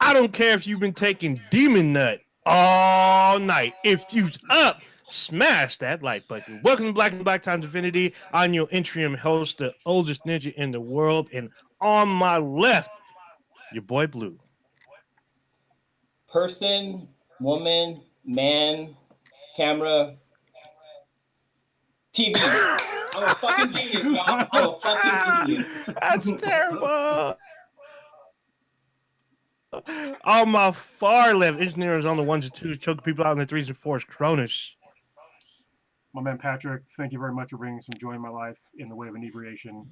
I don't care if you've been taking demon nut all night. If you's up, smash that like button. Welcome to Black and Black Times Infinity. I'm your interim host, the oldest ninja in the world, and on my left, your boy Blue. Person, woman, man, camera, TV. I'm a fucking genius, y'all. I'm a fucking genius. That's terrible. On my far left, engineers on the ones and twos, choking people out in the threes and fours. Cronus. My man Patrick, thank you very much for bringing some joy in my life in the way of inebriation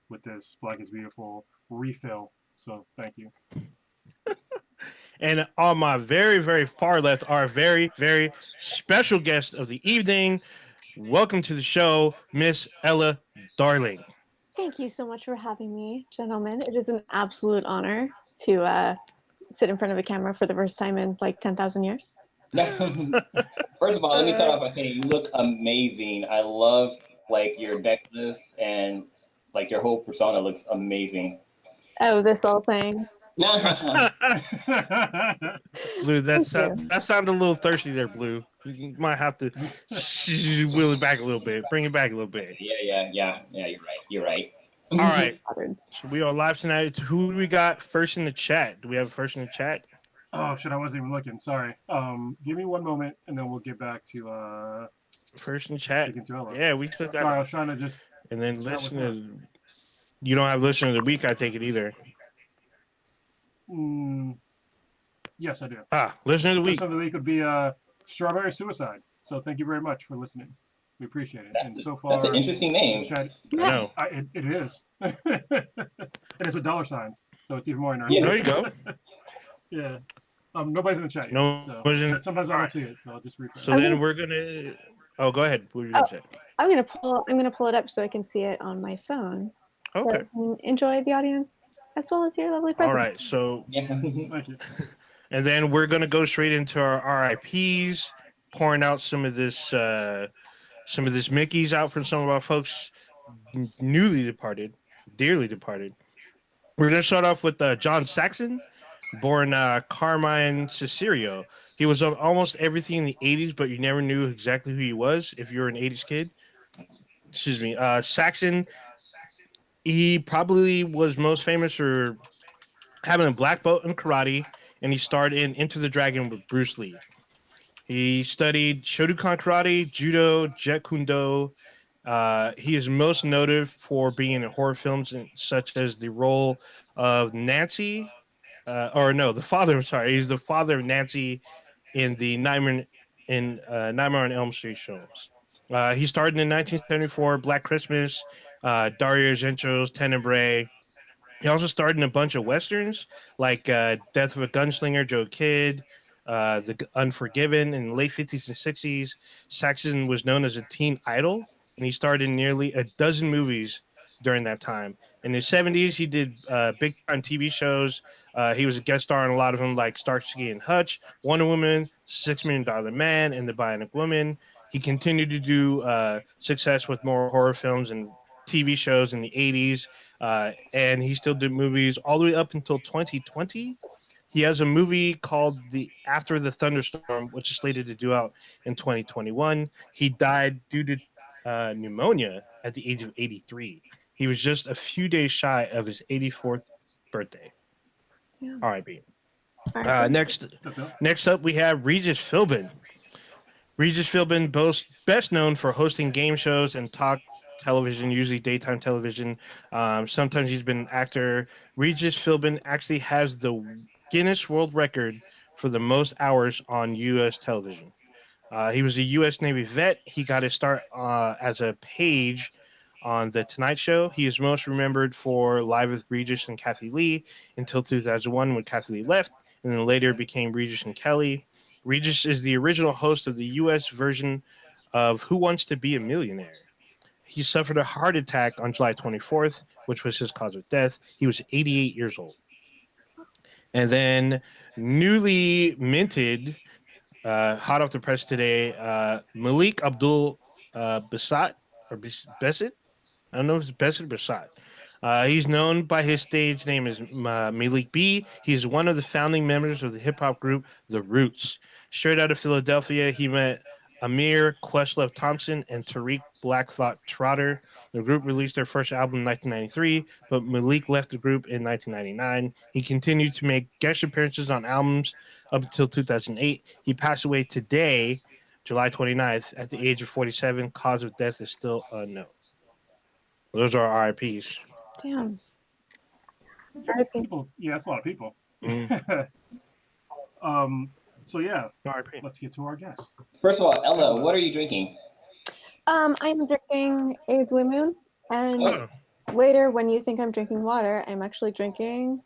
with this Black is Beautiful refill. So thank you. And on my very, very far left, our very, very special guest of the evening. Welcome to the show, Miss Ella Darling. Thank you so much for having me, gentlemen. It is an absolute honor to sit in front of a camera for the first time in like 10,000 years. First of all, let me start off by saying you look amazing. I love your necklace and your whole persona looks amazing. Oh, this whole thing. Blue, that sounded a little thirsty there, Blue. You might have to wheel it back a little bit, bring it back a little bit. Yeah. You're right. All right. So we are live tonight. Who do we got first in the chat? Do we have first in the chat? Oh shit! I wasn't even looking. Sorry. Give me one moment, and then we'll get back to first in chat. To yeah, we still got. Sorry, I was trying to just. And then listener. You don't have listener of the week, I take it either. Yes, I do. Listener of the week. Listener of the week would be Strawberry Suicide. So thank you very much for listening. We appreciate it. And so far, that's an interesting name. I know. It is. It is with dollar signs, so it's even more interesting. Yeah, there you go. Yeah. Nobody's in the chat yet. No, so sometimes I don't see it, so I'll just refresh. So then we're gonna. Oh, go ahead. What were you gonna say? I'm gonna pull it up so I can see it on my phone. Okay. So enjoy the audience as well as your lovely presence. All right. So. Thank you. And then we're gonna go straight into our RIPS, pouring out some of this Mickey's out for some of our folks newly departed, dearly departed. We're gonna start off with John Saxon, born Carmine Cicerio. He was on almost everything in the 80s, but you never knew exactly who he was if you were an 80s kid. Excuse me. Saxon, he probably was most famous for having a black belt in karate, and he starred in Enter the Dragon with Bruce Lee. He studied Shotokan karate, judo, jeet kune do. He is most noted for being in horror films such as the role of Nancy, the father. I'm sorry, he's the father of Nancy in the Nightmare on Elm Street films. He starred in 1974 Black Christmas, Dario Argento's Tenebrae. He also starred in a bunch of westerns like Death of a Gunslinger, Joe Kidd, The Unforgiven in the late 50s and 60s. Saxon was known as a teen idol, and he starred in nearly a dozen movies during that time. In the 70s, he did big time TV shows. He was a guest star on a lot of them, like Starsky and Hutch, Wonder Woman, $6 Million Man, and The Bionic Woman. He continued to do success with more horror films and TV shows in the 80s, and he still did movies all the way up until 2020. He has a movie called The After the Thunderstorm, which is slated to do out in 2021. He died due to pneumonia at the age of 83. He was just a few days shy of his 84th birthday. Yeah. R.I.P. Next up, we have Regis Philbin. Regis Philbin, best known for hosting game shows and talk television, usually daytime television. Sometimes he's been an actor. Regis Philbin actually has the Guinness World Record for the most hours on U.S. television. He was a U.S. Navy vet. He got his start as a page on The Tonight Show. He is most remembered for Live with Regis and Kathy Lee until 2001 when Kathy Lee left, and then later became Regis and Kelly. Regis is the original host of the U.S. version of Who Wants to Be a Millionaire. He suffered a heart attack on July 24th, which was his cause of death. He was 88 years old. And then newly minted, hot off the press today, Malik Abdul Bassat, or Bassett? I don't know if it's Bassett or Bassat. He's known by his stage name as Malik B. He's one of the founding members of the hip hop group The Roots. Straight out of Philadelphia, he met Amir Questlove Thompson and Tariq Black Thought Trotter. The group released their first album in 1993, but Malik left the group in 1999. He continued to make guest appearances on albums up until 2008. He passed away today, July 29th, at the age of 47. Cause of death is still unknown. Those are RIPs. Damn. R.I.P. People, yeah, that's a lot of people. Mm. So yeah, RIP. let's get to our guests. First of all, Ella, what are you drinking? I'm drinking a Blue Moon, and Oh, later, when you think I'm drinking water, I'm actually drinking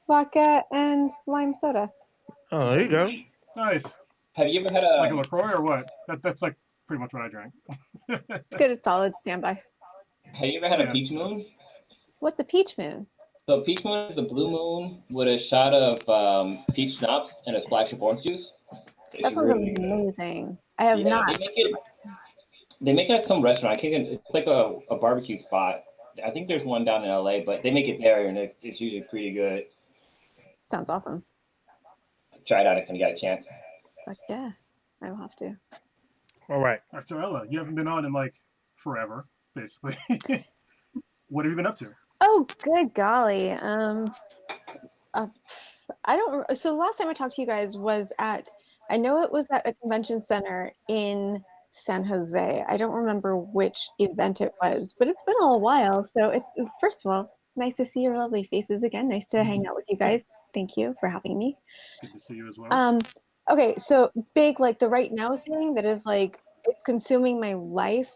vodka and lime soda. oh, there you go. Nice. Have you ever had Like a a LaCroix or what? That's like pretty much what I drank. It's good. It's solid. Standby. Have you ever had Yeah. a peach moon? What's a peach moon? So peach moon is a blue moon with a shot of peach schnapps and a splash of orange juice. It's That sounds really good. amazing. I have Yeah, not. they make it at some restaurant. I can't, it's like a barbecue spot. I think there's one down in LA, but they make it there and it's usually pretty good. Sounds awesome. Try it out if you got a chance. But yeah, I will have to. All right. All right, so Ella, you haven't been on in like forever, basically. What have you been up to? Oh, good golly. I don't. So the last time I talked to you guys was at. I know it was at a convention center in San Jose. I don't remember which event it was, but it's been a little while. So it's first of all nice to see your lovely faces again. Nice to hang out with you guys. Thank you for having me. Good to see you as well. Okay, so big like the right now thing that is like it's consuming my life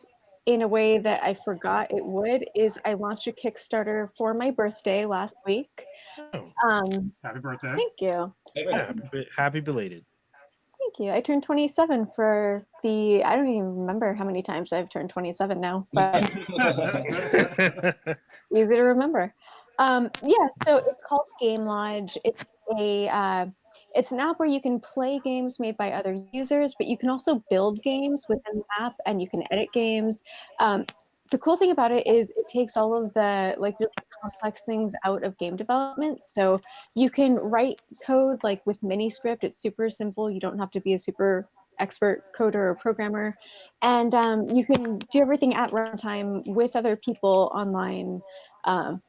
in a way that I forgot it would is I launched a Kickstarter for my birthday last week. Oh, Happy birthday. Thank you. yeah, happy belated. Thank you. I turned 27 for the I don't even remember how many times I've turned 27 now, but easy to remember. Yeah, so it's called Game Lodge. It's an app where you can play games made by other users, but you can also build games within the app and you can edit games. The cool thing about it is it takes all of the like really complex things out of game development. So you can write code like with Miniscript. It's super simple. You don't have to be a super expert coder or programmer, and you can do everything at runtime with other people online,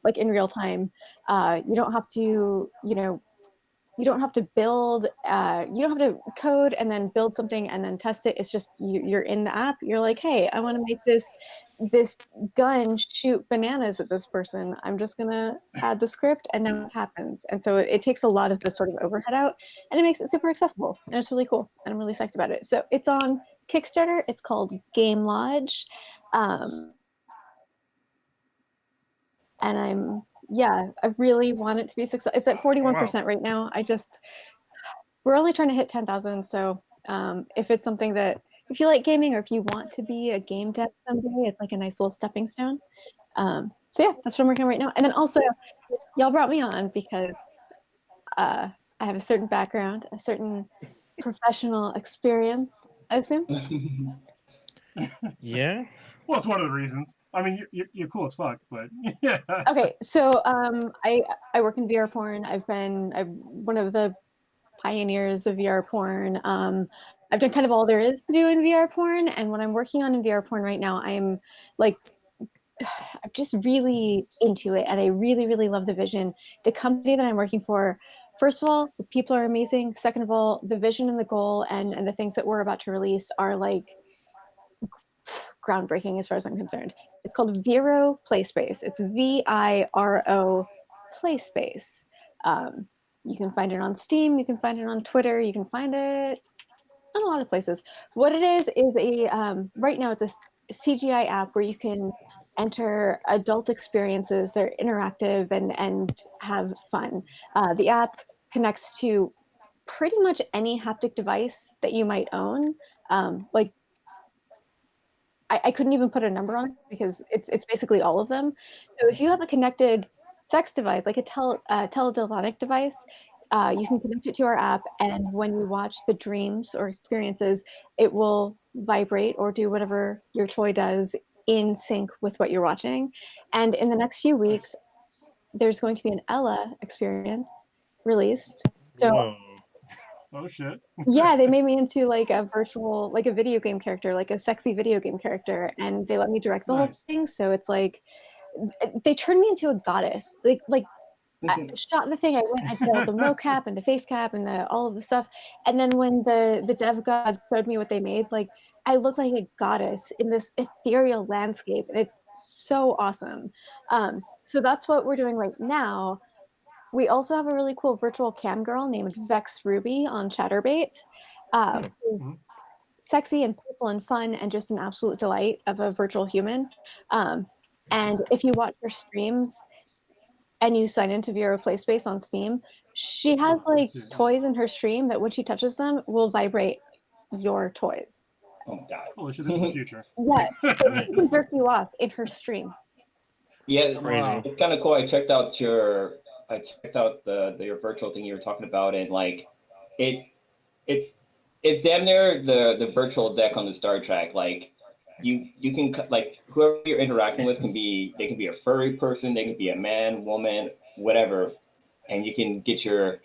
like in real time. You don't have to, you don't have to build, you don't have to code and then build something and then test it. It's just you're in the app. You're like, hey, I want to make this gun shoot bananas at this person. I'm just gonna add the script and now it happens. And so it takes a lot of the sort of overhead out and it makes it super accessible and it's really cool. And I'm really psyched about it. So it's on Kickstarter. It's called Game Lodge. And I really want it to be successful. It's at 41% right now. We're only trying to hit 10,000. So if it's something that, if you like gaming or if you want to be a game dev someday, it's like a nice little stepping stone. So yeah, that's what I'm working on right now. And then also, y'all brought me on because I have a certain background, a certain professional experience, I assume. Yeah. Well, it's one of the reasons. I mean, you're cool as fuck, but yeah. Okay, so I work in VR porn. I'm one of the pioneers of VR porn. I've done kind of all there is to do in VR porn, and what I'm working on in VR porn right now, I'm just really into it, and I really, really love the vision. The company that I'm working for, first of all, the people are amazing. Second of all, the vision and the goal and the things that we're about to release are like groundbreaking as far as I'm concerned. It's called Viro Playspace. It's VIRO Playspace. You can find it on Steam. You can find it on Twitter. You can find it on a lot of places. What it is a right now it's a CGI app where you can enter adult experiences. They're interactive and have fun. The app connects to pretty much any haptic device that you might own. I couldn't even put a number on it because it's basically all of them. So if you have a connected sex device, like a teledildonic device, you can connect it to our app, and when you watch the dreams or experiences, it will vibrate or do whatever your toy does in sync with what you're watching. And in the next few weeks, there's going to be an Ella experience released. So Whoa. Oh shit. yeah, they made me into like a virtual, like a video game character, like a sexy video game character, and they let me direct the whole Nice. thing. So it's like they turned me into a goddess. Like I shot the thing. I went. I did all the mocap and the face cap and all of the stuff. And then when the dev gods showed me what they made, like I looked like a goddess in this ethereal landscape, and it's so awesome. So that's what we're doing right now. We also have a really cool virtual cam girl named Vex Ruby on Chatterbait, who's Mhm. sexy and playful and fun and just an absolute delight of a virtual human. And if you watch her streams and you sign into VR PlaySpace on Steam, she has Oh, I like see it, yeah. toys in her stream that when she touches them will vibrate your toys. Oh god. Holy shit, this is the future. Yeah, she can jerk you off in her stream. Yeah, Crazy. Wow. it's kind of cool. I checked out your your virtual thing you were talking about, and like it it's damn near the virtual deck on the Star Trek. Like you can like whoever you're interacting with can be a furry person, they can be a man, woman, whatever, and you can get your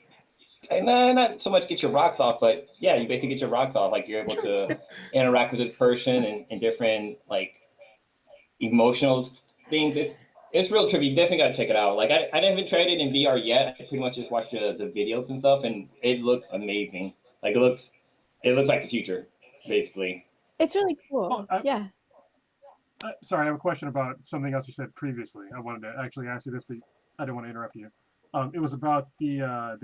not so much get your rocks off, but yeah, you basically get your rocks off. Like you're able to interact with this person in different like emotional things. It's real trippy. You definitely gotta check it out. Like I haven't tried it in VR yet. I pretty much just watched the videos and stuff, and it looks amazing. Like it looks like the future, basically. It's really cool. Oh, Yeah. Sorry, I have a question about something else you said previously. I wanted to actually ask you this, but I didn't want to interrupt you. It was about the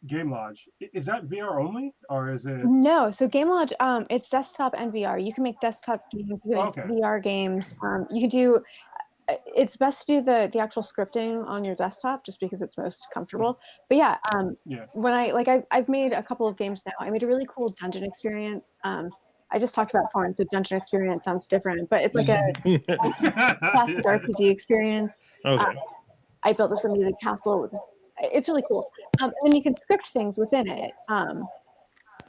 Game Lodge. Is that VR only, or is it? No, so Game Lodge, it's desktop and VR. You can make desktop games, you can make Okay. VR games. You can do. It's best to do the actual scripting on your desktop, just because it's most comfortable. But yeah, Yeah. when I've made a couple of games now. I made a really cool dungeon experience. I just talked about porn, so dungeon experience sounds different, but it's like a classic RPG experience. Okay. I built this amazing castle with this. It's really cool. And then you can script things within it.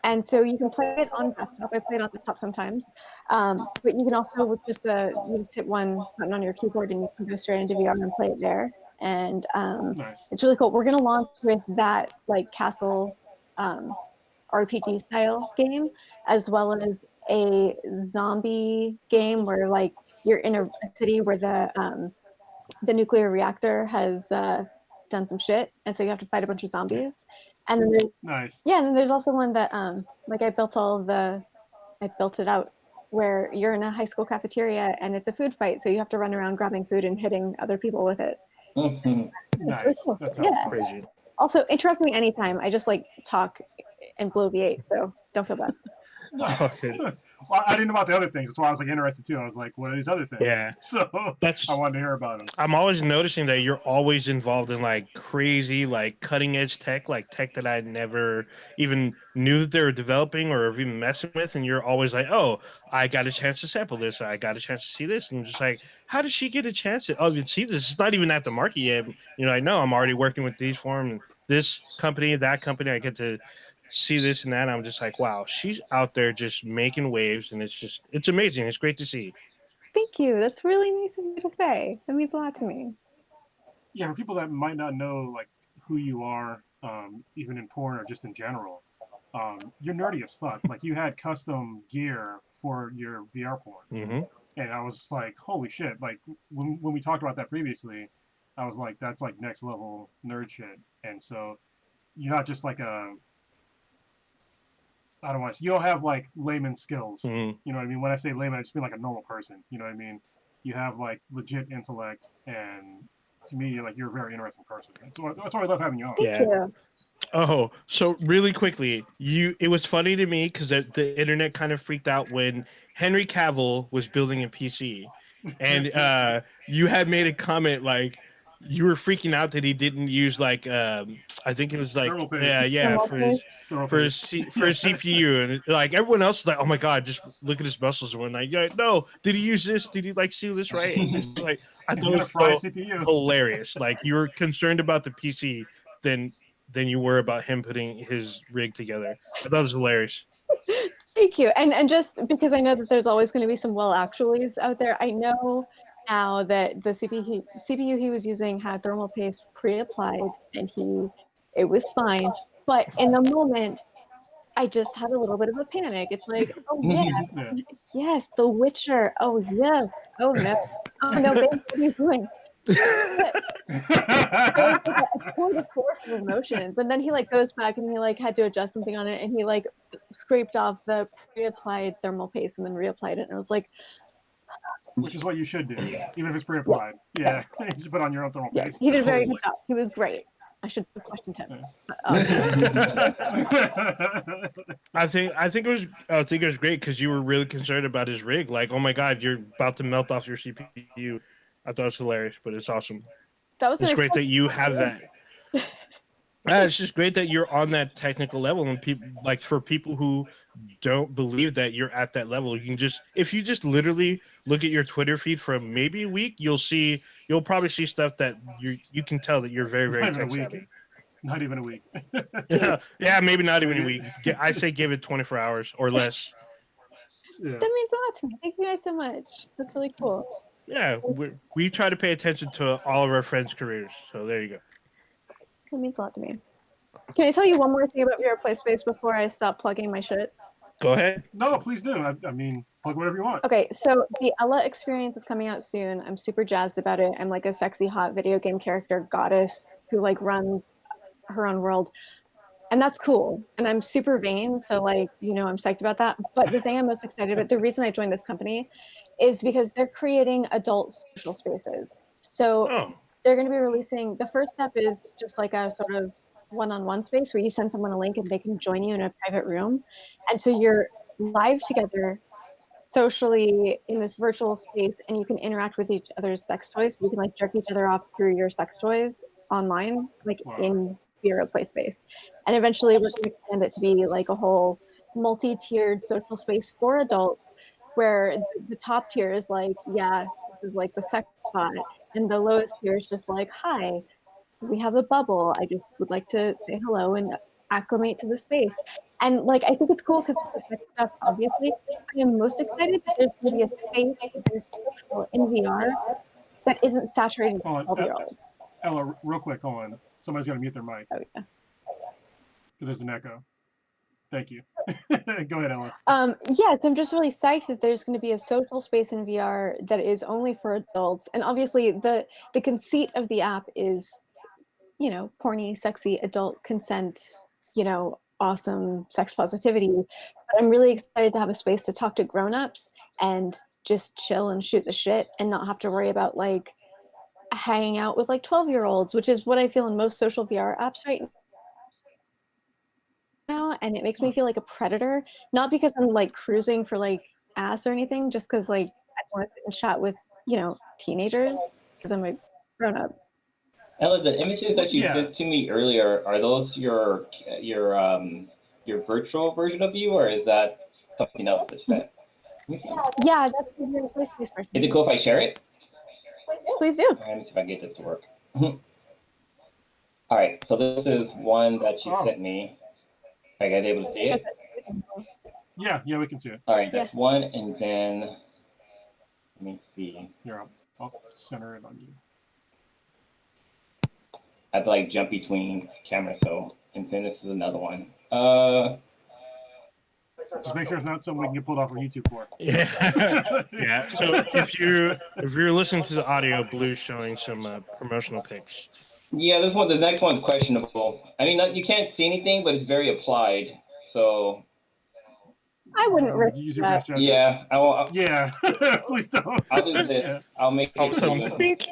And so you can play it on desktop. I play it on desktop sometimes. But you can also, with just you just hit one button on your keyboard and you can go straight into VR and play it there. And Nice. it's really cool. We're going to launch with that like castle RPG style game, as well as a zombie game where like you're in a city where the nuclear reactor has done some shit, and so you have to fight a bunch of zombies. And then there's, Nice. yeah, and then there's also one that like I built it out where you're in a high school cafeteria and it's a food fight, so you have to run around grabbing food and hitting other people with it. Nice. cool. That sounds Yeah. fun. Crazy. Also, interrupt me anytime. I just like talk and bloviate, so don't feel bad. Okay. Well, I didn't know about the other things. That's why I was like interested too. I was like, what are these other things? Yeah. So That's. I wanted to hear about them. I'm always noticing that you're always involved in like crazy, like cutting edge tech, like tech that I never even knew that they were developing or even messing with. And you're always like, oh, I got a chance to sample this. I got a chance to see this. And I'm just like, how did she get a chance to see this? It's not even at the market yet. You know, I know I'm already working with these form and this company, that company. I get to see this and that. I'm just like, wow, she's out there just making waves. And it's amazing. It's great to see. Thank you. That's really nice of you to say. That means a lot to me. Yeah, for people that might not know like who you are, even in porn or just in general, you're nerdy as fuck. Like you had custom gear for your VR porn, Mm-hmm. and I was like, holy shit! Like when we talked about that previously, I was like, that's like next level nerd shit. And so you're not just like I don't want to. You don't have like layman skills. Mm-hmm. You know what I mean? When I say layman, I just mean like a normal person. You know what I mean? You have like legit intellect, and to me, you're a very interesting person. That's why I love having you on. Thank Yeah. you. Oh, so really quickly, it was funny to me because the internet kind of freaked out when Henry Cavill was building a PC, and you had made a comment like you were freaking out that he didn't use like I think it was like Thermal paste. yeah Thermal for his Thermal for paste. his for his CPU, and like everyone else is like, oh my god, just look at his muscles and whatnot. You're like, no, did he use this? Did he like see this right? And it's like I He's thought it gonna was fry so CPU. hilarious. Like you were concerned about the PC than you were about him putting his rig together. I thought it was hilarious. Thank you. And just because I know that there's always going to be some well actuallys out there, I know now that the CPU he was using had thermal paste pre-applied, and it was fine. But in the moment, I just had a little bit of a panic. It's like, oh yeah, Yeah. yes, The Witcher. Oh yes. Oh no, babe, what are you doing? There was like a tour force of emotions, and then he like goes back and he like had to adjust something on it, and he like scraped off the pre-applied thermal paste and then reapplied it, and I was like, Which is what you should do, even if it's yeah, pre-applied. Yeah, you should put on your own thermal yeah, paste. he did a very good job. He was great. I should have questioned him. But, I think it was great because you were really concerned about his rig. Like, oh my god, you're about to melt off your CPU. I thought it was hilarious, but it's awesome. that was It's great that you have that. Yeah, it's just great that you're on that technical level, and people like for people who don't believe that you're at that level, you can just if you just literally look at your Twitter feed for maybe a week, you'll probably see stuff that you can tell that you're very Not even a tech week. savvy. Not even a week. Yeah, maybe not even a week. I say give it 24 hours or less. Yeah. That means a lot to me. Thank you guys so much. That's really cool. Yeah, we try to pay attention to all of our friends' careers. So there you go. That means a lot to me. Can I tell you one more thing about VR Play Space before I stop plugging my shit? Go ahead. No, please do. I mean, plug whatever you want. Okay, so the Ella experience is coming out soon. I'm super jazzed about it. I'm like a sexy, hot video game character goddess who like runs her own world. And that's cool. And I'm super vain, so like, I'm psyched about that. But the thing I'm most excited about, the reason I joined this company is because they're creating adult social spaces. So Oh, they're going to be releasing, the first step is just like a sort of one-on-one space where you send someone a link and they can join you in a private room. And so you're live together socially in this virtual space, and you can interact with each other's sex toys. You can like jerk each other off through your sex toys online, like Wow. in VR Play Space. And eventually we're going to extend it to be like a whole multi-tiered social space for adults where the top tier is like, yeah, this is like the sex spot. And the lowest tier is just like, hi, we have a bubble. I just would like to say hello and acclimate to the space. And like, I think it's cool because the sex stuff, obviously, I am most excited that there's going to be a space that is social in VR that isn't saturated with Hold on. 12-year-olds. Ella, real quick, hold on. Somebody's got to mute their mic Oh, yeah. because there's an echo. Thank you. Go ahead, Ella. Yeah, so I'm just really psyched that there's going to be a social space in VR that is only for adults. And obviously, the conceit of the app is, porny, sexy, adult consent, awesome sex positivity. But I'm really excited to have a space to talk to grown-ups and just chill and shoot the shit and not have to worry about like hanging out with like 12-year-olds, which is what I feel in most social VR apps right now. And it makes me feel like a predator, not because I'm like cruising for like ass or anything, just because like I want to sit and chat with, teenagers because I'm a grown up. Ella, the images that you Yeah. sent to me earlier, are those your virtual version of you, or is that something else that's that? Let me see. Yeah, that's the VR Play Space version. Is it cool if I share it? Please do. All right, let me see if I can get this to work. All right, so this is one that you sent me. Are you guys able to see it? Yeah, we can see it. All right, that's one, and then let me see. Here, I'll center it on you. I have to like jump between cameras, so and then this is another one. Just make sure it's not something we can get pulled off of YouTube for. yeah, yeah. So if you're listening to the audio, Blue's showing some promotional pics. Yeah, the next one's questionable. I mean, you can't see anything, but it's very applied. So I wouldn't risk Use your that. best judgment. yeah, Yeah, please don't. I'll do this. Yeah. I'll make All of a it. sudden, bink.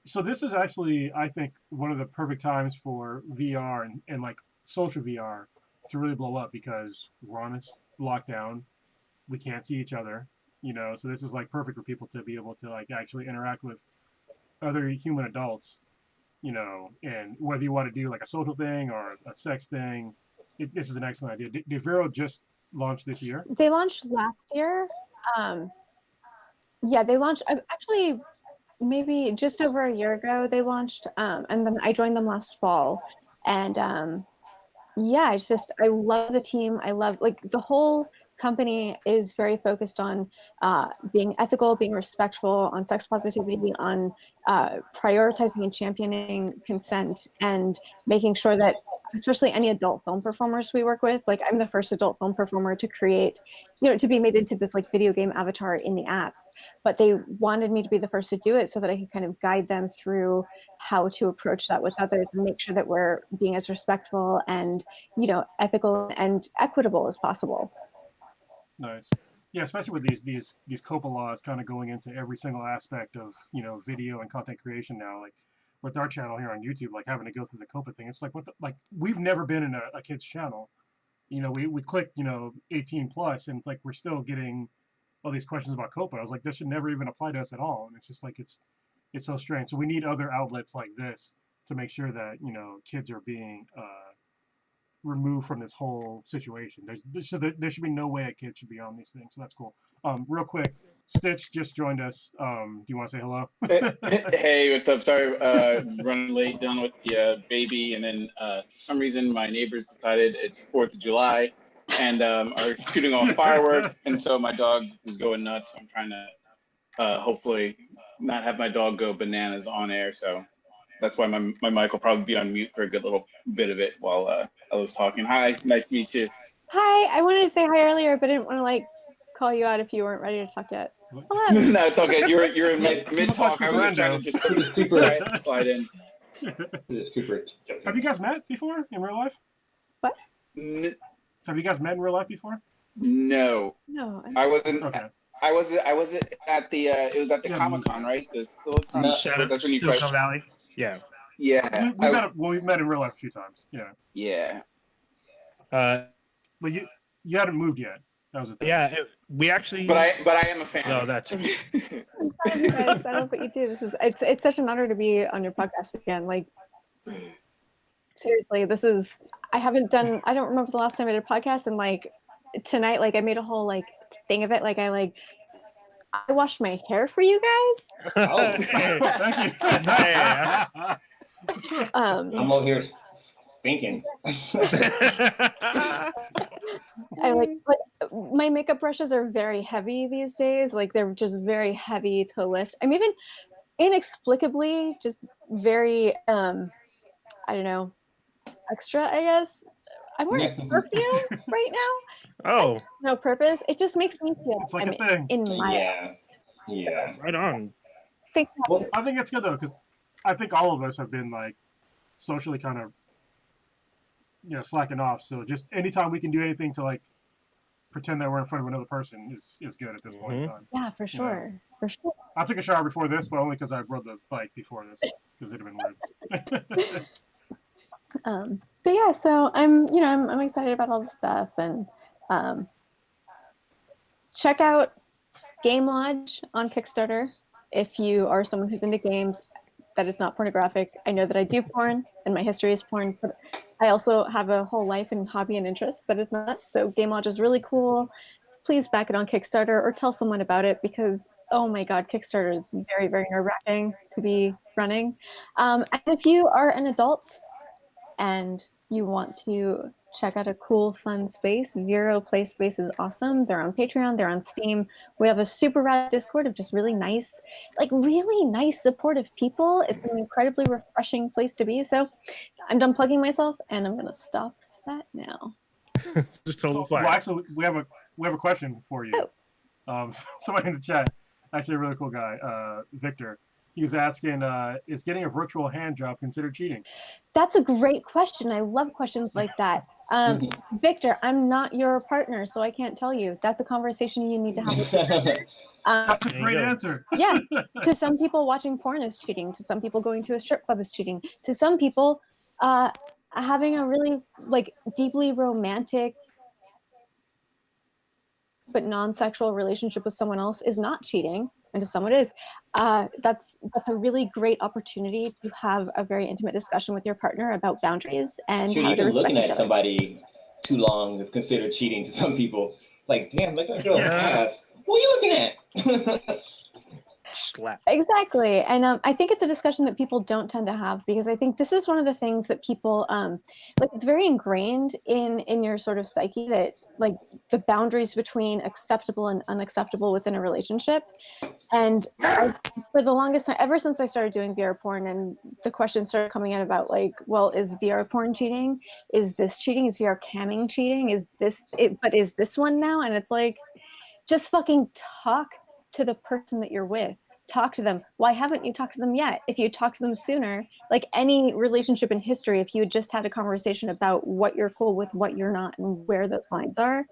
So this is actually, I think, one of the perfect times for VR and like social VR to really blow up because we're on this lockdown. We can't see each other, so this is like perfect for people to be able to like actually interact with other human adults, and whether you want to do like a social thing or a sex thing, this is an excellent idea. Did Vero just launch this year? They launched last year. Yeah, they launched actually maybe just over a year ago. They launched, and then I joined them last fall. And yeah, I love the team. I love like the whole company is very focused on being ethical, being respectful, on sex positivity, on prioritizing and championing consent, and making sure that, especially any adult film performers we work with, like I'm the first adult film performer to create, to be made into this like video game avatar in the app. But they wanted me to be the first to do it so that I could kind of guide them through how to approach that with others and make sure that we're being as respectful and, ethical and equitable as possible. Nice. Yeah, especially with these COPPA laws kind of going into every single aspect of, video and content creation now. Like with our channel here on YouTube, like having to go through the COPPA thing. It's like, we've never been in a kid's channel. We click, 18 plus, and like we're still getting all these questions about COPPA. I was like, this should never even apply to us at all. And it's just like, it's so strange. So we need other outlets like this to make sure that, kids are being removed from this whole situation. There should be no way a kid should be on these things. So that's cool. Real quick, Stitch just joined us. Do you want to say hello? Hey, what's up? Sorry, running late, done with the baby, and then for some reason my neighbors decided it's 4th of July and are shooting off fireworks, and so my dog is going nuts. I'm trying to hopefully not have my dog go bananas on air, so that's why my mic will probably be on mute for a good little bit of it while I was talking. Hi, nice to meet you. Hi, I wanted to say hi earlier, but I didn't want to call you out if you weren't ready to talk yet. Hello. No, it's okay. You're in mid talk. I was trying to just slide in. Have you guys met before in real life? What? Have you guys met in real life before? No. No. I wasn't. Okay. I was at the it was at the Comic-Con, right? The Silicon, that's when you Silicon Valley. Yeah. Yeah. We've met in real life a few times. Yeah. Yeah. But you hadn't moved yet. That was the thing. Yeah, we actually. But I am a fan. No, that's. I'm proud of you guys. I love what you do. It's such an honor to be on your podcast again. Like, seriously, I don't remember the last time I did a podcast, and like tonight, like I made a whole thing of it. Like I washed my hair for you guys. Oh, Thank you. Yeah. I'm over here thinking. I my makeup brushes are very heavy these days. Like they're just very heavy to lift. I'm even inexplicably just very I don't know, extra, I guess. I'm wearing perfume right now. Oh. No purpose. It just makes me feel It's like a thing. in my Yeah. Right on. Well, I think it's good though, because I think all of us have been socially kind of slacking off. So just anytime we can do anything to pretend that we're in front of another person is good at this point in time. Yeah, for sure. For sure. I took a shower before this, but only because I rode the bike before this, because it'd have been weird. But yeah, so I'm excited about all this stuff, and check out Game Lodge on Kickstarter if you are someone who's into games that is not pornographic. I know that I do porn and my history is porn, but I also have a whole life and hobby and interest that is not. So Game Lodge is really cool. Please back it on Kickstarter or tell someone about it, because oh my God, Kickstarter is very, very nerve-wracking to be running. And if you are an adult and you want to check out a cool, fun space, Vero Play Space is awesome. They're on Patreon, they're on Steam. We have a super rad Discord of just really nice, supportive people. It's an incredibly refreshing place to be. So I'm done plugging myself, and I'm gonna stop that now. Just totally fine. Well, actually, we have a question for you. Somebody in the chat, actually a really cool guy, Victor. He was asking, is getting a virtual hand job considered cheating? That's a great question. I love questions like that. Victor, I'm not your partner, so I can't tell you. That's a conversation you need to have with your That's a great answer. Yeah. To some people, watching porn is cheating. To some people, going to a strip club is cheating. To some people, having a really deeply romantic but non-sexual relationship with someone else is not cheating, and to someone it is. That's a really great opportunity to have a very intimate discussion with your partner about boundaries and how to respect looking each at other. somebody too long is considered cheating to some people. Like, damn, look at your ass. What are you looking at? slap. Exactly. And I think it's a discussion that people don't tend to have, because I think this is one of the things that people like, it's very ingrained in your sort of psyche, that like the boundaries between acceptable and unacceptable within a relationship. And for the longest time, ever since I started doing VR porn, and the questions started coming out about like, well, is VR porn cheating? Is this cheating? Is VR camming cheating? Is this it? But is this one now? And it's like, just fucking talk to the person that you're with. Talk to them. Why haven't you talked to them yet? If you talked to them sooner, like any relationship in history, if you had just had a conversation about what you're cool with, what you're not, and where those lines are,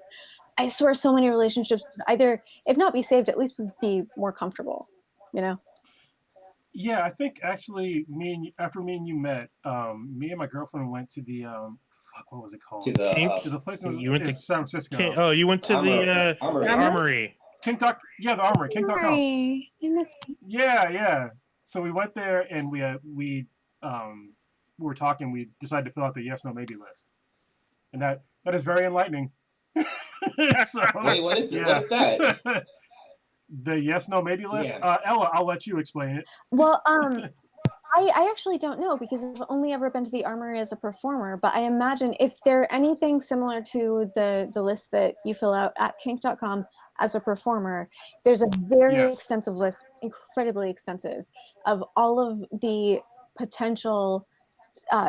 I swear so many relationships would either, if not be saved, at least would be more comfortable, you know? Yeah, I think actually after me and you met, me and my girlfriend went to the fuck, what was it called? To the Kink? There's a place in, You went in to San Francisco. Oh, you went to the Armory. armory. King Doc, yeah, the Armory, King.com. Sorry, I miss you. Yeah. So we went there and we were talking. We decided to fill out the yes no maybe list, and that is very enlightening. So, Wait, what is that? The yes no maybe list. Yeah. Ella, I'll let you explain it. Well, I actually don't know, because I've only ever been to the Armory as a performer, but I imagine if they're anything similar to the list that you fill out at kink.com as a performer, there's a very Yes. extensive list, incredibly extensive, of all of the potential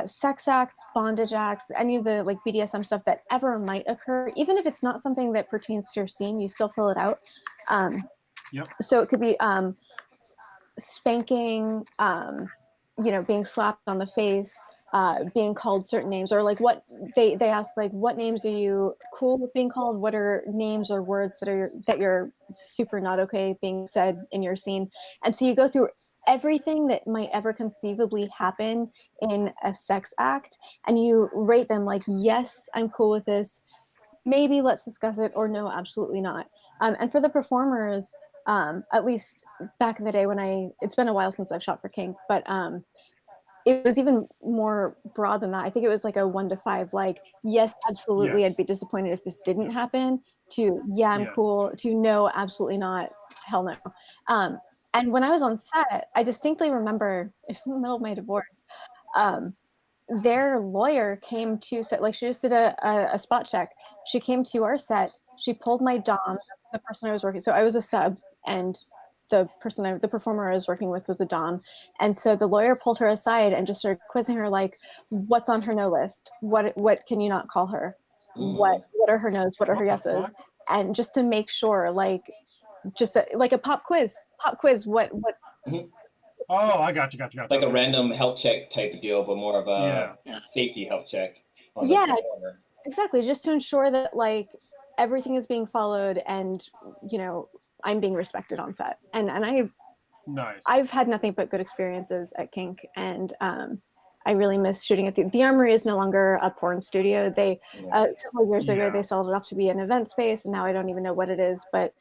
sex acts, bondage acts, any of the like BDSM stuff that ever might occur. Even if it's not something that pertains to your scene, you still fill it out. Yep. So it could be spanking, being slapped on the face, being called certain names, or like what they ask, like, what names are you cool with being called? What are names or words that you're super not okay being said in your scene? And so you go through everything that might ever conceivably happen in a sex act, and you rate them like, yes, I'm cool with this, maybe let's discuss it, or no, absolutely not. And for the performers, at least back in the day it's been a while since I've shot for kink, but it was even more broad than that. I think it was like a 1 to 5, like, yes, absolutely, Yes. I'd be disappointed if this didn't happen, to, yeah, I'm cool, to, no, absolutely not, hell no. And when I was on set, I distinctly remember, it's in the middle of my divorce, their lawyer came to set, like, she just did a spot check. She came to our set, she pulled my dom, the person I was working, so I was a sub, and the performer I was working with was a dom. And so the lawyer pulled her aside and just started quizzing her, like, what's on her no list? What can you not call her? What are her no's? What are her yeses? And just to make sure, like, just like a pop quiz, what Mm-hmm. Oh, I got you. Like a random health check type of deal, but more of a Yeah. safety health check. On the Yeah. performer. Exactly, just to ensure that, like, everything is being followed, and I'm being respected on set. And Nice. I've had nothing but good experiences at kink, and I really miss shooting at the Armory. Is no longer a porn studio. They several years ago they sold it off to be an event space, and now I don't even know what it is. But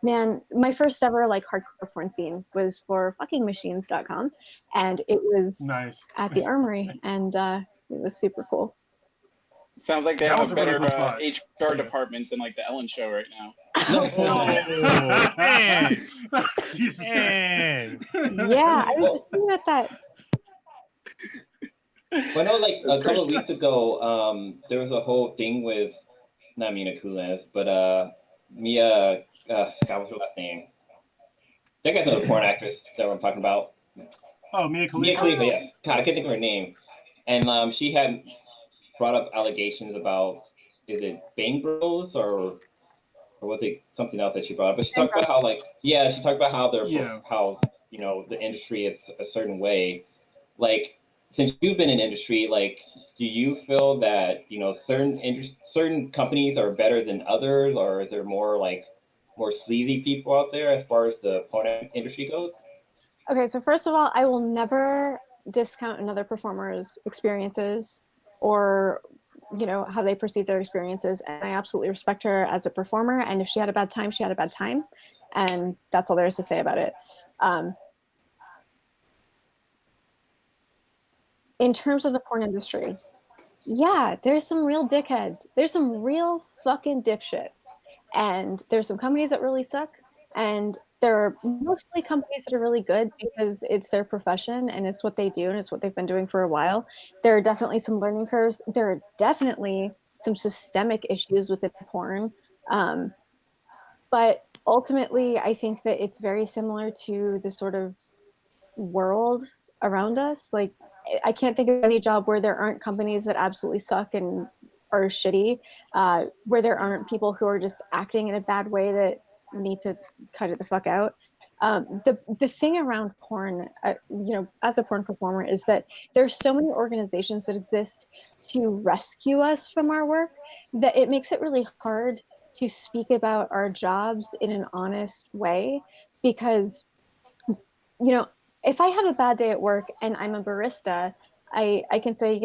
man, my first ever like hardcore porn scene was for fuckingmachines.com, and it was Nice. at the Armory, and it was super cool. Sounds like they That have was a a really better cool spot. HR department than like the Ellen Show right now. Oh, man. Jesus Man. Yeah, I was just thinking about that. Well, I know, like That's a couple of great. weeks ago, there was a whole thing with not Mina Kunis, but Mia. God, what's her last name? That guy's another porn actress that we're talking about. Oh, Mia Mia Khalifa. Khalifa, yes. God, I can't think of her name. And she had brought up allegations about, is it Bang Bros or was it something else that she brought up? But she talked about how, like, she talked about how how the industry is a certain way. Like, since you've been in industry, like, do you feel that certain companies are better than others, or is there more sleazy people out there as far as the porn industry goes? Okay, so first of all, I will never discount another performer's experiences, or how they perceive their experiences, and I absolutely respect her as a performer, and if she had a bad time, she had a bad time, and that's all there is to say about it. In terms of the porn industry, yeah, there's some real dickheads. There's some real fucking dipshits. And there's some companies that really suck. And there are mostly companies that are really good because it's their profession and it's what they do and it's what they've been doing for a while. There are definitely some learning curves. There are definitely some systemic issues within porn. Um, but ultimately, I think that it's very similar to the sort of world around us. Like, I can't think of any job where there aren't companies that absolutely suck and are shitty, where there aren't people who are just acting in a bad way that need to cut it the fuck out. The thing around porn, as a porn performer, is that there's so many organizations that exist to rescue us from our work that it makes it really hard to speak about our jobs in an honest way because if I have a bad day at work and I'm a barista, I can say,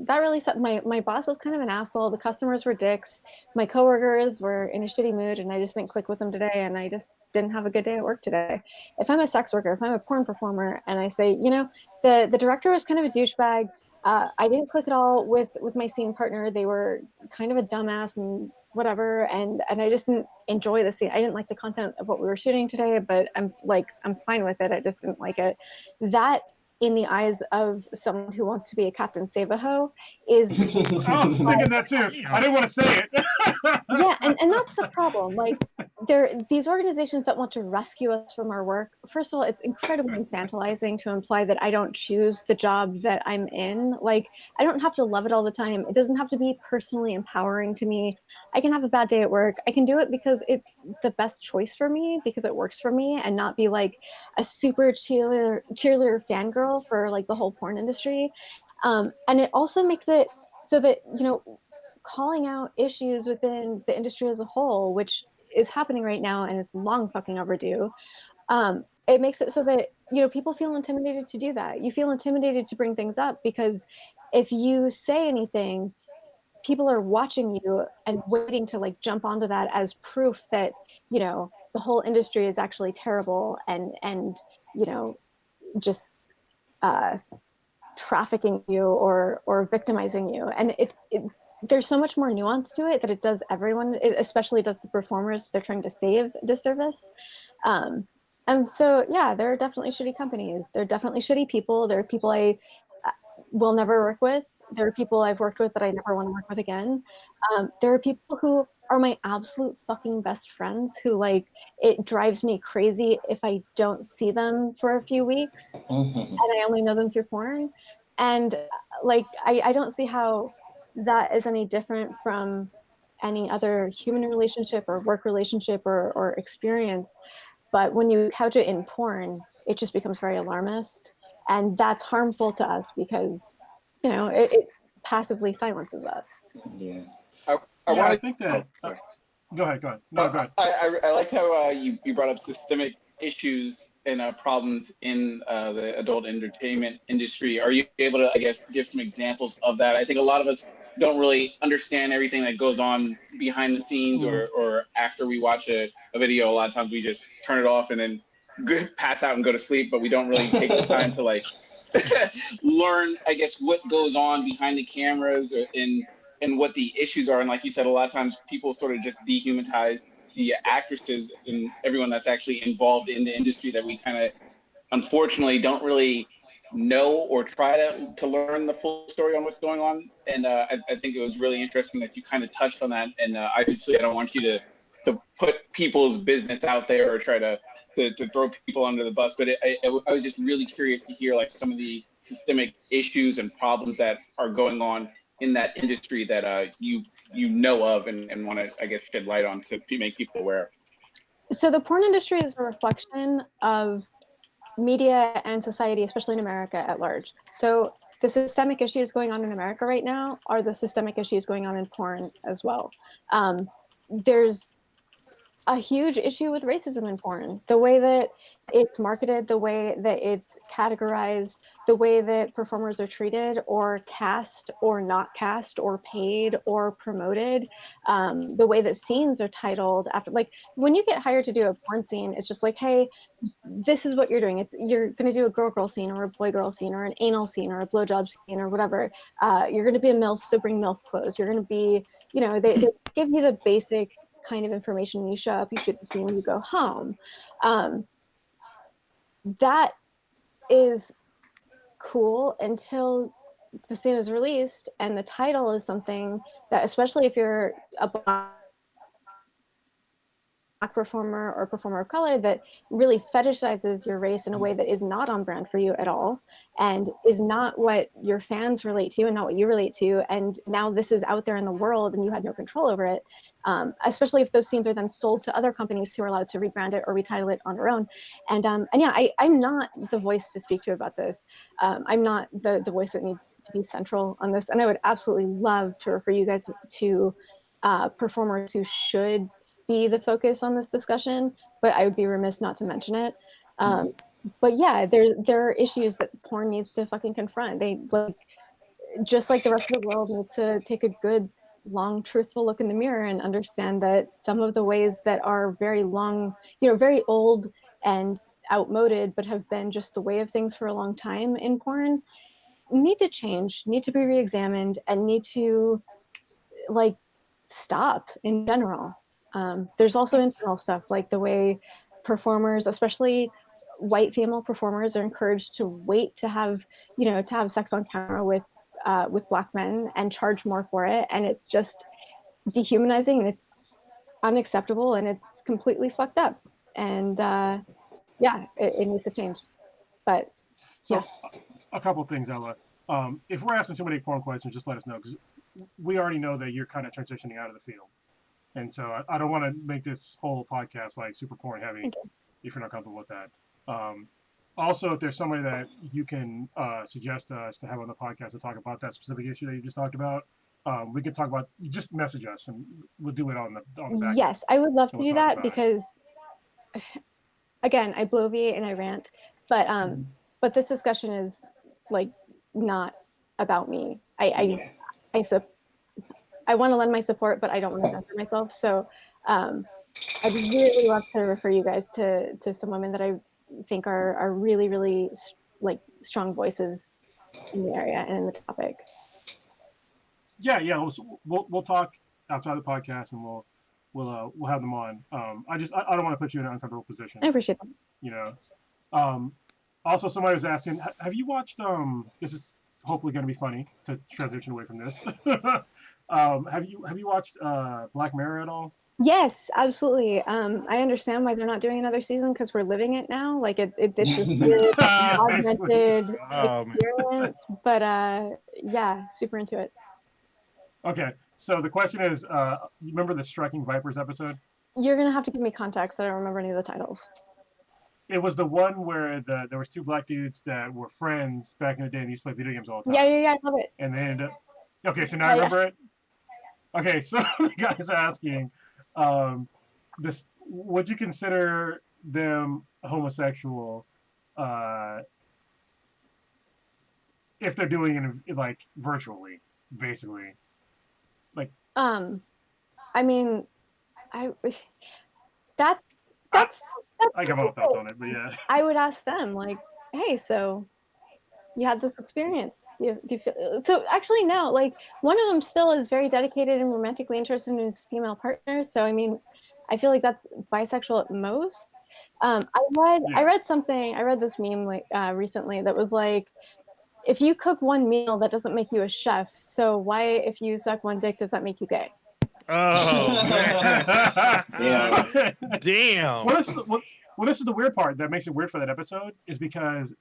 that really sucked. My boss was kind of an asshole. The customers were dicks. My coworkers were in a shitty mood and I just didn't click with them today and I just didn't have a good day at work today. If I'm a sex worker, if I'm a porn performer and I say, the director was kind of a douchebag. I didn't click at all with my scene partner. They were kind of a dumbass and whatever, and I just didn't enjoy the scene. I didn't like the content of what we were shooting today, but I'm fine with it. I just didn't like it. That, in the eyes of someone who wants to be a Captain Save-A-Ho, is I was thinking that too. I didn't want to say it. yeah, and that's the problem. Like, these organizations that want to rescue us from our work. First of all, it's incredibly infantilizing to imply that I don't choose the job that I'm in. Like, I don't have to love it all the time. It doesn't have to be personally empowering to me. I can have a bad day at work. I can do it because it's the best choice for me, because it works for me, and not be like a super cheerleader fangirl for like the whole porn industry. And it also makes it so that calling out issues within the industry as a whole, which is happening right now and it's long fucking overdue. It makes it so that people feel intimidated to do that. You feel intimidated to bring things up because if you say anything, people are watching you and waiting to like jump onto that as proof that the whole industry is actually terrible and just trafficking you or victimizing you. And there's so much more nuance to it that it does everyone, it especially does the performers they're trying to save, disservice. And so, yeah, there are definitely shitty companies. There are definitely shitty people. There are people I will never work with. There are people I've worked with that I never want to work with again. There are people who are my absolute fucking best friends who, like, it drives me crazy if I don't see them for a few weeks and I only know them through porn. And like, I don't see how that is any different from any other human relationship or work relationship or experience. But when you couch it in porn, it just becomes very alarmist. And that's harmful to us because, it passively silences us. Yeah. I Yeah, I want think that. Go ahead. No, go ahead. I liked how you brought up systemic issues and problems in the adult entertainment industry. Are you able to, I guess, give some examples of that? I think a lot of us don't really understand everything that goes on behind the scenes or after we watch a video. A lot of times we just turn it off and then pass out and go to sleep, but we don't really take the time to like learn, I guess, what goes on behind the cameras and what the issues are. And like you said, a lot of times people sort of just dehumanize the actresses and everyone that's actually involved in the industry that we kind of, unfortunately, don't really know or try to learn the full story on what's going on. And I think it was really interesting that you kind of touched on that. And obviously, I don't want you to put people's business out there or try to throw people under the bus. But I was just really curious to hear like some of the systemic issues and problems that are going on in that industry that you know of and want to, I guess, shed light on to make people aware. So the porn industry is a reflection of media and society, especially in America at large. So the systemic issues going on in America right now are the systemic issues going on in porn as well. There's a huge issue with racism in porn. The way that it's marketed, the way that it's categorized, the way that performers are treated or cast or not cast or paid or promoted, the way that scenes are titled after, like when you get hired to do a porn scene, it's just like, hey, this is what you're doing. You're going to do a girl scene or a boy-girl scene or an anal scene or a blowjob scene or whatever. You're going to be a MILF, so bring MILF clothes. You're going to be, they give you the basic kind of information. You show up, you shoot the scene, you go home. That is cool until the scene is released and the title is something that, especially if you're a Black performer or performer of color, that really fetishizes your race in a way that is not on brand for you at all and is not what your fans relate to and not what you relate to. And now this is out there in the world and you had no control over it, especially if those scenes are then sold to other companies who are allowed to rebrand it or retitle it on their own. And yeah, I'm not the voice to speak to about this. I'm not the voice that needs to be central on this. And I would absolutely love to refer you guys to performers who should be the focus on this discussion, but I would be remiss not to mention it. But yeah, there are issues that porn needs to fucking confront. They, like, just like the rest of the world, needs to take a good, long, truthful look in the mirror and understand that some of the ways that are very long, very old and outmoded, but have been just the way of things for a long time in porn, need to change, need to be re-examined, and need to, like, stop in general. There's also internal stuff, like the way performers, especially white female performers, are encouraged to wait to have sex on camera with Black men and charge more for it, and it's just dehumanizing and it's unacceptable and it's completely fucked up. And yeah, it needs to change. But So, yeah. a couple things, Ella. If we're asking too many porn questions, just let us know, because we already know that you're kind of transitioning out of the field. And so I don't want to make this whole podcast like super porn heavy if you're not comfortable with that. Also, if there's somebody that you can suggest to us to have on the podcast to talk about that specific issue that you just talked about, we could talk about, just message us and we'll do it on the back. Yes, I would love to We'll do talk that about because, again, I bloviate and I rant, but this discussion is, like, not about me. I want to lend my support, but I don't want to censor myself. So I'd really love to refer you guys to some women that I think are really, really, like, strong voices in the area and in the topic. Yeah. We'll talk outside the podcast and we'll have them on. I don't want to put you in an uncomfortable position. I appreciate that. Also, somebody was asking, have you watched? This is hopefully going to be funny to transition away from this. Have you watched Black Mirror at all? Yes, absolutely. I understand why they're not doing another season because we're living it now. Like it's this weird augmented experience. But yeah, super into it. Okay, so the question is, you remember the Striking Vipers episode? You're gonna have to give me context. I don't remember any of the titles. It was the one where there was two Black dudes that were friends back in the day and used to play video games all the time. Yeah, I love it. And they ended up. Okay, so now I remember it. Okay, so the guy's asking, this, would you consider them homosexual if they're doing it like virtually, basically? Like, I mean, that's I got my own thoughts on it, but yeah. I would ask them, like, hey, so you had this experience. Do you feel so? Actually, no. Like, one of them still is very dedicated and romantically interested in his female partner. So, I mean, I feel like that's bisexual at most. I read this meme like recently that was like, if you cook one meal, that doesn't make you a chef. So why, if you suck one dick, does that make you gay? Oh, man. Damn. Well, this is the weird part that makes it weird for that episode, is because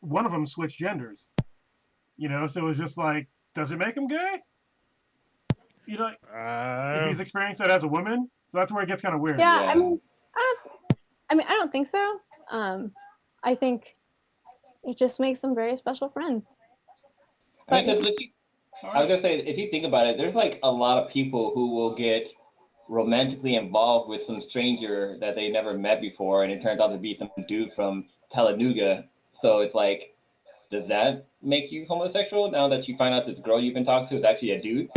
one of them switched genders. So it was just like, does it make him gay? If he's experienced that as a woman, so that's where it gets kind of weird. Yeah. I mean, I don't think so. I think it just makes them very special friends. I was gonna say, if you think about it, there's like a lot of people who will get romantically involved with some stranger that they never met before, and it turns out to be some dude from Talladega. So it's like, does that make you homosexual now that you find out this girl you've been talking to is actually a dude?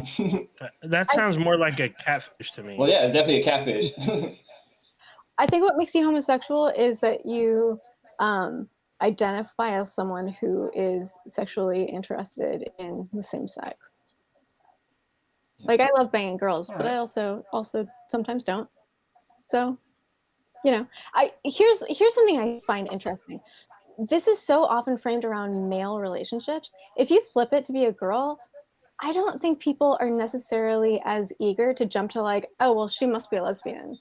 That sounds more like a catfish to me. Well, yeah, it's definitely a catfish. I think what makes you homosexual is that you identify as someone who is sexually interested in the same sex. Like I love banging girls, All but right. I also sometimes don't. So, you know, here's something I find interesting. This is so often framed around male relationships. If you flip it to be a girl, I don't think people are necessarily as eager to jump to like, oh, well, she must be a lesbian.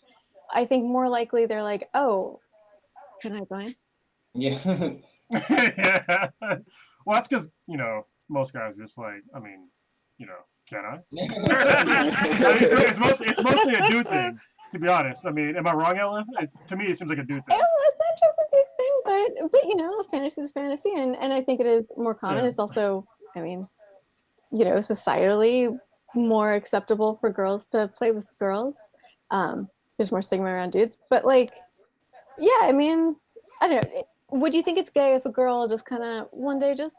I think more likely they're like, oh, can I join? Yeah. Yeah. Well, that's because most guys just like, can I? I mean, it's mostly a dude thing, to be honest. I mean, am I wrong, Ella? To me, it seems like a dude thing. It's not just a big thing, but fantasy is fantasy, and I think it is more common. Yeah. It's also, I mean, societally more acceptable for girls to play with girls. There's more stigma around dudes, but like, yeah, I mean, I don't know. Would you think it's gay if a girl just kind of one day just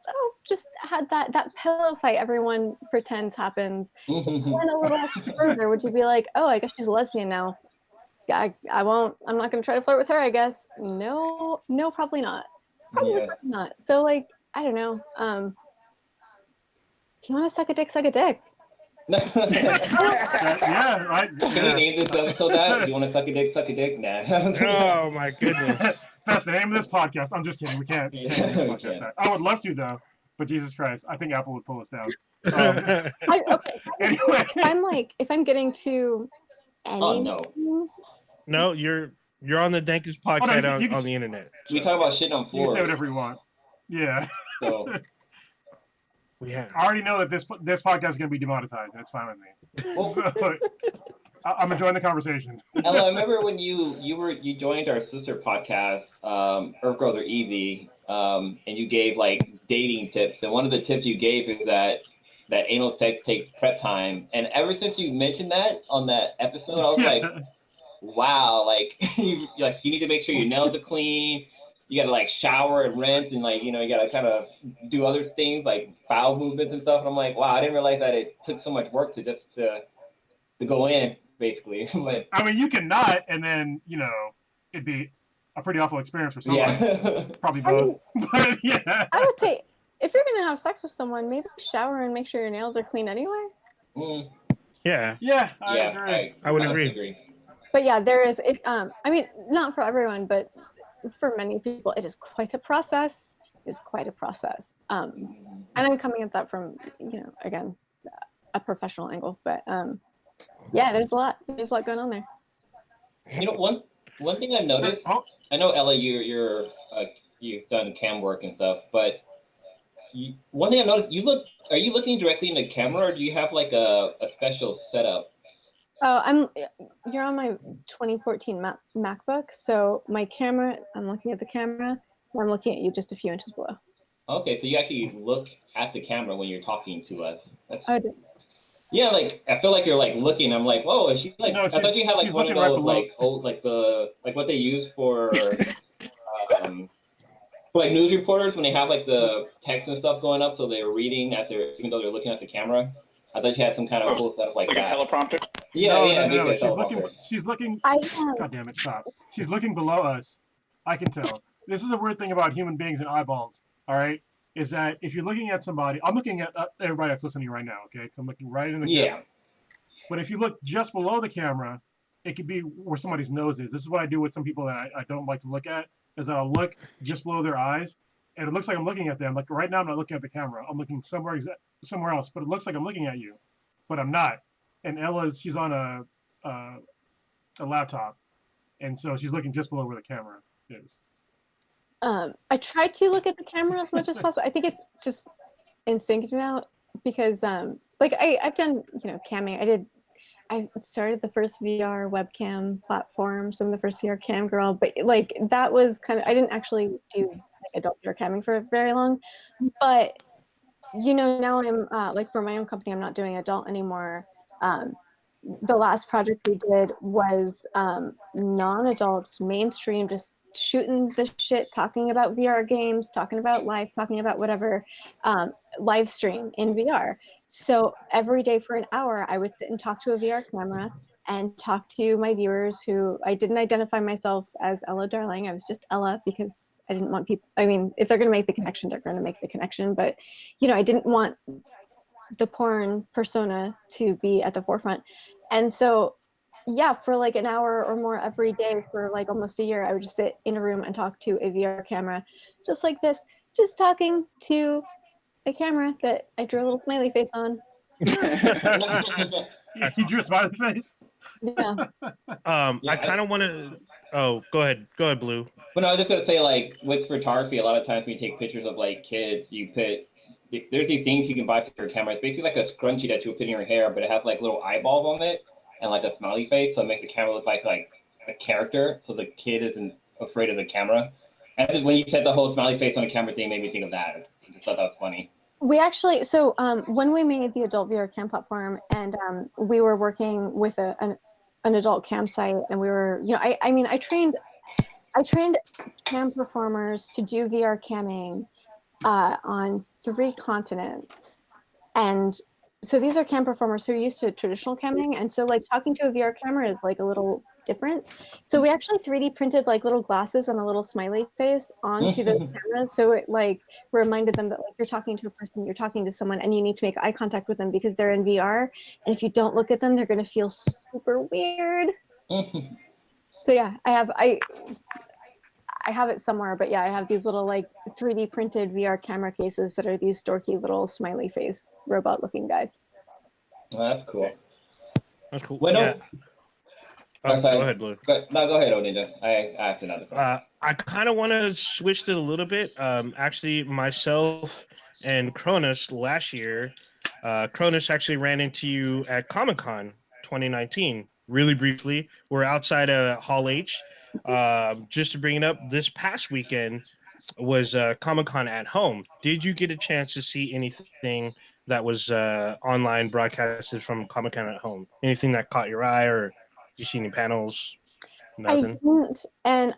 had that pillow fight everyone pretends happens, just went a little extra further? Would you be like, oh, I guess she's a lesbian now? I won't. I'm not gonna try to flirt with her. I guess. No, probably not. Probably Yeah. not. So like, I don't know. If you want to suck a dick, suck a dick. Yeah, right. Can we Yeah. name this episode that? If you want to suck a dick, suck a dick? Nah. Oh my goodness. That's the name of this podcast. I'm just kidding. We can't Yeah, name this we podcast can't. that. I would love to though, but Jesus Christ, I think Apple would pull us down. Anyway, If I'm getting to any. Oh no. No, you're on the Dankest podcast you can on the internet. We talk about shit on you floors. can say whatever you want. Yeah, So We have. I already know that this podcast is going to be demonetized, and it's fine with me. well, So I'm enjoying the conversation. Ella, I remember when you joined our sister podcast, Earth Girls Are Easy, and you gave like dating tips, and one of the tips you gave is that anal sex takes prep time, and ever since you mentioned that on that episode, I was like, wow, like you need to make sure your nails are clean. You gotta like shower and rinse, and like you gotta kind of do other things like bowel movements and stuff. And I'm like, wow, I didn't realize that it took so much work to just to go in, basically. But I mean, you can not, and then it'd be a pretty awful experience for someone. yeah, Probably I both. mean, But yeah. I would say if you're gonna have sex with someone, maybe shower and make sure your nails are clean anyway. Mm, Yeah, Yeah, I yeah, agree. I would honestly agree. But yeah, there is it. I mean, not for everyone, but for many people, it is quite a process. And I'm coming at that from again a professional angle, but yeah, there's a lot going on there. One thing I've noticed. Oh, I know Ella, you've done cam work and stuff, but one thing I've noticed, are you looking directly in the camera, or do you have like a special setup? Oh, you're on my 2014 MacBook, so my camera, I'm looking at the camera, and I'm looking at you just a few inches below. Okay, so you actually look at the camera when you're talking to us. I do. Yeah, like I feel like you're like looking. I'm like, whoa, is she like? No, I thought you had like she's one of looking right those below. like what they use for like news reporters when they have like the text and stuff going up, so they're reading even though they're looking at the camera. I thought you had some kind of cool stuff like Like that. a teleprompter. Yeah, no, yeah. no, no. basically a She's looking. I God damn it! Stop. She's looking below us. I can tell. This is a weird thing about human beings and eyeballs. All right, is that if you're looking at somebody, I'm looking at everybody that's listening right now. Okay, so I'm looking right in the Yeah. camera. But if you look just below the camera, it could be where somebody's nose is. This is what I do with some people that I don't like to look at. Is that I'll look just below their eyes, and it looks like I'm looking at them. Like right now, I'm not looking at the camera. I'm looking somewhere else, but it looks like I'm looking at you, but I'm not. And she's on a laptop, and so she's looking just below where the camera is. I try to look at the camera as much as possible. I think it's just instinctive now because like I've done camming. I started the first VR webcam platform, so I'm the first VR cam girl, but like that was kind of, I didn't actually do like adult VR camming for very long, but now I'm like for my own company, I'm not doing adult anymore. The last project we did was non-adult, mainstream, just shooting the shit, talking about VR games, talking about life, talking about whatever, live stream in VR. So every day for an hour, I would sit and talk to a VR camera and talk to my viewers who I didn't identify myself as Ella Darling. I was just Ella because I didn't want people, I mean, if they're going to make the connection, they're going to make the connection. But, I didn't want the porn persona to be at the forefront. And so, yeah, for like an hour or more every day for like almost a year, I would just sit in a room and talk to a VR camera, just like this, just talking to a camera that I drew a little smiley face on. You drew a smiley face. Yeah. Yeah, I kind of want to. Oh, go ahead, Blue. But no, I was just gonna say, like, with photography, a lot of times when you take pictures of like kids, you put there's these things you can buy for your camera. It's basically like a scrunchie that you put in your hair, but it has like little eyeballs on it and like a smiley face, so it makes the camera look like a character, so the kid isn't afraid of the camera. And just when you said the whole smiley face on the camera thing, made me think of that. I just thought that was funny. We actually, so when we made the adult VR cam platform, and we were working with an adult campsite, and we were, you know, I mean, I trained cam performers to do VR camming on 3 continents. And so these are cam performers who are used to traditional camming. And so like talking to a VR camera is like a little different. So we actually 3D printed like little glasses and a little smiley face onto the cameras. So it like reminded them that like you're talking to a person, you're talking to someone, and you need to make eye contact with them because they're in VR. And if you don't look at them, they're going to feel super weird. So yeah, I have it somewhere, but yeah, I have these little like 3D printed VR camera cases that are these dorky little smiley face robot looking guys. Well, that's cool. That's cool. Well, Yeah. Oh, Go ahead, Blue. No, go ahead, Ninja. I asked another question. I kind of want to switch it a little bit. Actually, myself and Cronus last year, Cronus actually ran into you at Comic-Con 2019. Really briefly, we're outside of Hall H. Just to bring it up, this past weekend was Comic-Con at home. Did you get a chance to see anything that was online broadcasted from Comic-Con at home? Anything that caught your eye, or did you see any panels? Nothing. I didn't, and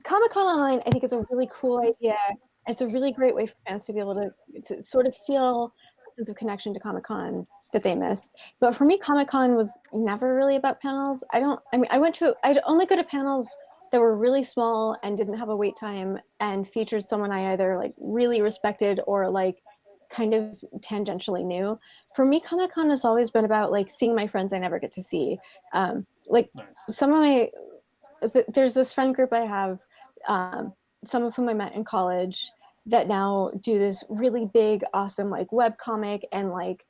Comic-Con Online, I think, is a really cool idea. It's a really great way for fans to be able to sort of feel a sense of connection to Comic-Con that they missed. But for me, Comic-Con was never really about panels. I'd only go to panels that were really small and didn't have a wait time and featured someone I either like really respected or like kind of tangentially knew. For me, Comic-Con has always been about like seeing my friends I never get to see. Like Nice. some of my, there's this friend group I have, some of whom I met in college, that now do this really big, awesome like web comic and like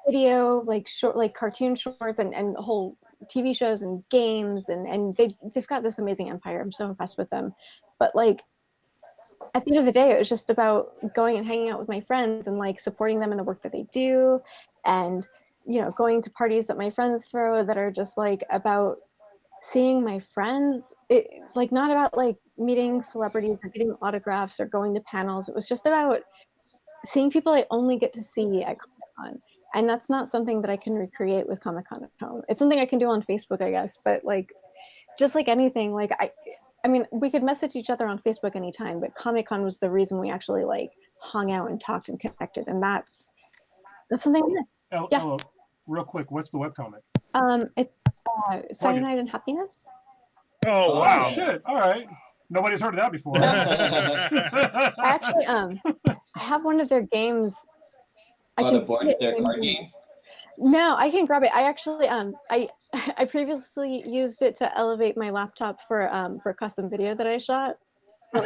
video, like short, like cartoon shorts and whole TV shows and games, and they've got this amazing empire. I'm so impressed with them. But like at the end of the day, it was just about going and hanging out with my friends and like supporting them in the work that they do, and you know, going to parties that my friends throw that are just like about seeing my friends. It like not about like meeting celebrities or getting autographs or going to panels. It was just about seeing people I only get to see at Comic-Con. And that's not something that I can recreate with Comic-Con at home. It's something I can do on Facebook, I guess, but like just like anything, like I mean, we could message each other on Facebook anytime, but Comic-Con was the reason we actually like hung out and talked and connected, and that's something I miss. Yeah. Ella, real quick, what's the webcomic? It's Cyanide and Happiness. Oh wow! Oh shit! All right, nobody's heard of that before. I actually, I have one of their games. Their card game? No, I can grab it. I actually, I previously used it to elevate my laptop for a custom video that I shot. You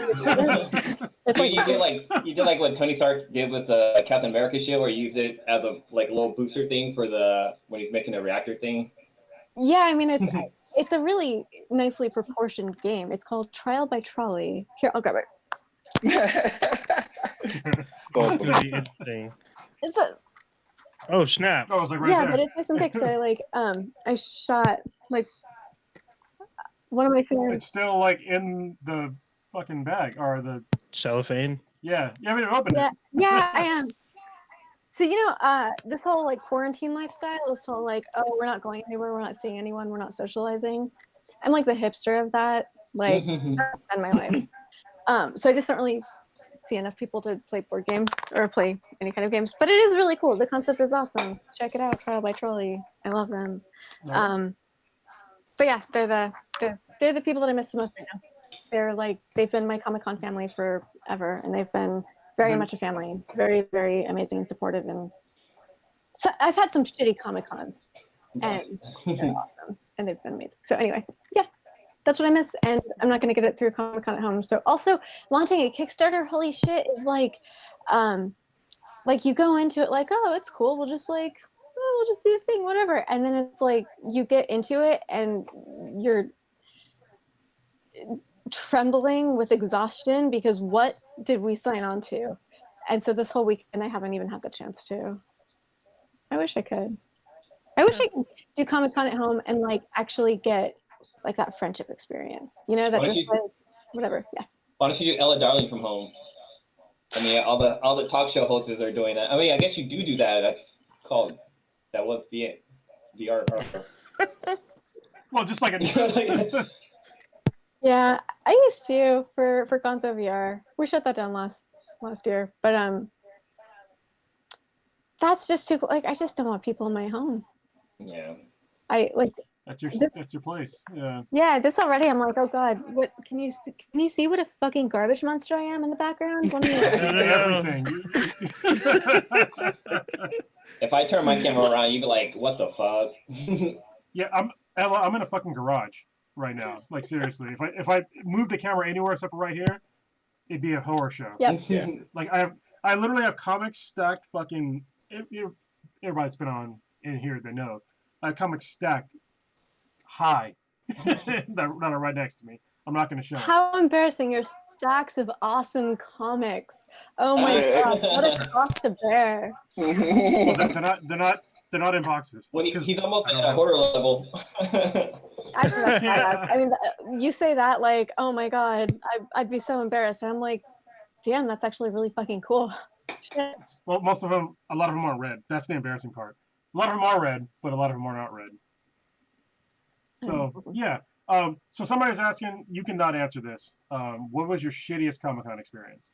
did like what Tony Stark did with the Captain America shield, where you used it as a like little booster thing for when he's making a reactor thing. Yeah, I mean it's a really nicely proportioned game. It's called Trial by Trolley. Here, I'll grab it. That's gonna be interesting. It's a, Oh snap! Oh, it's like right yeah, there. but it's some pics. I shot like one of my favorites. It's still like in the fucking bag or the Cellophane. yeah. You haven't even opened Yeah, it. yeah, I am. So you know, this whole like quarantine lifestyle is so like, oh, we're not going anywhere, we're not seeing anyone, we're not socializing. I'm like the hipster of that. Like, in my life. So I just don't really see enough people to play board games or play any kind of games. But it is really cool. The concept is awesome. Check it out. Trial by Trolley. I love them. No. But yeah, they're the people that I miss the most right now. They're like, they've been my Comic-Con family forever, and they've been very Then- much a family, very, very amazing and supportive. And so I've had some shitty Comic Cons, and they're awesome, and they've been amazing. So anyway, yeah, that's what I miss, and I'm not gonna get it through Comic Con at home. So also launching a Kickstarter, holy shit, is like you go into it like, oh, it's cool. We'll just do this thing, whatever, and then it's like you get into it and you're trembling with exhaustion because what did we sign on to? And so this whole weekend I haven't even had the chance to. I wish I could. I wish I could do Comic Con at home and like actually get like that friendship experience. You know, that Why don't just you- like whatever. Yeah. Why don't you do Ella Darling from home? I mean, all the talk show hosts are doing that. I mean, I guess you do that. That was the VR. Well, just like Yeah, I used to for Gonzo VR. We shut that down last year, but that's just too like I just don't want people in my home. Yeah. I like that's your place. Yeah. yeah. This already I'm like, oh god, what can you see what a fucking garbage monster I am in the background? Let me- Everything. If I turn my camera around, you'd be like, "What the fuck?" Yeah, I'm in a fucking garage right now. Like seriously, if I move the camera anywhere except for right here, it'd be a horror show. Yep. Yeah. Like I literally have comics stacked fucking. Everybody's been on in here, they know. I have comics stacked high that are right next to me. I'm not going to show them. How embarrassing! Your stacks of awesome comics. Oh my god, what a cross to bear. Well, they're not in boxes. When 'cause he's almost I at don't a have- horror level. I think that's badass. I mean, you say that like, oh my god, I'd be so embarrassed. And I'm like, damn, that's actually really fucking cool. Shit. Well, a lot of them are red. That's the embarrassing part. A lot of them are red, but a lot of them are not red. So yeah. So somebody's asking. You cannot answer this. What was your shittiest Comic-Con experience?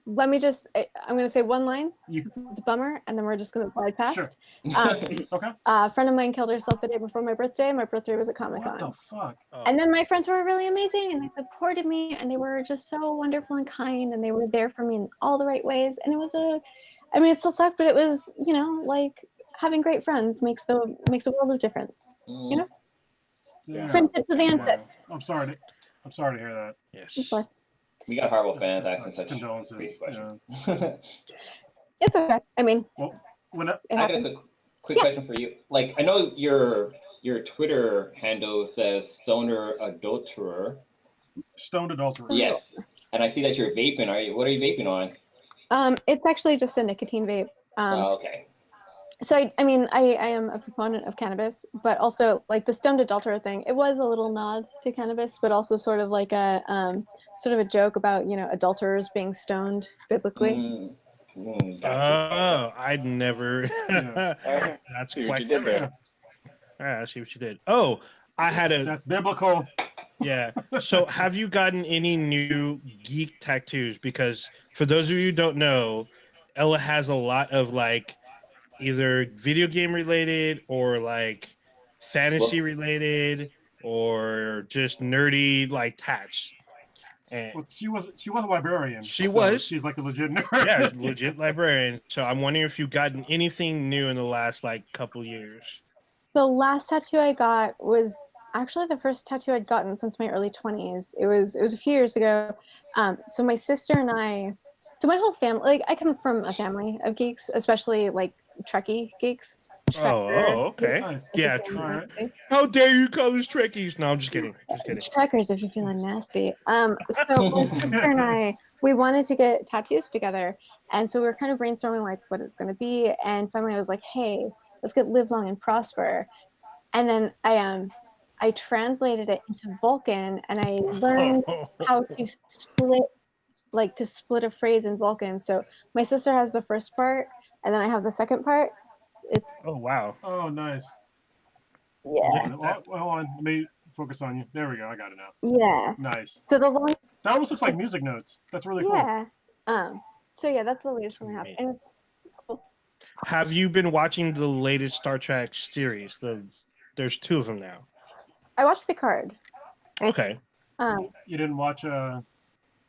Let me just, I'm going to say one line. You, It's a bummer, and then we're just going to slide past. Sure. Okay. A friend of mine killed herself the day before my birthday. My birthday was at What the Comic-Con. fuck? And then my friends were really amazing, and they supported me, and they were just so wonderful and kind, and they were there for me in all the right ways. And it was I mean, it still sucked, but it was, you know, like having great friends makes a world of difference. You know, Damn. friendship to the end. Yeah. I'm sorry to hear that. Yes. But We got horrible fans asking such Condolences. crazy Yeah. questions. it's okay. I mean, Well, when I, it I got a happened. quick Yeah. question for you. Like, I know your Twitter handle says Stoner Adulterer. Stoned adulterer. Yes. And I see that you're vaping. What are you vaping on? It's actually just a nicotine vape. Oh, okay. So I mean, I am a proponent of cannabis, but also like the stoned adulterer thing. It was a little nod to cannabis, but also sort of like a joke about, you know, adulterers being stoned biblically. Gotcha. Oh, I'd never. Yeah. That's See what quite you did there. I see what you did. Oh, I had a That's biblical. yeah. So, have you gotten any new geek tattoos? Because for those of you who don't know, Ella has a lot of like either video game related or like fantasy related or just nerdy like tats. And Well, she was a librarian. She so was. She's like a legit nerd. yeah, legit librarian. So I'm wondering if you've gotten anything new in the last like couple years. The last tattoo I got was actually the first tattoo I'd gotten since my early 20s. It was a few years ago. So my sister and I, so my whole family, like I come from a family of geeks, especially like Trekkie geeks. Trekkers. Okay. Nice. If you're Yeah, feeling Alright. nasty. How dare you call us Trekkies? No, I'm just kidding. Just kidding. Trekkers, if you're feeling nasty. So my sister and I, we wanted to get tattoos together, and so we were kind of brainstorming like what it's going to be. And finally, I was like, "Hey, let's get live long and prosper." And then I translated it into Vulcan, and I learned how to split a phrase in Vulcan. So my sister has the first part, and then I have the second part. It's Oh wow. Oh, nice. yeah, Well, hold on. Let me focus on you. There we go. I got it now. yeah. Nice. So the long, That almost looks like music notes. That's really cool. yeah. So yeah, that's the latest one I have, and it's cool. Have you been watching the latest Star Trek series? There's two of them now. I watched Picard. Okay. You didn't watch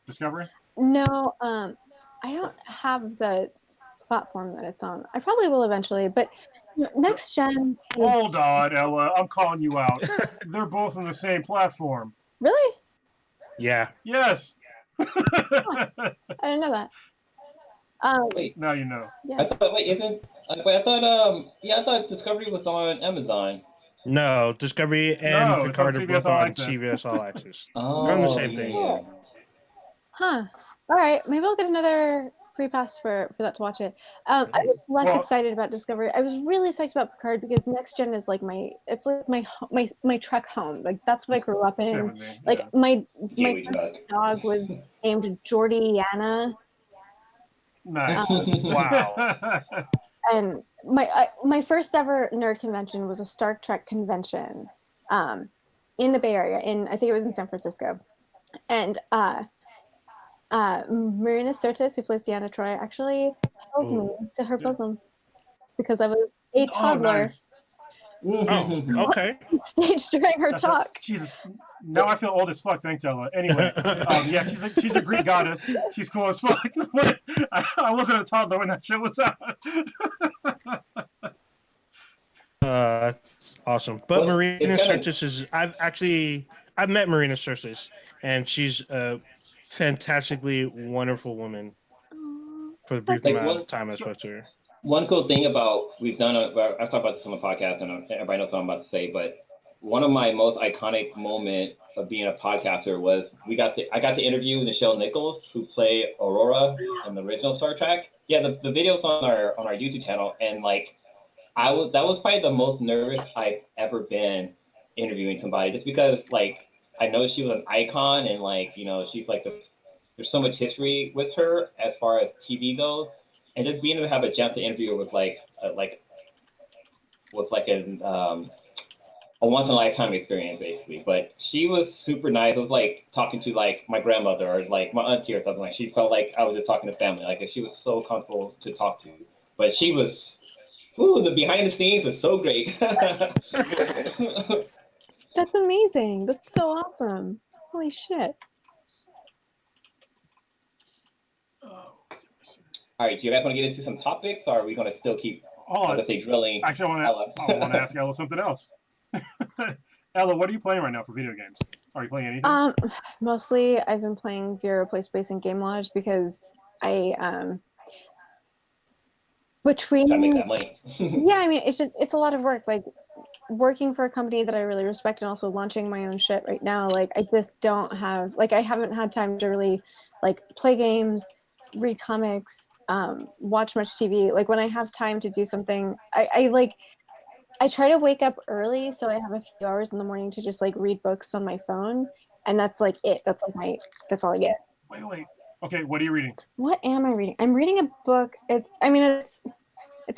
Discovery? No, I don't have the platform that it's on. I probably will eventually, but next gen. Hold on, Ella. I'm calling you out. They're both on the same platform. Really? Yeah. Yes. I didn't know that. Wait, Now you know. I thought. Wait, isn't? Wait, I thought. Yeah, I thought Discovery was on Amazon. No, Discovery and No, it's on Picard are CBS both All on Access. CBS All Access. Oh, They're on the same thing. yeah. Huh. All right. Maybe I'll get another free pass for that to watch it. I was less Well- excited about Discovery. I was really psyched about Picard because Next Gen is like my trek home. Like that's what I grew up Same in. with me. Like yeah. my Gateway first drug. dog was named Jordiana, Nice. Wow. and my first ever nerd convention was a Star Trek convention, in the Bay Area. I think it was in San Francisco, and Marina Sirtis, who plays Deanna Troy, actually held me to her Yeah. bosom because I was a Oh, toddler nice. Oh, okay. stage during her That's talk. Jesus. Now I feel old as fuck. Thanks, Ella. Anyway, yeah, she's a Greek goddess. She's cool as fuck. But I wasn't a toddler when that shit was out. That's awesome. But Well, Marina it's kinda- Sirtis is I've met Marina Sirtis, and she's a fantastically wonderful woman for the brief Like, amount one- of time I spoke to her. One cool thing about we've done. I've talked about this on the podcast, and everybody knows what I'm about to say. But one of my most iconic moment of being a podcaster was I got to interview Nichelle Nichols, who played Aurora in the original Star Trek. Yeah, the video's on our YouTube channel, and like that was probably the most nervous I've ever been interviewing somebody, just because like I know she was an icon, and like she's like there's so much history with her as far as TV goes, and just being able to have a chance to interview her was like a once in a lifetime experience basically. But she was super nice. It was like talking to like my grandmother or like my auntie or something. Like she felt like I was just talking to family. Like she was so comfortable to talk to. But she was, the behind the scenes was so great. That's amazing. That's so awesome. Holy shit. All right, do you guys want to get into some topics, or are we going to still keep, Hold on. let's say, drilling? Actually, I want to ask Ella something else. Ella, what are you playing right now for video games? Are you playing anything? Mostly I've been playing Vero Play Space and Game Lodge because I Trying to between make that money. yeah, I mean it's a lot of work. Like working for a company that I really respect and also launching my own shit right now. Like I just don't have I haven't had time to really like play games, read comics, watch much TV. Like when I have time to do something, I try to wake up early so I have a few hours in the morning to just like read books on my phone, and that's like it. That's that's all I get. Wait. Okay, what are you reading? What am I reading? I'm reading a book. It's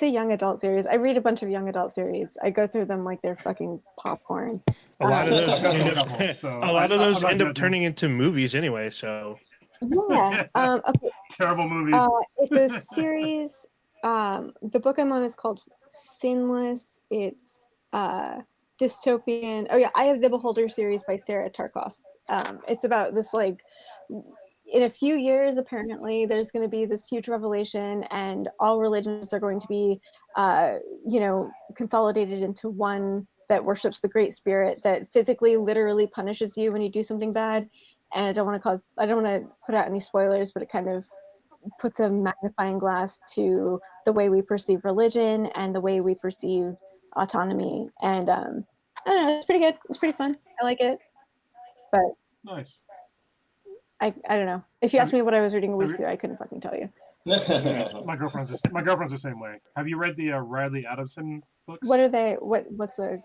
a young adult series. I read a bunch of young adult series. I go through them like they're fucking popcorn. A lot of those I've got a end couple, up, so a lot of I'm those not end up judging. turning into movies anyway. So Yeah. Okay. Terrible movies. It's a series. The book I'm on is called Sinless. It's dystopian. Oh yeah, I Have the Beholder series by Sarah Tarkoff. It's about this like in a few years apparently there's going to be this huge revelation and all religions are going to be consolidated into one that worships the Great Spirit that physically literally punishes you when you do something bad. And I don't want to put out any spoilers, but it kind of puts a magnifying glass to the way we perceive religion and the way we perceive autonomy. And I don't know, it's pretty good. It's pretty fun. I like it. But Nice. I don't know. If you asked me what I was reading a week ago, I couldn't fucking tell you. My girlfriend's the same way. Have you read the Riley Adamson books? What are they? What's a?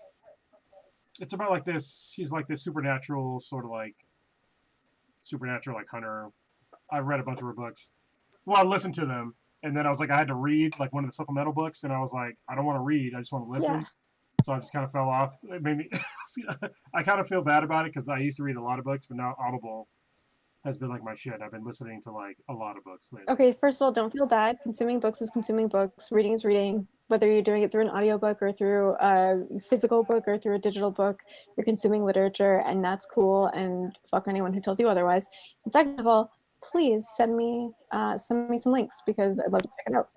It's about like this. She's like this supernatural hunter. I've read a bunch of her books. Well, I listened to them, and then I was like, I had to read like one of the supplemental books, and I was like, I don't want to read. I just want to listen. Yeah. So I just kind of fell off. It made me. I kind of feel bad about it because I used to read a lot of books, but now Audible has been like my shit. I've been listening to like a lot of books lately. Okay, first of all, don't feel bad. Consuming books is consuming books. Reading is reading. whether you're doing it through an audiobook or through a physical book or through a digital book, you're consuming literature, and that's cool. And fuck anyone who tells you otherwise. And second of all, please send me some links because I'd love to check it out.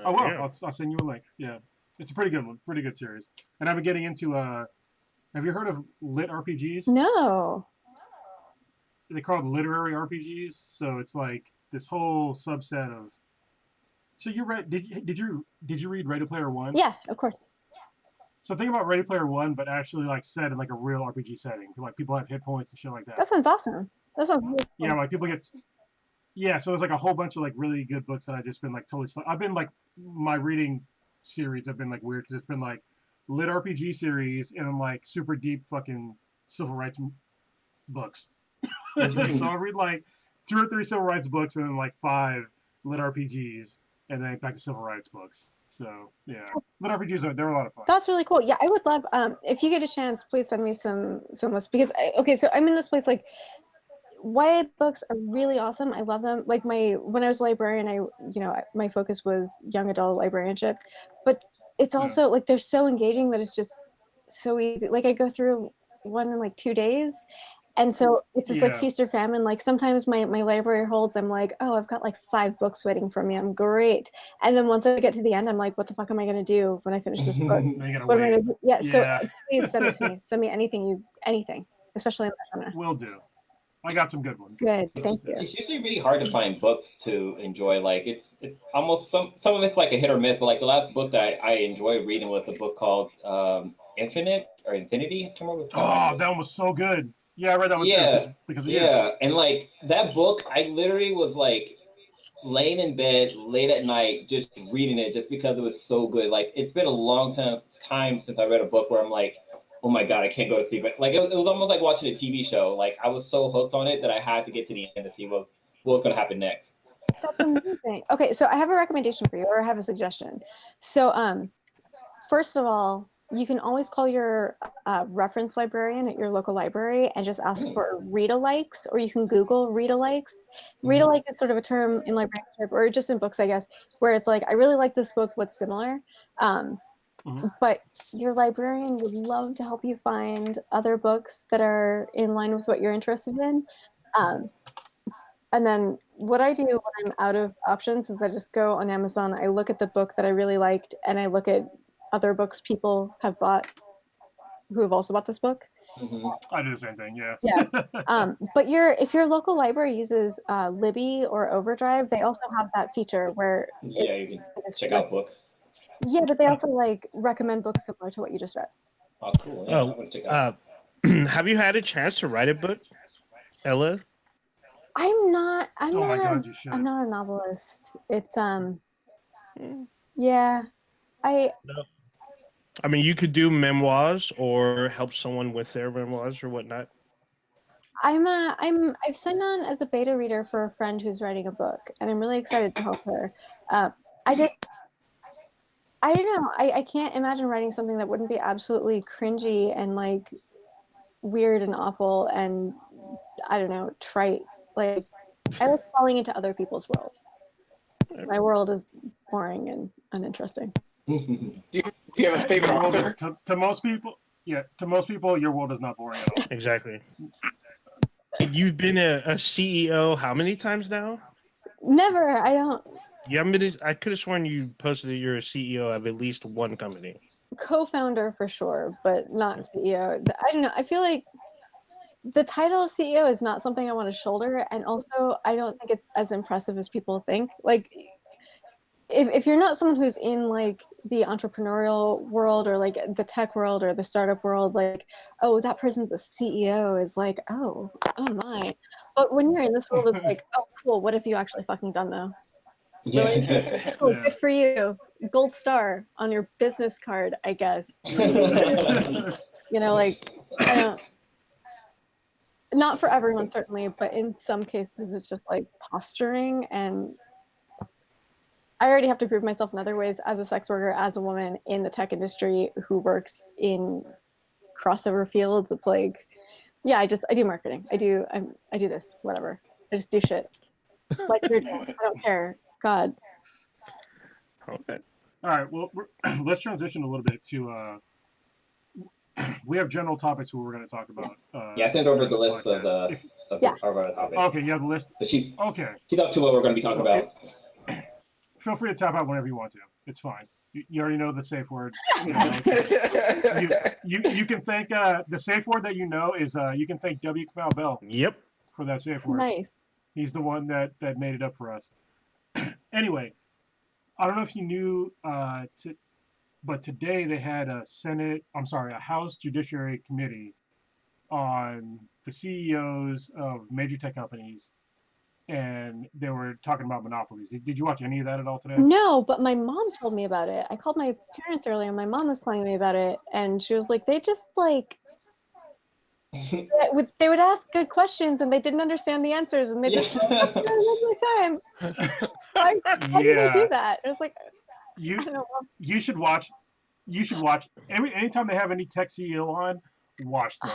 I will. Yeah. I'll send you a link. Yeah, it's a pretty good one. Pretty good series. And I've been getting into. Have you heard of lit RPGs? No. They're called literary RPGs. So it's like this whole subset of. So you read? Did you read Ready Player One? Yeah, of course. So think about Ready Player One, but actually like set in like a real RPG setting. Like people have hit points and shit like that. That sounds awesome. That sounds really cool. Yeah, like people get. Yeah, so there's like a whole bunch of like really good books that I just been like totally. I've been like my reading series have been like weird because it's been like lit RPG series and then like super deep fucking civil rights books. So I read like 2 or 3 civil rights books and then like 5 lit RPGs and then back to civil rights books. So yeah, lit RPGs they're a lot of fun. That's really cool. Yeah, I would love if you get a chance, please send me some lists because so I'm in this place like YA books are really awesome. I love them. Like when I was a librarian, my focus was young adult librarianship, but it's also like they're so engaging that it's just so easy. Like I go through one in like 2 days. And so it's just like feast or famine. Like sometimes my library holds, I'm like, oh, I've got like 5 books waiting for me. I'm great. And then once I get to the end, I'm like, what the fuck am I going to do when I finish this book? What am I going to do? Yeah, so please send it to me. Send me anything, especially in that genre. Will do. I got some good ones. Good, thank you. It's usually really hard to find books to enjoy. Like it's almost some of it's like a hit or miss. But like the last book that I enjoyed reading was a book called Infinite or Infinity. I can't remember. Oh, that one was so good. Yeah, I read that one too. Because of you. And like that book, I literally was like laying in bed late at night just reading it just because it was so good. Like it's been a long time since I read a book where I'm like, oh my god, I can't go to sleep. But like it was almost like watching a TV show. Like I was so hooked on it that I had to get to the end to see what was going to happen next. That's amazing. Okay, so I have a recommendation for you, or I have a suggestion. So, first of all, you can always call your reference librarian at your local library and just ask for read-alikes, or you can Google read-alikes. Read-alike is sort of a term in librarianship, or just in books, I guess, where it's like, I really like this book, what's similar? But your librarian would love to help you find other books that are in line with what you're interested in. And then what I do when I'm out of options is I just go on Amazon, I look at the book that I really liked, and I look at other books people have bought who have also bought this book. I do the same thing, yeah. But if your local library uses Libby or Overdrive, they also have that feature where you can check out books. Yeah, but they also like recommend books similar to what you just read. Oh, cool. Yeah, I'm gonna check it out. Have you had a chance to write a book, Ella? I'm not a novelist. It's yeah. I mean, you could do memoirs or help someone with their memoirs or whatnot. I've signed on as a beta reader for a friend who's writing a book, and I'm really excited to help her. I don't know. I can't imagine writing something that wouldn't be absolutely cringy and like weird and awful and I don't know, trite. Like I like falling into other people's worlds. My world is boring and uninteresting. Do you have a favorite author? To most people, your world is not boring at all. Exactly. You've been a CEO how many times now? Never. I don't. You haven't been. I could have sworn you posted that you're a CEO of at least one company. Co-founder for sure, but not CEO. I don't know. I feel like the title of CEO is not something I want to shoulder, and also I don't think it's as impressive as people think. Like, if you're not someone who's in like the entrepreneurial world or like the tech world or the startup world, like, oh, that person's a CEO is like, oh my. But when you're in this world, it's like, oh, cool. What have you actually fucking done though? Really? Cool, good for you. Gold star on your business card, I guess. Like, I don't. Not for everyone, certainly, but in some cases, it's just like posturing. And I already have to prove myself in other ways as a sex worker, as a woman in the tech industry who works in crossover fields. It's like, yeah, I do marketing. I do this, whatever. I just do shit. Like you're doing. I don't care. God. Okay. All right. Well, let's transition a little bit to. We have general topics who we're going to talk about. Yeah, I sent over during the this list of podcast. the If, Yeah. of our topics. okay, you have the list. But Okay, she's up to what we're going to be talking So about. feel free to tap out whenever you want to. It's fine. You already know the safe word. You can thank the safe word that you know is you can thank W. Kamau Bell Yep. for that safe word. Nice. He's the one that made it up for us. Anyway, I don't know if you knew, but today they had a House Judiciary Committee on the CEOs of major tech companies, and they were talking about monopolies. Did you watch any of that at all today? No, but my mom told me about it. I called my parents earlier. My mom was telling me about it, and she was like, they just like they would ask good questions, and they didn't understand the answers, and they just Yeah. time. Why do they do that? It was like, You I don't know. you should watch. You should watch anytime they have any tech CEO on. Watch them.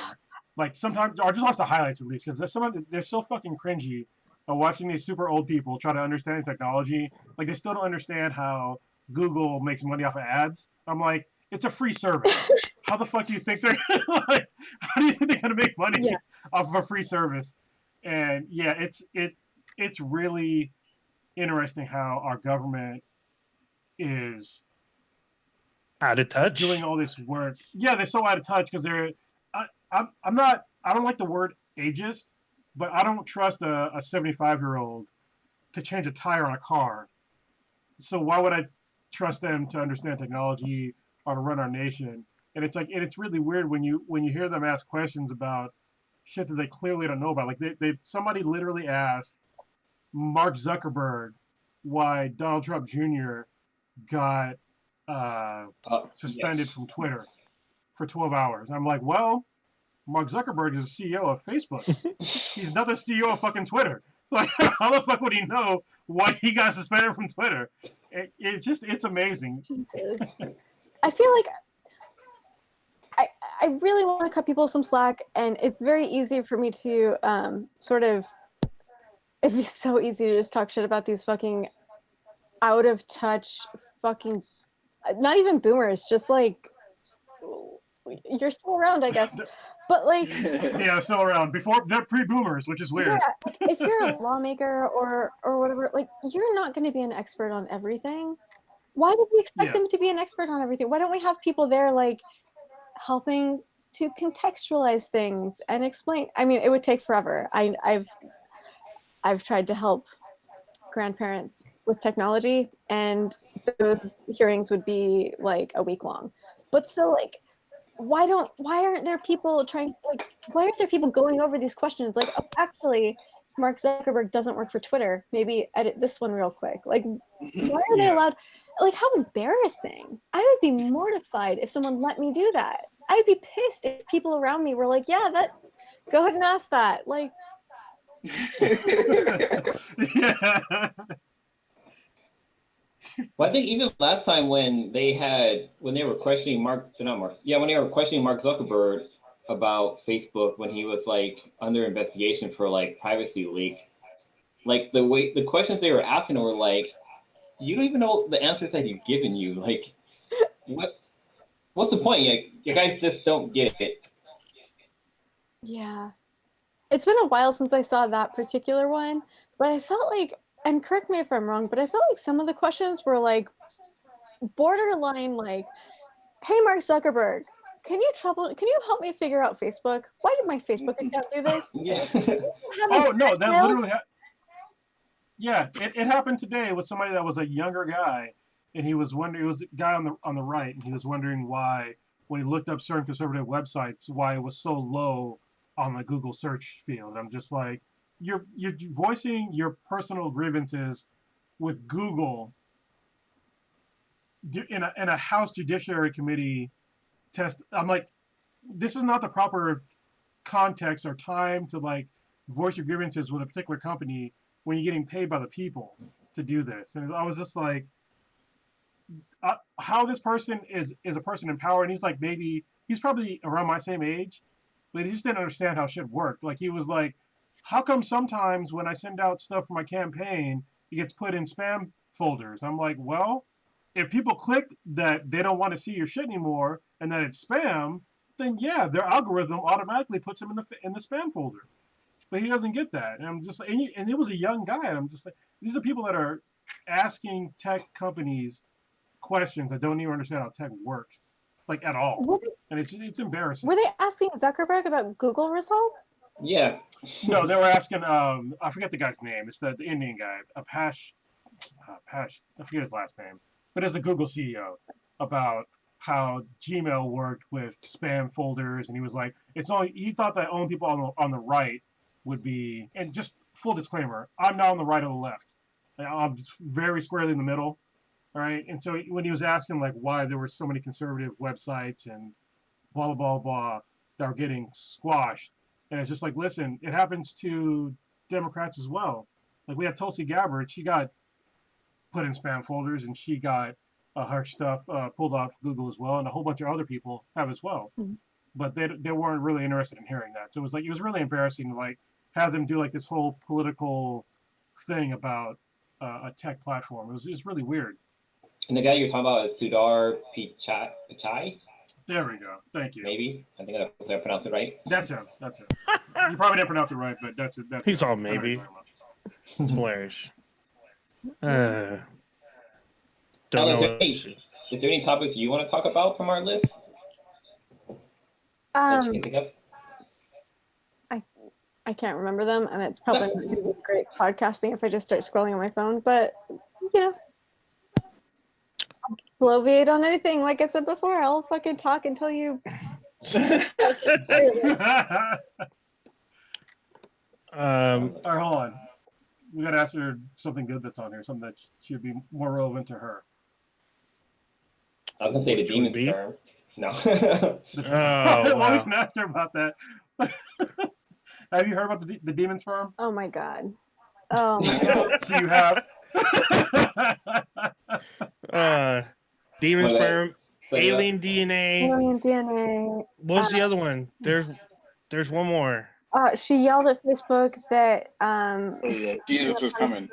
Like sometimes, or just watch the highlights at least, because they're so fucking cringy. Watching these super old people try to understand technology, like they still don't understand how Google makes money off of ads. I'm like, it's a free service. How the fuck do you think they're like? How do you think they're gonna make money Yeah. off of a free service? And yeah, it's really interesting how our government is Out of touch. doing all this work. Yeah, they're so out of touch because they're. I'm not. I don't like the word ageist, but I don't trust a 75-year-old to change a tire on a car. So why would I trust them to understand technology or to run our nation? And it's really weird when you hear them ask questions about shit that they clearly don't know about. Like somebody literally asked Mark Zuckerberg why Donald Trump Jr. got suspended from Twitter for 12 hours. I'm like, well, Mark Zuckerberg is the CEO of Facebook. He's not the CEO of fucking Twitter. Like, how the fuck would he know why he got suspended from Twitter? It's amazing. I feel like I really want to cut people some slack, and it's very easy for me to sort of. It'd be so easy to just talk shit about these fucking out of touch fucking, not even boomers, just like you're still around, I guess. But like, Yeah, still around. Before they're pre-boomers, which is weird. yeah, if you're a lawmaker or whatever, like you're not going to be an expert on everything. Why do we expect them to be an expert on everything? Why don't we have people there like helping to contextualize things and explain? I mean, it would take forever. I've tried to help grandparents with technology, and those hearings would be like a week long. But still, like, why aren't there people going over these questions? Like, oh, actually, Mark Zuckerberg doesn't work for Twitter. Maybe edit this one real quick. Like, why are they allowed? Like, how embarrassing! I would be mortified if someone let me do that. I'd be pissed if people around me were like, "Yeah, go ahead and ask that." Like, Yeah. Well, I think even last time when they were questioning Mark Zuckerberg about Facebook when he was like under investigation for like privacy leak, like the questions they were asking were like, you don't even know the answers that he's given you. Like, what's the point? Like, you guys just don't get it. yeah. It's been a while since I saw that particular one, but I felt like, and correct me if I'm wrong, but I felt like some of the questions were like borderline like, hey, Mark Zuckerberg, can you help me figure out Facebook? Why did my Facebook account do this? Yeah. Oh no, that literally. Yeah, it happened today with somebody that was a younger guy, and he was wondering. It was a guy on the right, and he was wondering why, when he looked up certain conservative websites, why it was so low on the Google search field. I'm just like, you're voicing your personal grievances with Google in a House Judiciary Committee test. I'm like, this is not the proper context or time to like voice your grievances with a particular company when you're getting paid by the people to do this. And I was just like, how this person is a person in power, and he's like, maybe he's probably around my same age, but he just didn't understand how shit worked. Like, he was like, how come sometimes when I send out stuff for my campaign, it gets put in spam folders? I'm like, well, if people click that they don't want to see your shit anymore and that it's spam, then yeah, their algorithm automatically puts him in the spam folder. But he doesn't get that, and I'm just like, and it was a young guy, and I'm just like, these are people that are asking tech companies questions that don't even understand how tech works, like at all, Were and it's embarrassing. were they asking Zuckerberg about Google results? Yeah. No, they were asking. I forget the guy's name. It's the Indian guy, Apash. Apash. I forget his last name, but it's a Google CEO about how Gmail worked with spam folders, and he was like, it's only he thought that only people on the right would be. And just full disclaimer, I'm not on the right or the left. I'm just very squarely in the middle. All right, and so when he was asking like why there were so many conservative websites and blah blah blah blah that are getting squashed. And it's just like, listen, it happens to Democrats as well. Like we had Tulsi Gabbard, she got put in spam folders, and she got her stuff pulled off Google as well, and a whole bunch of other people have as well. Mhm. But they weren't really interested in hearing that. So it was really embarrassing to like have them do like this whole political thing about a tech platform. It was really weird. And the guy you're talking about is Sudar Pichai, There we go. Thank you. maybe. I think I pronounced it right. That's him. That's him. You probably didn't pronounce it right, but that's it. That's He's it. all I know maybe. you're talking about. It's hilarious. Don't Alan, know. is there any topics you want to talk about from our list that you can think of? I can't remember them, and it's probably not going to be great podcasting if I just start scrolling on my phone. But you know, bloviate on anything. Like I said before, I'll fucking talk until you. All right, hold on. We gotta ask her something good that's on here, something that should be more relevant to her. I was gonna say the Which would demon be? sperm. No. Oh, Well, we wow. can ask her about that. Have you heard about the demon sperm? Oh my god. Oh my god. So you have. Demon Well, sperm, So, alien DNA. Alien DNA. What was the other one? There's one more. She yelled at Facebook that Oh yeah, Jesus was coming.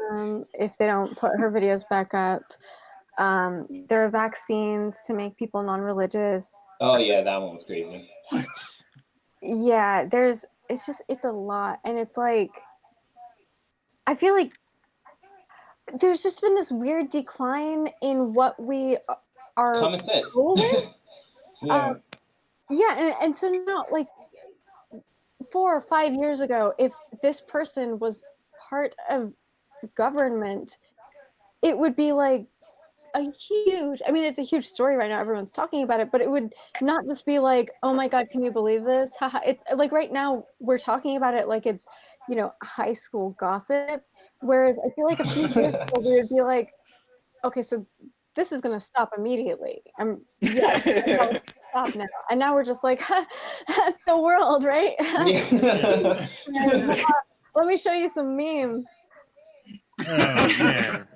if they don't put her videos back up. There are vaccines to make people non-religious. Oh yeah, that one was crazy. What? Yeah, it's a lot, and it's like I feel like there's just been this weird decline in what we are Common sense. cool with. Yeah. Yeah, and so now, like 4 or 5 years ago, if this person was part of government, it would be like it's a huge story right now, everyone's talking about it, but it would not just be like, oh my god, can you believe this? Haha. It's like right now we're talking about it like it's high school gossip, whereas I feel like a few years ago we would be like, okay, so this is going to stop immediately. Stop now. And now we're just like, the world, right? Yeah. Let me show you some memes. Oh man.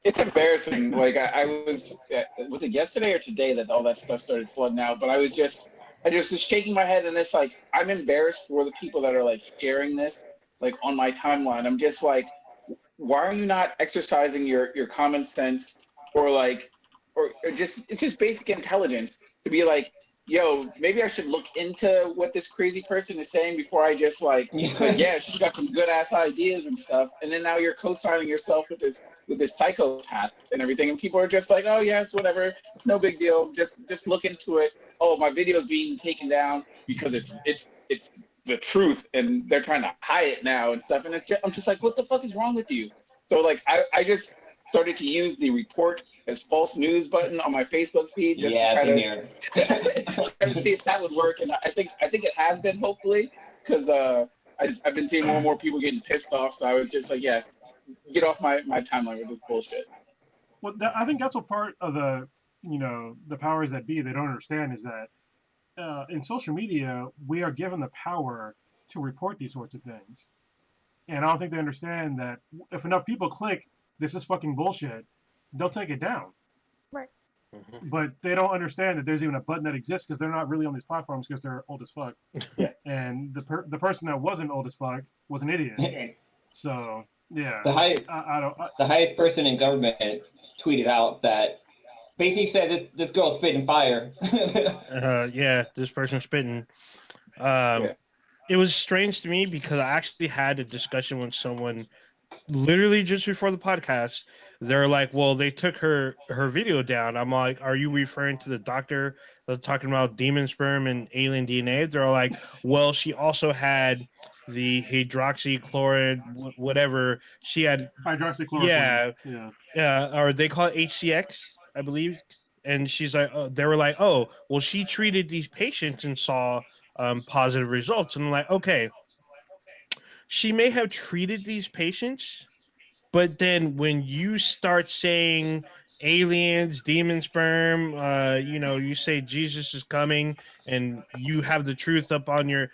It's embarrassing. Like I was it yesterday or today that all that stuff started flooding out? But I was just shaking my head, and it's like I'm embarrassed for the people that are like sharing this like on my timeline. I'm just like, why are you not exercising your common sense or just it's just basic intelligence to be like, yo, maybe I should look into what this crazy person is saying before I just like yeah, she's got some good ass ideas and stuff, and then now you're co-signing yourself with this psychopath and everything, and people are just like, oh yes, whatever, no big deal, just look into it. Oh, my video is being taken down because it's the truth, and they're trying to hide it now and stuff, and I'm just like, what the fuck is wrong with you? So like I just started to use the report as false news button on my Facebook feed just to try to see if that would work, and I think it has been, hopefully, because I've been seeing more and more people getting pissed off. So I was just like, yeah, get off my timeline with this bullshit. Well, I think that's what part of the powers that be they don't understand is that in social media we are given the power to report these sorts of things, and I don't think they understand that if enough people click, this is fucking bullshit, they'll take it down. Right. Mm-hmm. But they don't understand that there's even a button that exists because they're not really on these platforms because they're old as fuck. Yeah. And the person that wasn't old as fuck was an idiot. So Yeah. The highest I don't. the highest person in government tweeted out that basically said this girl's spitting fire. Yeah, this person spitting. Yeah. It was strange to me because I actually had a discussion with someone literally just before the podcast. They're like, well, they took her video down. I'm like, are you referring to the doctor that's talking about demon sperm and alien DNA? They're like, well, she also had the hydroxychloroquine, whatever she had. Hydroxychloroquine. Yeah, Yeah. or they call it HCX, I believe. And she's like, they were like, oh, well, she treated these patients and saw positive results. And I'm like, okay, she may have treated these patients, but then when you start saying aliens, demon sperm, you say Jesus is coming and you have the truth up on your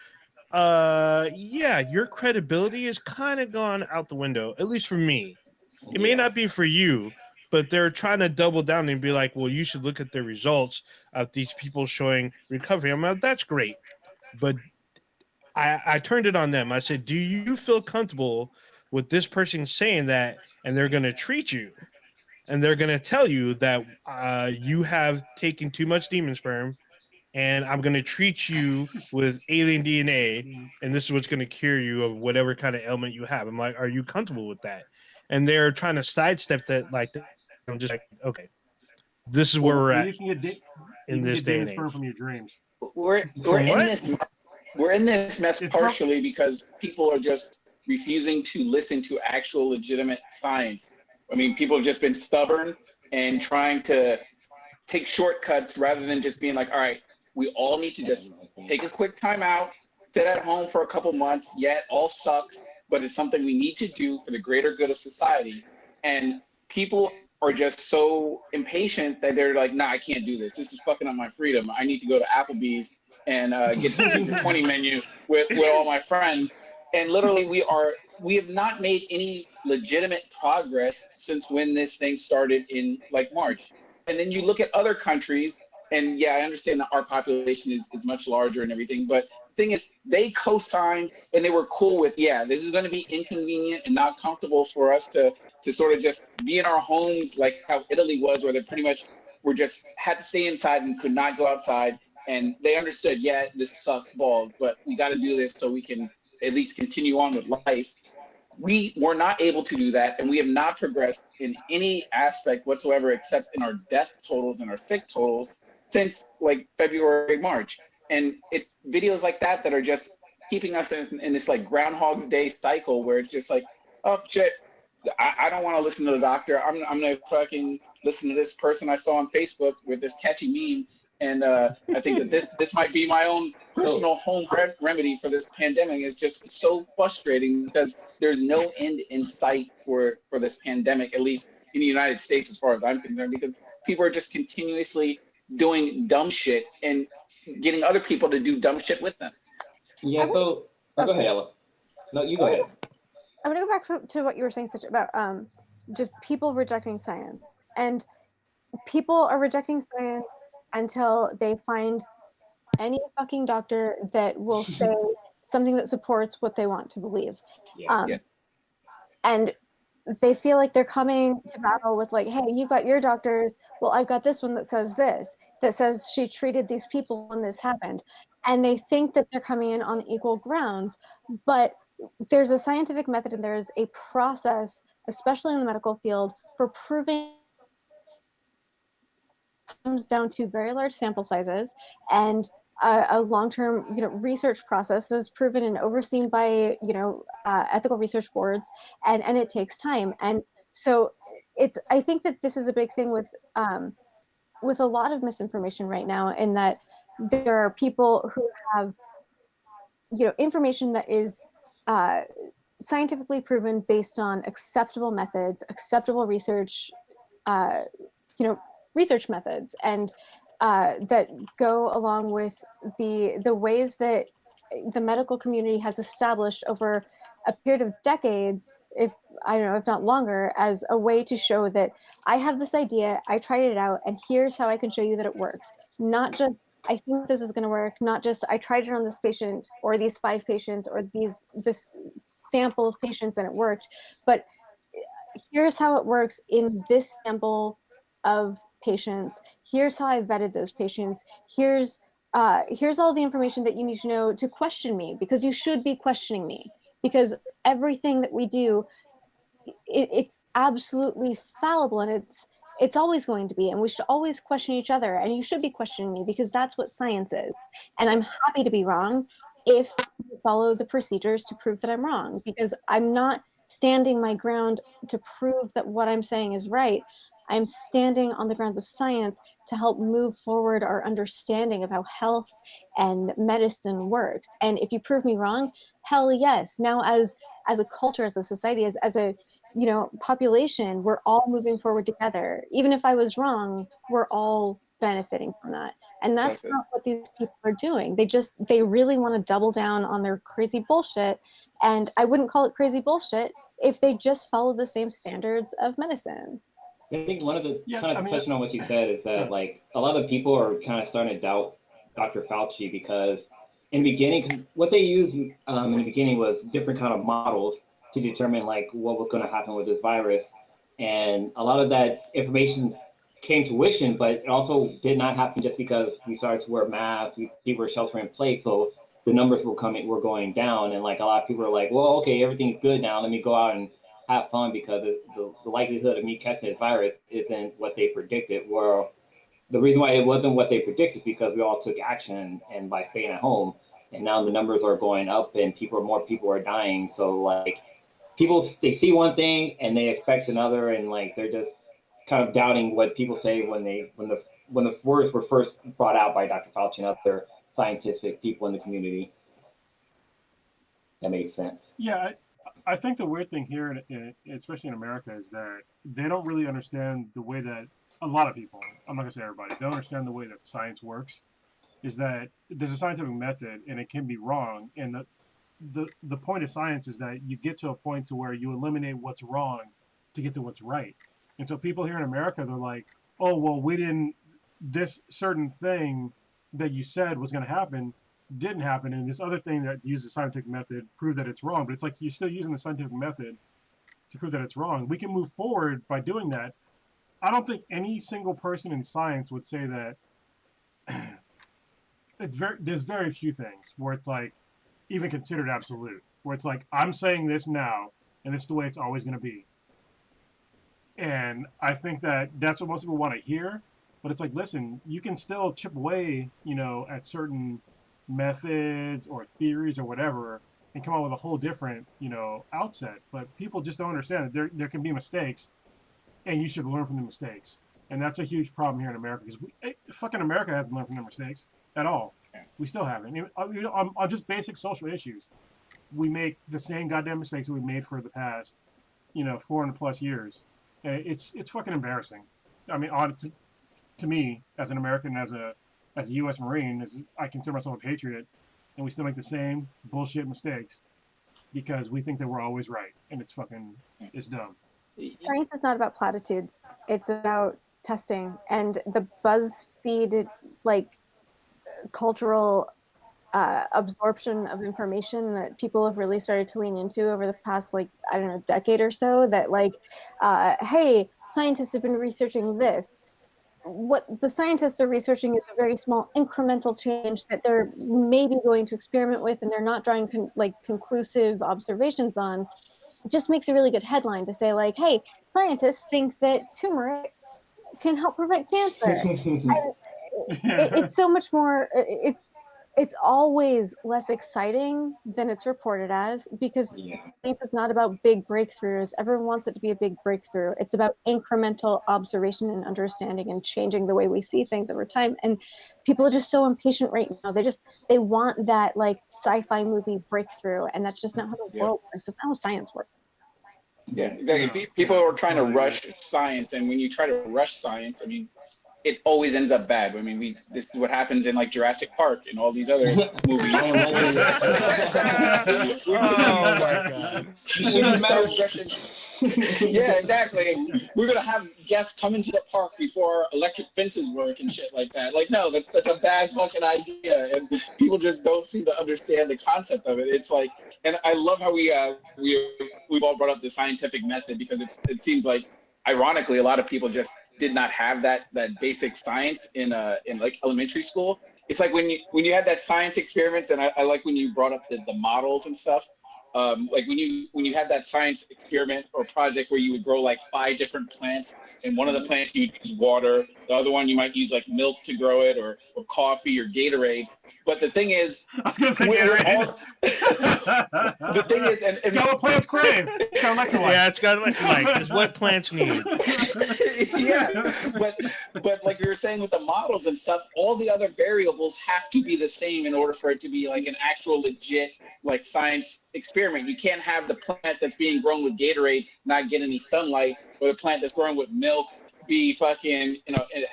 yeah, your credibility is kind of gone out the window, at least for me. It may Yeah. not be for you, but they're trying to double down and be like, well, you should look at the results of these people showing recovery. I'm like, that's great. But I turned it on them. I said, do you feel comfortable with this person saying that and they're going to treat you and they're going to tell you that you have taken too much demon sperm and I'm going to treat you with alien DNA and this is what's going to cure you of whatever kind of ailment you have. I'm like, are you comfortable with that? And they're trying to sidestep that like that. I'm just like, okay, this is where we're Well, at you can get in this day demon and sperm age. from your dreams. We're From in what? this we're in this mess It's from- partially because people are just refusing to listen to actual legitimate science. I mean, people have just been stubborn and trying to take shortcuts rather than just being like, all right, we all need to just take a quick time out, sit at home for a couple months. Yeah, it all sucks, but it's something we need to do for the greater good of society. And people are just so impatient that they're like, nah, I can't do this. This is fucking up my freedom. I need to go to Applebee's and get the 2 for 20 menu with all my friends. And literally we have not made any legitimate progress since when this thing started in like March. And then you look at other countries, and yeah, I understand that our population is much larger and everything, but the thing is, they co-signed and they were cool with, yeah, this is going to be inconvenient and not comfortable for us to sort of just be in our homes like how Italy was, where they pretty much were just had to stay inside and could not go outside. And they understood, yeah, this sucks balls, but we got to do this so we can at least continue on with life. We were not able to do that, and we have not progressed in any aspect whatsoever except in our death totals and our sick totals since like February, March. And it's videos like that that are just keeping us in this like Groundhog's Day cycle where it's just like, oh shit, I don't want to listen to the doctor. I'm gonna fucking listen to this person I saw on Facebook with this catchy meme. And I think that this might be my own personal home remedy for this pandemic. It's just so frustrating because there's no end in sight for this pandemic, at least in the United States, as far as I'm concerned, because people are just continuously doing dumb shit and getting other people to do dumb shit with them. Yeah. So go ahead, Ella. No, you go ahead. I'm gonna go back to what you were saying, such about just people rejecting science, and people are rejecting science until they find any fucking doctor that will say something that supports what they want to believe. Yeah. Yes. And they feel like they're coming to battle with like, hey, you got your doctors. Well, I've got this one that says this, that says she treated these people when this happened. And they think that they're coming in on equal grounds. But there's a scientific method and there's a process, especially in the medical field, for proving comes down to very large sample sizes and a long-term research process that's proven and overseen by ethical research boards, and it takes time. And so I think that this is a big thing with a lot of misinformation right now, in that there are people who have information that is scientifically proven based on acceptable methods, acceptable research research methods, and that go along with the ways that the medical community has established over a period of decades, if not longer, as a way to show that I have this idea, I tried it out, and here's how I can show you that it works. Not just I think this is going to work, not just I tried it on this patient or these 5 patients or this sample of patients and it worked. But here's how it works in this sample of patients. Here's how I vetted those patients. Here's all the information that you need to know to question me, because you should be questioning me, because everything that we do, it's absolutely fallible, and it's always going to be, and we should always question each other, and you should be questioning me, because that's what science is. And I'm happy to be wrong if you follow the procedures to prove that I'm wrong, because I'm not standing my ground to prove that what I'm saying is right. I'm standing on the grounds of science to help move forward our understanding of how health and medicine works. And if you prove me wrong, hell yes. Now, as a culture, as a society, as a population, we're all moving forward together. Even if I was wrong, we're all benefiting from that. And that's Exactly. not what these people are doing. They really want to double down on their crazy bullshit. And I wouldn't call it crazy bullshit if they just follow the same standards of medicine. I think one of the Yeah, kind I of mean, touching on what you said is that yeah. like a lot of people are kind of starting to doubt Dr. Fauci because in the beginning, 'cause what they used in the beginning was different kind of models to determine like what was going to happen with this virus, and a lot of that information came to fruition, but it also did not happen just because we started to wear masks, people were sheltering in place, so the numbers were going down, and like a lot of people are like, well, okay, everything's good now, let me go out and have fun because the likelihood of me catching this virus isn't what they predicted. Well, the reason why it wasn't what they predicted is because we all took action and by staying at home, and now the numbers are going up and more people are dying. So like people, they see one thing and they expect another, and like they're just kind of doubting what people say when the words were first brought out by Dr. Fauci and other scientific people in the community. That makes sense. Yeah, I think the weird thing here, especially in America, is that they don't really understand the way that a lot of people, I'm not going to say everybody, they don't understand the way that science works. Is that there's a scientific method and it can be wrong. And the point of science is that you get to a point to where you eliminate what's wrong to get to what's right. And so people here in America, they're like, oh, well, this certain thing that you said was going to happen didn't happen, and this other thing that uses the scientific method proved that it's wrong. But it's like you're still using the scientific method to prove that it's wrong. We can move forward by doing that. I don't think any single person in science would say that. There's very few things where it's like even considered absolute, where it's like I'm saying this now and this is the way it's always going to be. And I think that that's what most people want to hear. But it's like, listen, you can still chip away, at certain methods or theories or whatever and come up with a whole different, outset. But people just don't understand that there can be mistakes and you should learn from the mistakes. And that's a huge problem here in America because fucking America hasn't learned from their mistakes at all. We still haven't. On just basic social issues, we make the same goddamn mistakes that we made for the past, 400+ years. It's fucking embarrassing. I mean, to me, as an American, as a U.S. Marine, I consider myself a patriot, and we still make the same bullshit mistakes because we think that we're always right, and it's dumb. Science is not about platitudes. It's about testing, and the BuzzFeed cultural absorption of information that people have really started to lean into over the past decade or so. That hey, scientists have been researching this. What the scientists are researching is a very small incremental change that they're maybe going to experiment with, and they're not drawing conclusive observations on. It just makes a really good headline to say hey, scientists think that turmeric can help prevent cancer. It's so much more. It's always less exciting than it's reported as, because science is not about big breakthroughs. Everyone wants it to be a big breakthrough. It's about incremental observation and understanding and changing the way we see things over time. And people are just so impatient right now. They want that sci-fi movie breakthrough, and that's just not how the world works. That's not how science works. Yeah, exactly. People are trying to rush science, and when you try to rush science, I mean, it always ends up bad. I mean, this is what happens in like Jurassic Park and all these other movies. I imagine. Oh my God. Should have mattered. Yeah, exactly. We're gonna have guests come into the park before electric fences work and shit like that. Like, no, that's a bad fucking idea, and people just don't seem to understand the concept of it. It's like, and I love how we've all brought up the scientific method, because it seems like, ironically, a lot of people just did not have that basic science in like elementary school. It's like when you had that science experiments, and I like when you brought up the models and stuff. Like when you had that science experiment or project where you would grow like 5 different plants, and one of the plants you would use water, the other one you might use like milk to grow it, or coffee or Gatorade. But the thing is, I was gonna say Gatorade. The thing is, and It's got what plants crave. It's got electrolytes. Yeah, it's got electrolytes. It's what plants need. Yeah, but like you were saying with the models and stuff, all the other variables have to be the same in order for it to be like an actual legit like science experiment. You can't have the plant that's being grown with Gatorade not get any sunlight, or the plant that's grown with milk be fucking,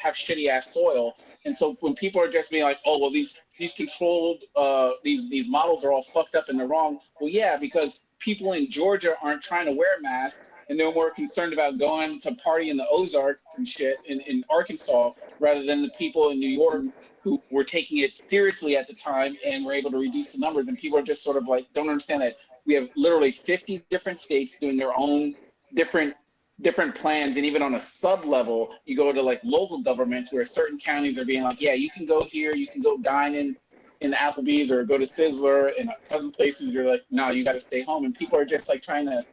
have shitty ass soil. And so when people are just being like, oh well, these controlled these models are all fucked up and they're wrong. Well, yeah, because people in Georgia aren't trying to wear masks, and they're more concerned about going to party in the Ozarks and shit in Arkansas, rather than the people in New York who were taking it seriously at the time and were able to reduce the numbers. And people are just sort of like, don't understand that we have literally 50 different states doing their own different plans. And even on a sub level, you go to like local governments where certain counties are being like, yeah, you can go here, you can go dine in Applebee's or go to Sizzler, and other places you're like, no, you got to stay home. And people are just like trying to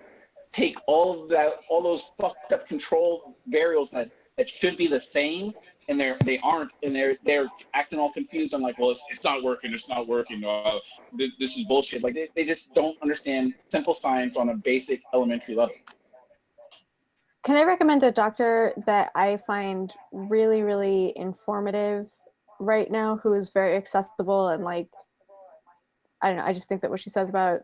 take all those fucked up control variables that should be the same, and they aren't, and they're acting all confused. I'm like, well, it's not working. This is bullshit. Like they just don't understand simple science on a basic elementary level. Can I recommend a doctor that I find really, really informative right now, who is very accessible, and like, I don't know, I just think that what she says about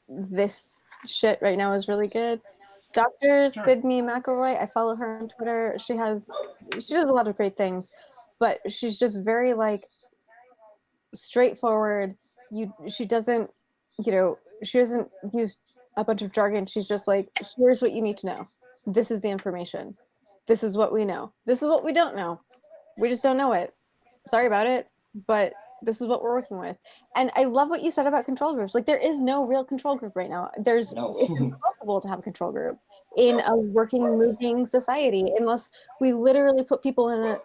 this shit right now is really good. Dr. Sure. Sydney McElroy, I follow her on Twitter. She does a lot of great things, but she's just very like straightforward. She doesn't use a bunch of jargon. She's just like, here's what you need to know. This is the information. This is what we know. This is what we don't know. We just don't know it. Sorry about it, but this is what we're working with. And I love what you said about control groups. Like, there is no real control group right now. It's impossible to have a control group in a working, moving society unless we literally put people in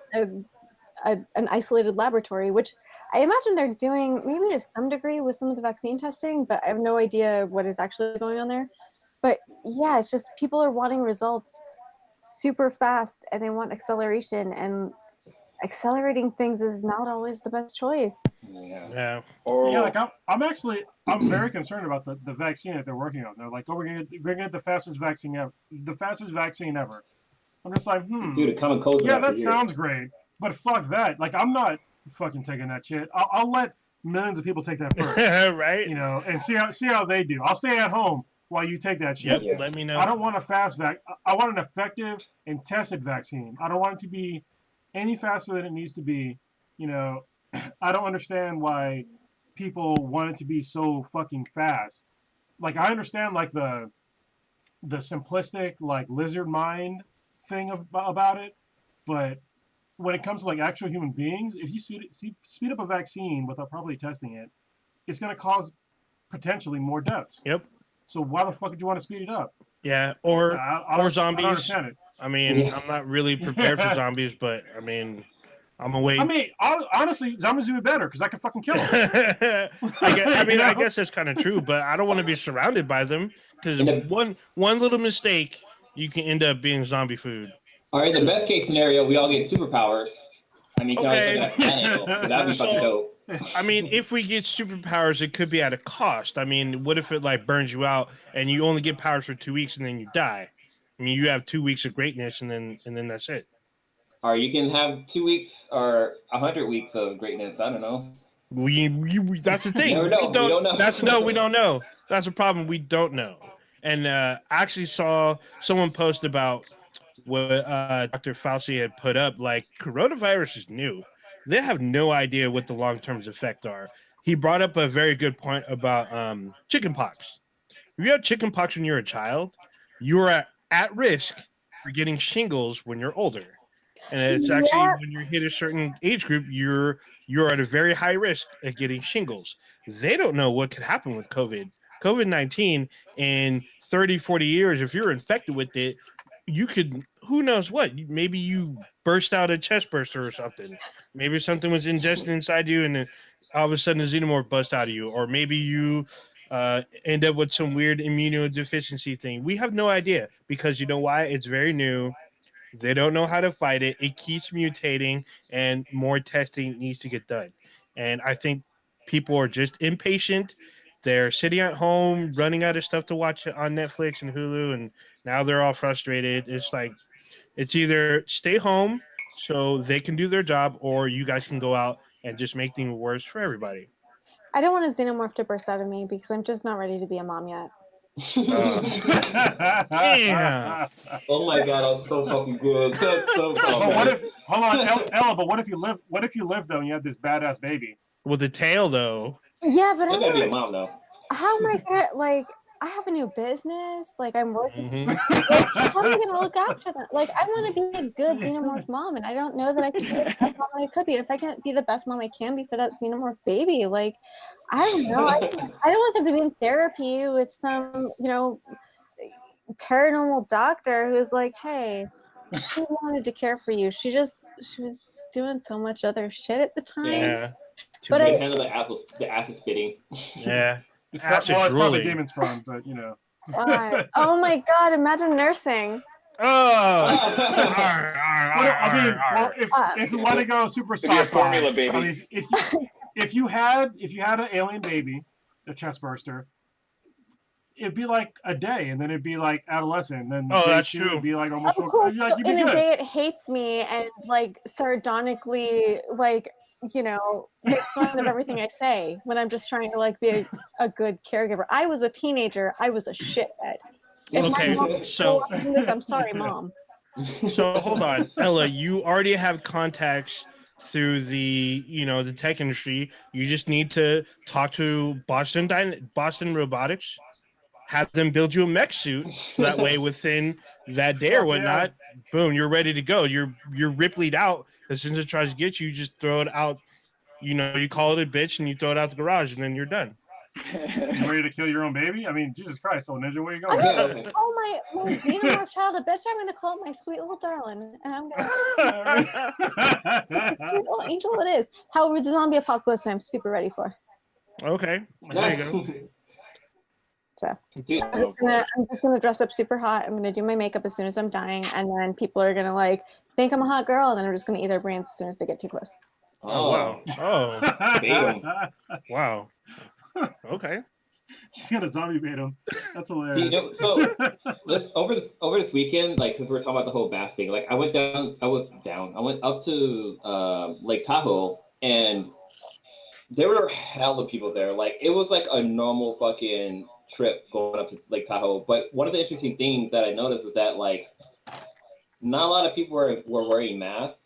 an isolated laboratory, which I imagine they're doing maybe to some degree with some of the vaccine testing, but I have no idea what is actually going on there. But yeah, it's just people are wanting results super fast, and they want acceleration, and accelerating things is not always the best choice. Yeah. Yeah, like I'm very concerned about the vaccine that they're working on. They're like, oh, we're gonna get the fastest vaccine ever. I'm just like, Dude, a common cold. Yeah, that sounds great, but fuck that. Like, I'm not fucking taking that shit. I'll let millions of people take that first, right? And see how they do. I'll stay at home while you take that shit. Yep. Let me know. I don't want a fast I want an effective and tested vaccine. I don't want it to be any faster than it needs to be. I don't understand why people want it to be so fucking fast. Like, I understand like the simplistic like lizard mind thing about it, but when it comes to like actual human beings, if you speed up a vaccine without properly testing it, it's going to cause potentially more deaths. Yep. So why the fuck did you want to speed it up? Yeah, or I zombies. I don't understand it. I mean, I'm not really prepared for zombies, but I mean, I'm away. I mean, honestly, zombies do it better because I can fucking kill them. I guess that's kind of true, but I don't want to be surrounded by them, because one little mistake, you can end up being zombie food. All right, the best case scenario, we all get superpowers. I mean, Okay. that'd be fucking dope. I mean, if we get superpowers, it could be at a cost. I mean, what if it like burns you out and you only get powers for 2 weeks and then you die? I mean, you have 2 weeks of greatness and then that's it. Or you can have 2 weeks or 100 weeks of greatness. I don't know. We that's the thing. We don't know. We don't know. That's the problem. We don't know. And I actually saw someone post about what Dr. Fauci had put up. Like, coronavirus is new. They have no idea what the long-term effects are. He brought up a very good point about chickenpox. If you have chickenpox when you're a child, you are at risk for getting shingles when you're older. And it's actually Yeah. when you hit a certain age group, you're at a very high risk of getting shingles. They don't know what could happen with COVID-19 in 30, 40 years. If you're infected with it, you could, who knows what, maybe you burst out a chest burster or something. Maybe something was ingested inside you and then all of a sudden a xenomorph bust out of you. Or maybe you end up with some weird immunodeficiency thing. We have no idea because you know why? It's very new. They don't know how to fight it. It keeps mutating, and more testing needs to get done. And I think people are just impatient. They're sitting at home, running out of stuff to watch on Netflix and Hulu, and now they're all frustrated. It's like it's either stay home so they can do their job, or you guys can go out and just make things worse for everybody. I don't want a xenomorph to burst out of me because I'm just not ready to be a mom yet. Damn. Oh my god, that's so fucking good. That's so But fucking what good. if? Hold on, Ella. But what if you live? What if you live though and you have this badass baby? With the tail, though. Yeah, but You're I gonna be a don't, mom though. how am I gonna like? I have a new business. Like I'm working. Mhm. How am I gonna look after them? Like I want to be a good xenomorph mom, and I don't know that I can be the best mom I could be. If I can't be the best mom I can be for that xenomorph baby, like I don't know. I don't want them to be in therapy with some, paranormal doctor who's like, hey, she wanted to care for you. She was doing so much other shit at the time. Yeah. But They I, handle the acid spitting. Yeah. It's, Acid well, it's probably drooling. demon sperm, but oh my god, imagine nursing. Oh. Arr, Well, I mean, arr, well, arr. if you want to go super It'd be a sci-fi, formula, baby. I mean, if you had an alien baby, a chest burster, it'd be like a day, and then it'd be like adolescent, and then Oh, day that's two, true. it'd be like almost Of course, like you'd be in a good. day it hates me and like sardonically makes fun of everything I say when I'm just trying to like be a good caregiver. I was a teenager. I was a shithead. If Okay, my mom is so- still watching this, I'm sorry, mom. So hold on, Ella. You already have contacts through the tech industry. You just need to talk to Boston Robotics, have them build you a mech suit. So that way, within that day or Fuck yeah. whatnot, boom, you're ready to go. You're Ripley'd out. As soon as it tries to get you, you just throw it out. You call it a bitch and you throw it out the garage, and then you're done. You ready to kill your own baby? I mean, Jesus Christ, old ninja, where you I'm going? not gonna call my xenomorph child a bitch. I'm gonna call it my sweet little darling, and I'm gonna sweet little angel it is. However, the zombie apocalypse I'm super ready for. Okay, there you go. So Dude, Oh, I'm just gonna dress up super hot. I'm gonna do my makeup as soon as I'm dying, and then people are gonna like think I'm a hot girl, and then I'm just gonna eat their brains as soon as they get too close. oh wow. Oh Bait 'em. wow. Okay. She's gonna zombie bait him. That's You hilarious. know, so over this weekend, like, because we're talking about the whole bass thing, like, I went up to Lake Tahoe, and there were hella people there. Like, it was like a normal fucking trip going up to Lake Tahoe. But one of the interesting things that I noticed was that, like, not a lot of people were wearing masks,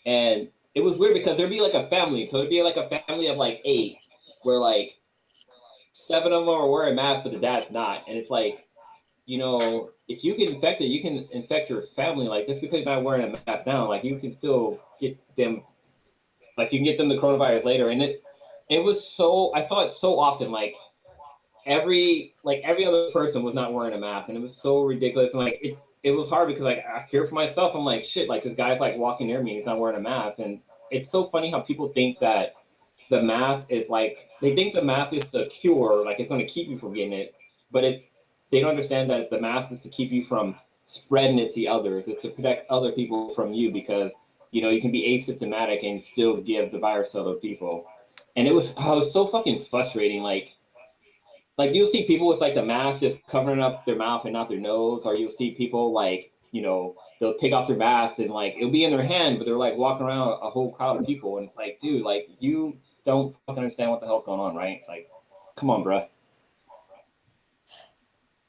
and it was weird because there'd be like a family, so it'd be like a family of like 8, where like 7 of them are wearing masks, but the dad's not. And it's like, if you get infected, you can infect your family. Like, just because you're not wearing a mask now, like, you can still get them, like, you can get them the coronavirus later. And it was so, I saw it so often, like, every other person was not wearing a mask, and it was so ridiculous. And like, it was hard because like I fear for myself. I'm like, shit, like this guy's like walking near me and he's not wearing a mask. And it's so funny how people think that the mask is like, they think the mask is the cure, like it's going to keep you from getting it, but they don't understand that the mask is to keep you from spreading it to others. It's to protect other people from you, because you can be asymptomatic and still give the virus to other people. And it was so fucking frustrating. Like you'll see people with like the mask just covering up their mouth and not their nose, or you'll see people like, they'll take off their mask and like it'll be in their hand, but they're like walking around a whole crowd of people, and it's like, dude, like you don't fucking understand what the hell's going on, right? Like, come on, bruh.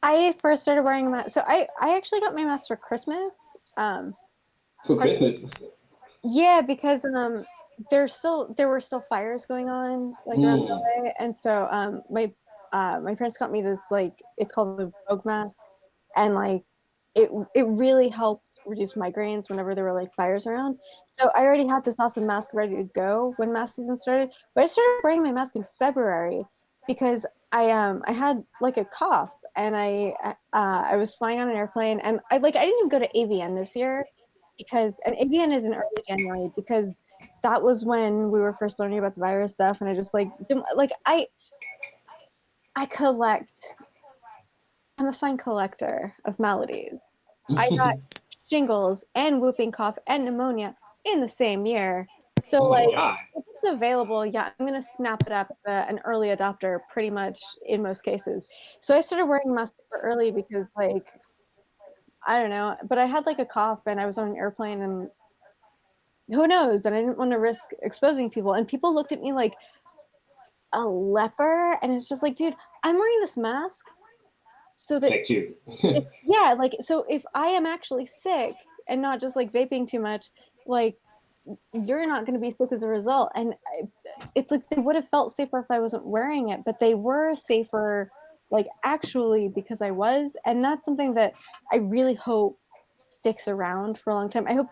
I first started wearing a mask. So I actually got my mask for Christmas, For Christmas. Yeah, because there were still fires going on like around LA, and so my parents got me this, like, it's called the Vogue mask, and like it really helped reduce migraines whenever there were like fires around. So I already had this awesome mask ready to go when mask season started, but I started wearing my mask in February because I had like a cough, and I was flying on an airplane, and I didn't even go to AVN this year because, and AVN is in early January because that was when we were first learning about the virus stuff, and I just I collect. I'm a fine collector of maladies. I got shingles and whooping cough and pneumonia in the same year. So Oh my like, God. if it's available, yeah, I'm gonna snap it up. An early adopter, pretty much in most cases. So I started wearing masks super early because, like, I don't know, but I had like a cough and I was on an airplane and who knows, and I didn't want to risk exposing people. And people looked at me like a leper, and it's just like, dude, I'm wearing this mask so that Check you. yeah, like, so if I am actually sick and not just like vaping too much, like, you're not going to be sick as a result. And it's like they would have felt safer if I wasn't wearing it, but they were safer, like, actually, because I was. And that's something that I really hope sticks around for a long time. I hope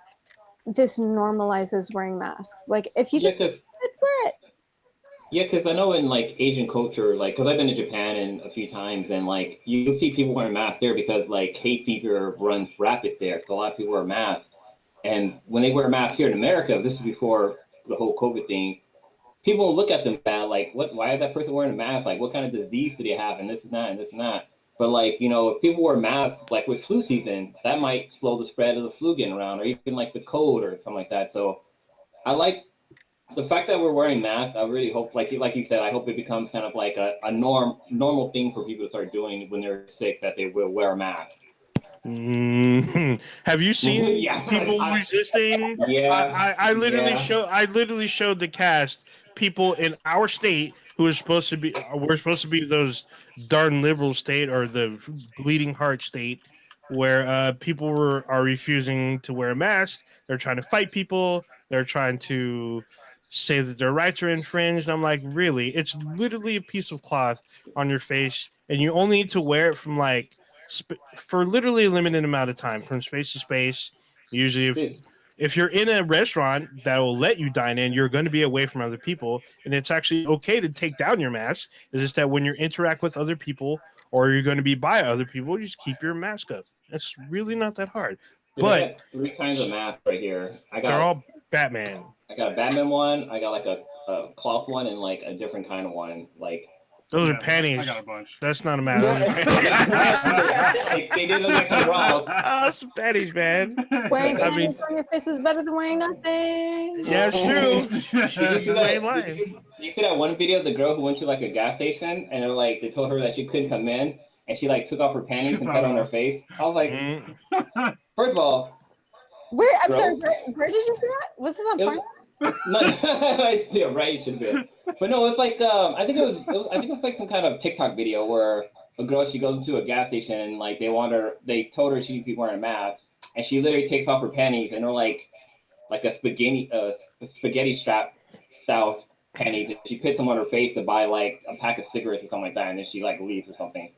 this normalizes wearing masks. Like, if you Yeah, just wear it. Yeah, because I know in like Asian culture, like, because I've been to Japan and a few times, and like you see people wearing masks there because like hay fever runs rapid there. So a lot of people wear masks, and when they wear masks here in America, this is before the whole COVID thing. People will look at them bad, like, what? Why is that person wearing a mask? Like, what kind of disease do they have? And this and that and this and that. But like, if people wear masks, like with flu season, that might slow the spread of the flu getting around, or even like the cold or something like that. So I like the fact that we're wearing masks. I really hope, like you said, I hope it becomes kind of like a normal thing for people to start doing when they're sick, that they will wear a mask. Have you seen Yeah. people resisting? Yeah. I literally Yeah. I literally showed the cast people in our state who is supposed to be, we're supposed to be those darn liberal state, or the bleeding heart state, where people are refusing to wear a mask. They're trying to fight people. They're trying to say that their rights are infringed. I'm like, really? It's literally a piece of cloth on your face, and you only need to wear it from like for literally a limited amount of time, from space to space. Usually, if you're in a restaurant that will let you dine in, you're going to be away from other people, and it's actually okay to take down your mask. It's just that when you interact with other people or you're going to be by other people, you just keep your mask up. It's really not that hard. Dude, I But got three kinds of masks right here. they're all Batman. I got a Batman one. I got like a cloth one, and like a different kind of one. Like Those Yeah, are panties. I got a bunch. That's not a mask. Those are panties. like, they did look like some raw. Oh, some panties, man. Wearing I mean- panties on your face is better than wearing nothing. Yeah, it's true. Did you see ain't that? lying. Did you see that one video of the girl who went to like a gas station, and they told her that she couldn't come in, and she like took off her panties and put it on her face. I was like, Mm. first of all, Where? I'm Gross. sorry. Where did you see that? Was this on It was- Pornhub? no, yeah, right, it should be. But no, it's like I think it was like some kind of TikTok video where a girl, she goes into a gas station, and like they told her she could be wearing a mask, and she literally takes off her panties, and they're like a spaghetti strap style panties, and she puts them on her face to buy like a pack of cigarettes or something like that, and then she like leaves or something.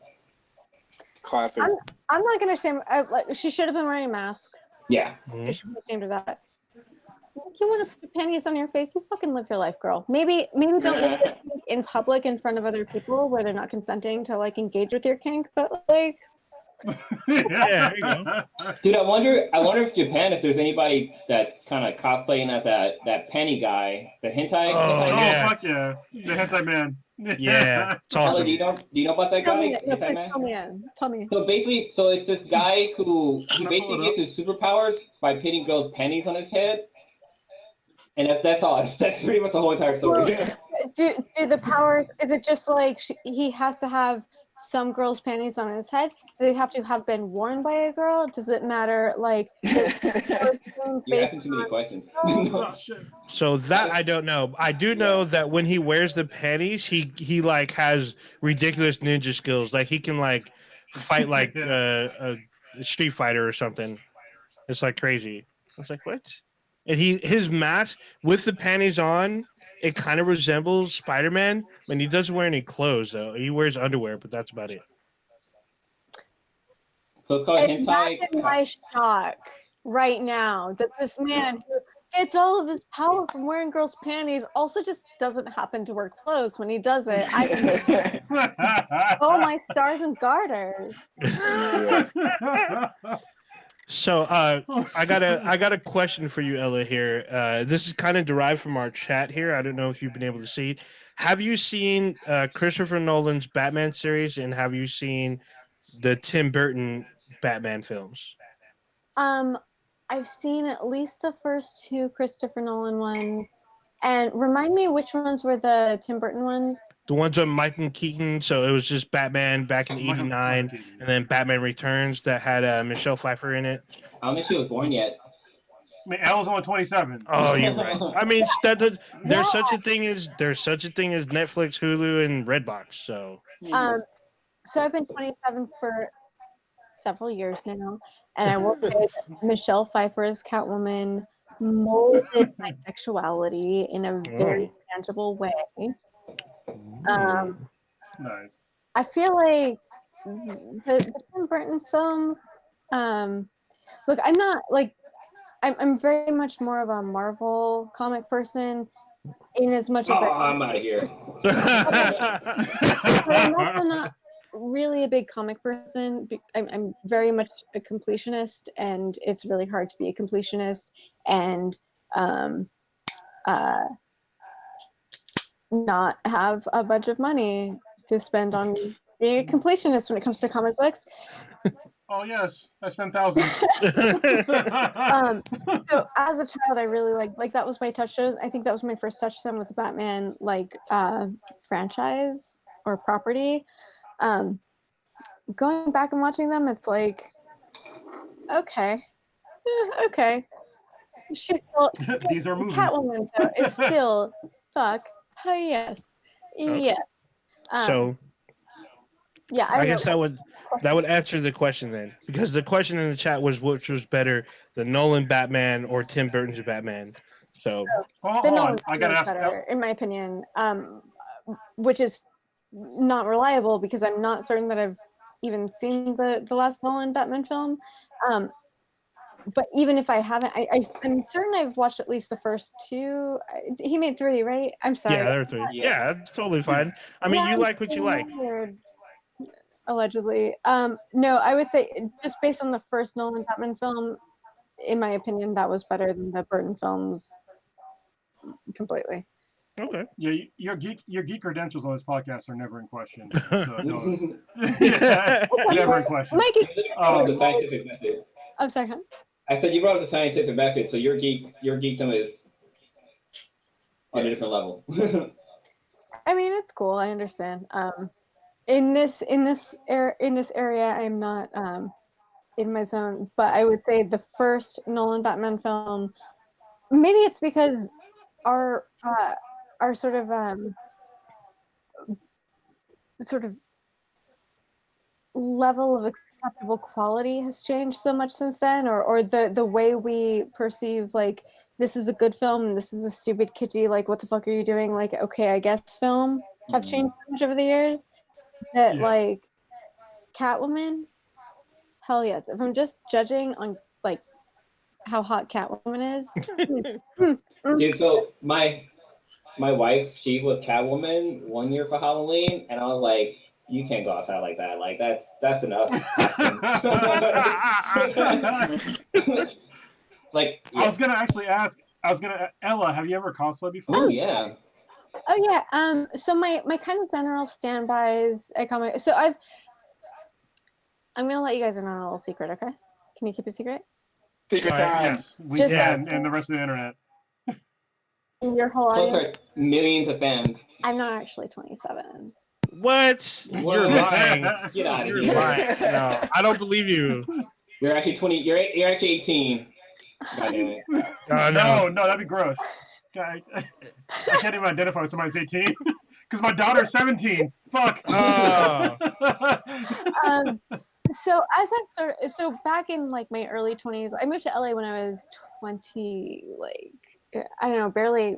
Classic. I'm not gonna shame. She should have been wearing a mask. Yeah. You should be ashamed of that. If you want to put panties on your face, you fucking live your life, girl. Maybe don't live it in public in front of other people where they're not consenting to like engage with your kink, but like, Yeah, there you go. Dude, I wonder if Japan, if there's anybody that's kind of cosplaying as that penny guy, the hentai. Oh, Oh, yeah. fuck yeah. The hentai man. Yeah, it's Holly, awesome. do you know about that tell guy? me, Hentai man? tell me. So basically, it's this guy who he basically gets his superpowers by pitting girls' pennies on his head, and that's all. That's pretty much the whole entire story. Do the powers? Is it just like he has to have some girl's panties on his head? Do they have to have been worn by a girl? Does it matter? Like, You're asking too many questions. Oh, shit. So that I don't know. I do know that when he wears the panties, he like has ridiculous ninja skills. Like he can like fight like a Street Fighter or something. It's like crazy. I was like, what? And his mask with the panties on, it kind of resembles Spider-Man. I mean, he doesn't wear any clothes though. He wears underwear, but that's about it. So it's called Imagine hentai. my shock right now that this man who gets all of his power from wearing girls' panties also just doesn't happen to wear clothes when he does it. Oh my stars and garters! So I got a question for you, Ella. Here, this is kind of derived from our chat here. I don't know if you've been able to see. Have you seen Christopher Nolan's Batman series, and have you seen the Tim Burton Batman films? I've seen at least the first two Christopher Nolan ones, and remind me which ones were the Tim Burton ones. The ones on Michael Keaton. So it was just Batman back in Michael '89, Keaton. and then Batman Returns that had Michelle Pfeiffer in it. I don't think she was born yet. I mean, Elle's only 27. Oh, you're right. I mean, there's such a thing as Netflix, Hulu, and Redbox. So So I've been 27 for several years now, and I will say that Michelle Pfeiffer's Catwoman molded my sexuality in a very tangible way. Nice. I feel like the Tim Burton film. Look, I'm not like I'm very much more of a Marvel comic person, in as much as I'm out of here. but I'm also not really a big comic person. I'm very much a completionist, and it's really hard to be a completionist and not have a bunch of money to spend on being a completionist when it comes to comic books. Oh yes, I spent thousands. So as a child, I really like that was my touchstone. I think that was my first touchstone with the Batman franchise or property. Going back and watching them, it's like, okay. She's still, These are movies. Catwoman though is still fuck. Oh yes, yeah. So yeah, I guess that would answer the question then, because the question in the chat was which was better, the Nolan Batman or Tim Burton's Batman. So Hold on. I gotta ask. better, in my opinion, which is not reliable because I'm not certain that I've even seen the last Nolan Batman film. But even if I haven't, I'm certain I've watched at least the first two. He made 3, right? I'm sorry. yeah, there are 3. Yeah, that's totally fine. I mean, you like what you like. Weird. Allegedly. No, I would say just based on the first Nolan Batman film, in my opinion, that was better than the Burton films completely. Okay. Yeah, your geek credentials on this podcast are never in question. So don't. Yeah, never in question. Mikey, The scientific method. I'm sorry, huh? I said you brought up the scientific method, so your geekdom is on a different level. I mean, it's cool. I understand. In this area, I'm not in my zone. But I would say the first Nolan Batman film. Maybe it's because our sort of level of acceptable quality has changed so much since then, or the way we perceive like this is a good film and this is a stupid kitschy like what the fuck are you doing like okay I guess film have changed so much over the years that like Catwoman, hell yes. If I'm just judging on like how hot Catwoman is. Dude, so my wife, she was Catwoman one year for Halloween, and I was like, you can't go outside like that. Like that's enough. Like yeah. I was gonna actually ask. Ella, have you ever cosplayed before? Oh yeah. Oh yeah. So my kind of general standbys at comic. So I'm gonna let you guys in on a little secret. Okay? Can you keep a secret? Secret All right, time. yes, we Just- can, and the rest of the internet. Your whole Those audience. are millions of fans. I'm not actually 27. What? You're lying. Get out of You're here. lying. No, I don't believe you. You're actually 20. You're actually 18. God damn it. No. No, that'd be gross. I can't even identify if somebody's 18 because my daughter's 17. Fuck. Oh. So as I so back in like my early 20s, I moved to LA when I was 20, like I don't know, barely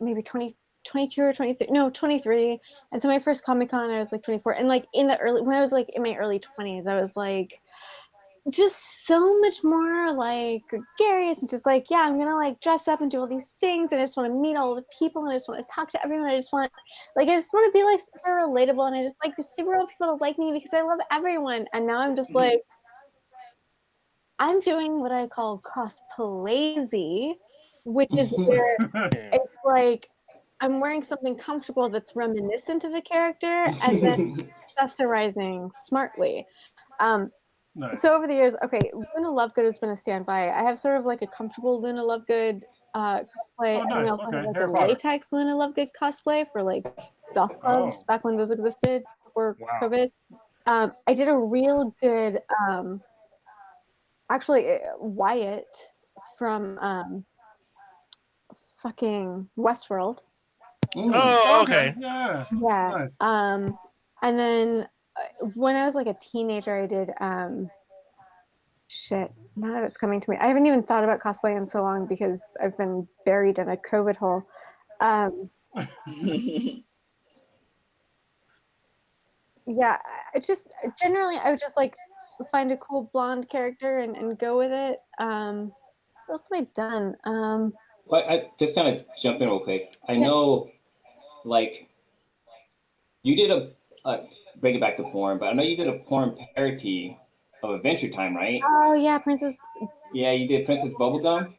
maybe 20, 22 or 23, no, 23. And so my first Comic Con, I was like 24. And like in the early, when I was like in my early 20s, I was like just so much more like gregarious and just like, yeah, I'm gonna like dress up and do all these things. And I just want to meet all the people and I just want to talk to everyone. I just want to be like super relatable. And I just like super want people to like me because I love everyone. And now I'm just like, I'm doing what I call cosplayzy, which is where it's like I'm wearing something comfortable that's reminiscent of a character and then accessorizing smartly. Um, Nice. so over the years, okay, Luna Lovegood has been a standby. I have sort of like a comfortable Luna Lovegood cosplay. Oh, And nice. I also Okay, have like Harry a Potter. latex Luna Lovegood cosplay for like goth clubs Oh. back when those existed before Wow. COVID. I did a real good actually Wyatt from fucking Westworld. Oh, okay. Yeah. Yeah. Nice. And then when I was like a teenager, I did shit. None of it's coming to me. I haven't even thought about cosplay in so long because I've been buried in a COVID hole. Yeah, it's just generally I would just like find a cool blonde character and go with it. What else have I done? But I just kind of jump in real quick. I know, like, you did bring it back to porn, but I know you did a porn parody of Adventure Time, right? Oh yeah, Princess. Yeah, you did Princess Bubblegum.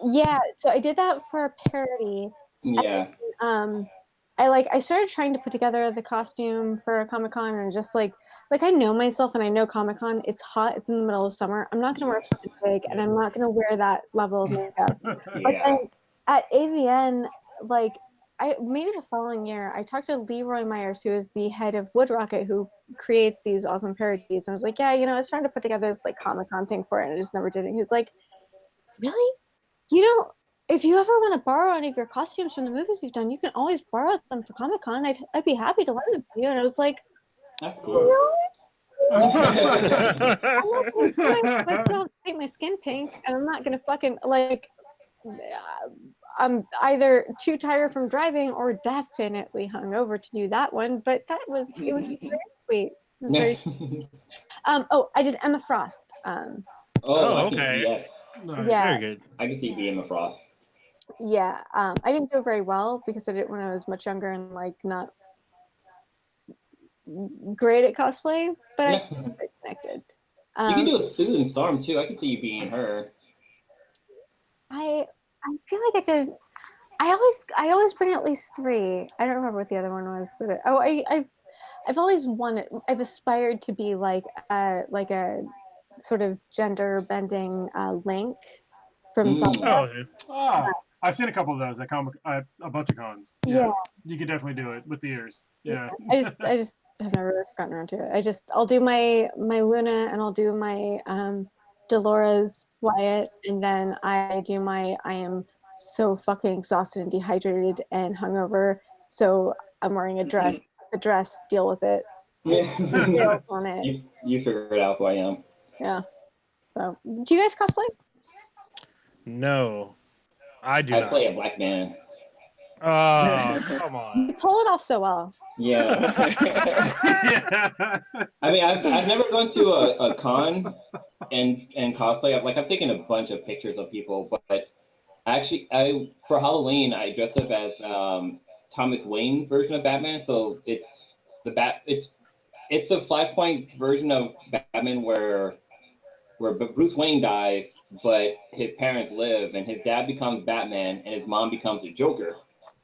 Yeah, so I did that for a parody. Yeah. I started trying to put together the costume for a Comic Con and just like I know myself and I know Comic Con. It's hot. It's in the middle of summer. I'm not gonna wear a fucking wig and I'm not gonna wear that level of makeup. But Yeah. then at AVN, like I maybe the following year, I talked to Leroy Myers, who is the head of Wood Rocket, who creates these awesome parodies. And I was like, yeah, I was trying to put together this like Comic Con thing for it, and I just never did it. He was like, really? You know, if you ever want to borrow any of your costumes from the movies you've done, you can always borrow them for Comic Con. I'd be happy to lend them to you. And I was like, That's cool. really? I'm not gonna do myself paint my skin pink, and I'm not gonna fucking like. I'm either too tired from driving or definitely hungover to do that one. But it was very sweet. It was very. Oh, I did Emma Frost. Oh, I can okay. see. Yes, Nice. Yeah. Very good. I can see being Emma Frost. Yeah, I didn't do it very well because I did it when I was much younger and like not great at cosplay, but I Yeah. think it's connected. You can do a Susan Storm too. I can see you being her. I feel like I did. I always bring at least 3. I don't remember what the other one was. Oh, I've always wanted. I've aspired to be like a sort of gender bending Link from Zelda. Oh, okay. Ah, I've seen a couple of those at a bunch of cons. Yeah. You could definitely do it with the ears. Yeah. I just have never gotten around to it. I'll do my Luna and I'll do my Dolores Wyatt, and then I do my I am so fucking exhausted and dehydrated and hungover, so I'm wearing a dress, deal with it. Yeah. On it. You figure it out who I am. Yeah. So do you guys cosplay? No, I do I not. play a black man. Oh, come on. You pull it off so well. Yeah. I mean, I've never gone to a con and cosplay. Like, I've taken a bunch of pictures of people, but actually, for Halloween I dressed up as Thomas Wayne version of Batman. So it's a Flashpoint version of Batman where Bruce Wayne dies, but his parents live, and his dad becomes Batman, and his mom becomes a Joker.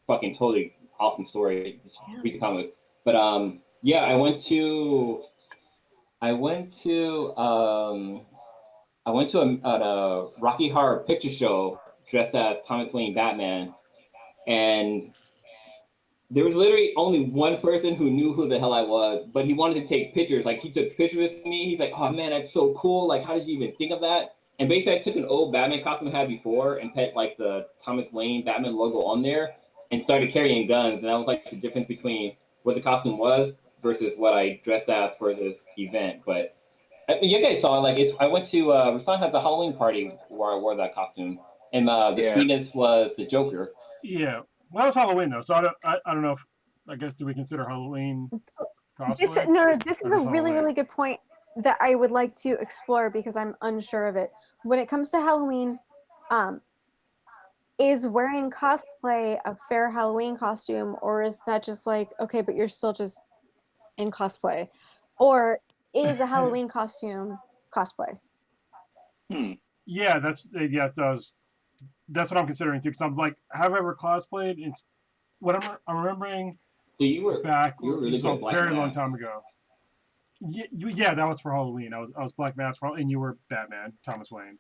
Fucking totally awesome story. Read the comic. But yeah, I went to a Rocky Horror Picture Show dressed as Thomas Wayne Batman, and there was literally only one person who knew who the hell I was, but he wanted to take pictures. Like, he took pictures with me. He's like, "Oh man, that's so cool! Like, how did you even think of that?" And basically, I took an old Batman costume I had before and put like the Thomas Wayne Batman logo on there, and started carrying guns. And that was like the difference between what the costume was versus what I dressed as for this event. But I mean, you guys saw like I went to we saw had the Halloween party where I wore that costume, and the Yeah. sweetness was the Joker. Yeah. Well, it's Halloween though, so I don't know if I guess do we consider Halloween cosplay? This is Or a just really, Halloween? really good point that I would like to explore because I'm unsure of it. When it comes to Halloween, um, is wearing cosplay a fair Halloween costume, or is that just like, okay, but you're still just in cosplay? Or is a Halloween costume cosplay? Hmm. Yeah, that's what I'm considering too. Because I'm like, have I ever cosplayed? It's what I'm remembering So back. you were really This is good a at Black very long Mask. time ago. Yeah, that was for Halloween. I was Black Mask for, and you were Batman, Thomas Wayne.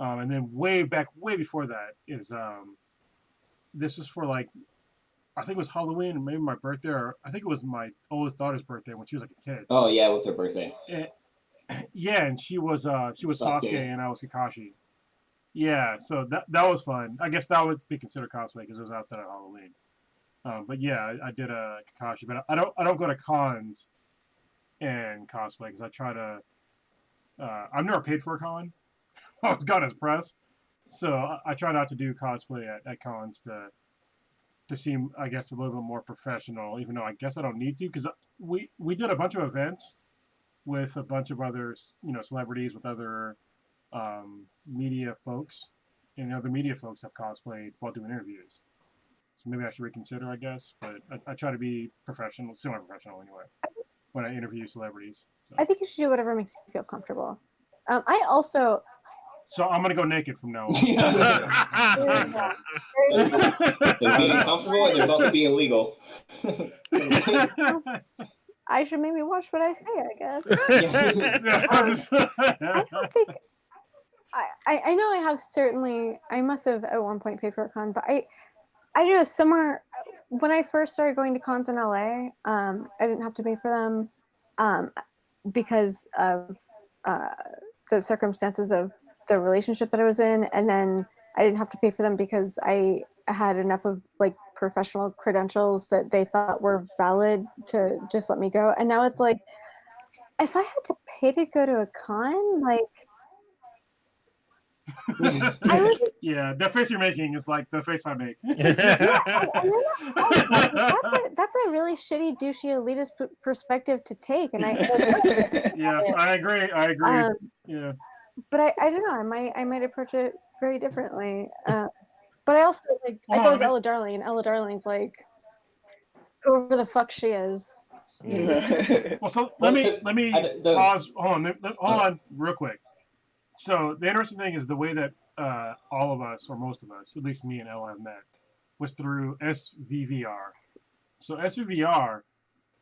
And then way before that is this is for like I think it was Halloween or maybe my birthday, or I think it was my oldest daughter's birthday when she was like a kid. Oh yeah, it was her birthday. And, yeah, and she was Sasuke Sasuke. and I was Kakashi. Yeah, so that was fun. I guess that would be considered cosplay because it was outside of Halloween. But yeah, I did a Kakashi, but I don't go to cons and cosplay because I try to. I've never paid for a con. I was gone as press, so I try not to do cosplay at cons to seem, I guess, a little bit more professional. Even though I guess I don't need to, because we did a bunch of events with a bunch of other celebrities with other media folks, and other media folks have cosplayed while doing interviews. So maybe I should reconsider, I guess. But I try to be professional, semi-professional anyway, when I interview celebrities. I think you should do whatever makes you feel comfortable. I also So I'm gonna go naked from now on. There's being comfortable and there's also being legal. I should maybe watch what I say, I guess. I don't think I know I must have at one point paid for a con, but I don't know, somewhere when I first started going to cons in LA, I didn't have to pay for them because of the circumstances of the relationship that I was in, and then I didn't have to pay for them because I had enough of like professional credentials that they thought were valid to just let me go. And now it's like, if I had to pay to go to a con, like I would. Yeah, the face you're making is like the face I make. That's a really shitty, douchey, elitist perspective to take, and Yeah, I agree. Yeah. But I don't know. I might approach it very differently. But I also like I thought it was Ella Darling, and Ella Darling's like whoever the fuck she is. Well, so let me pause. Hold on, real quick. So the interesting thing is the way that all of us, or most of us, at least me and Ella have met, was through SVVR. So SVVR,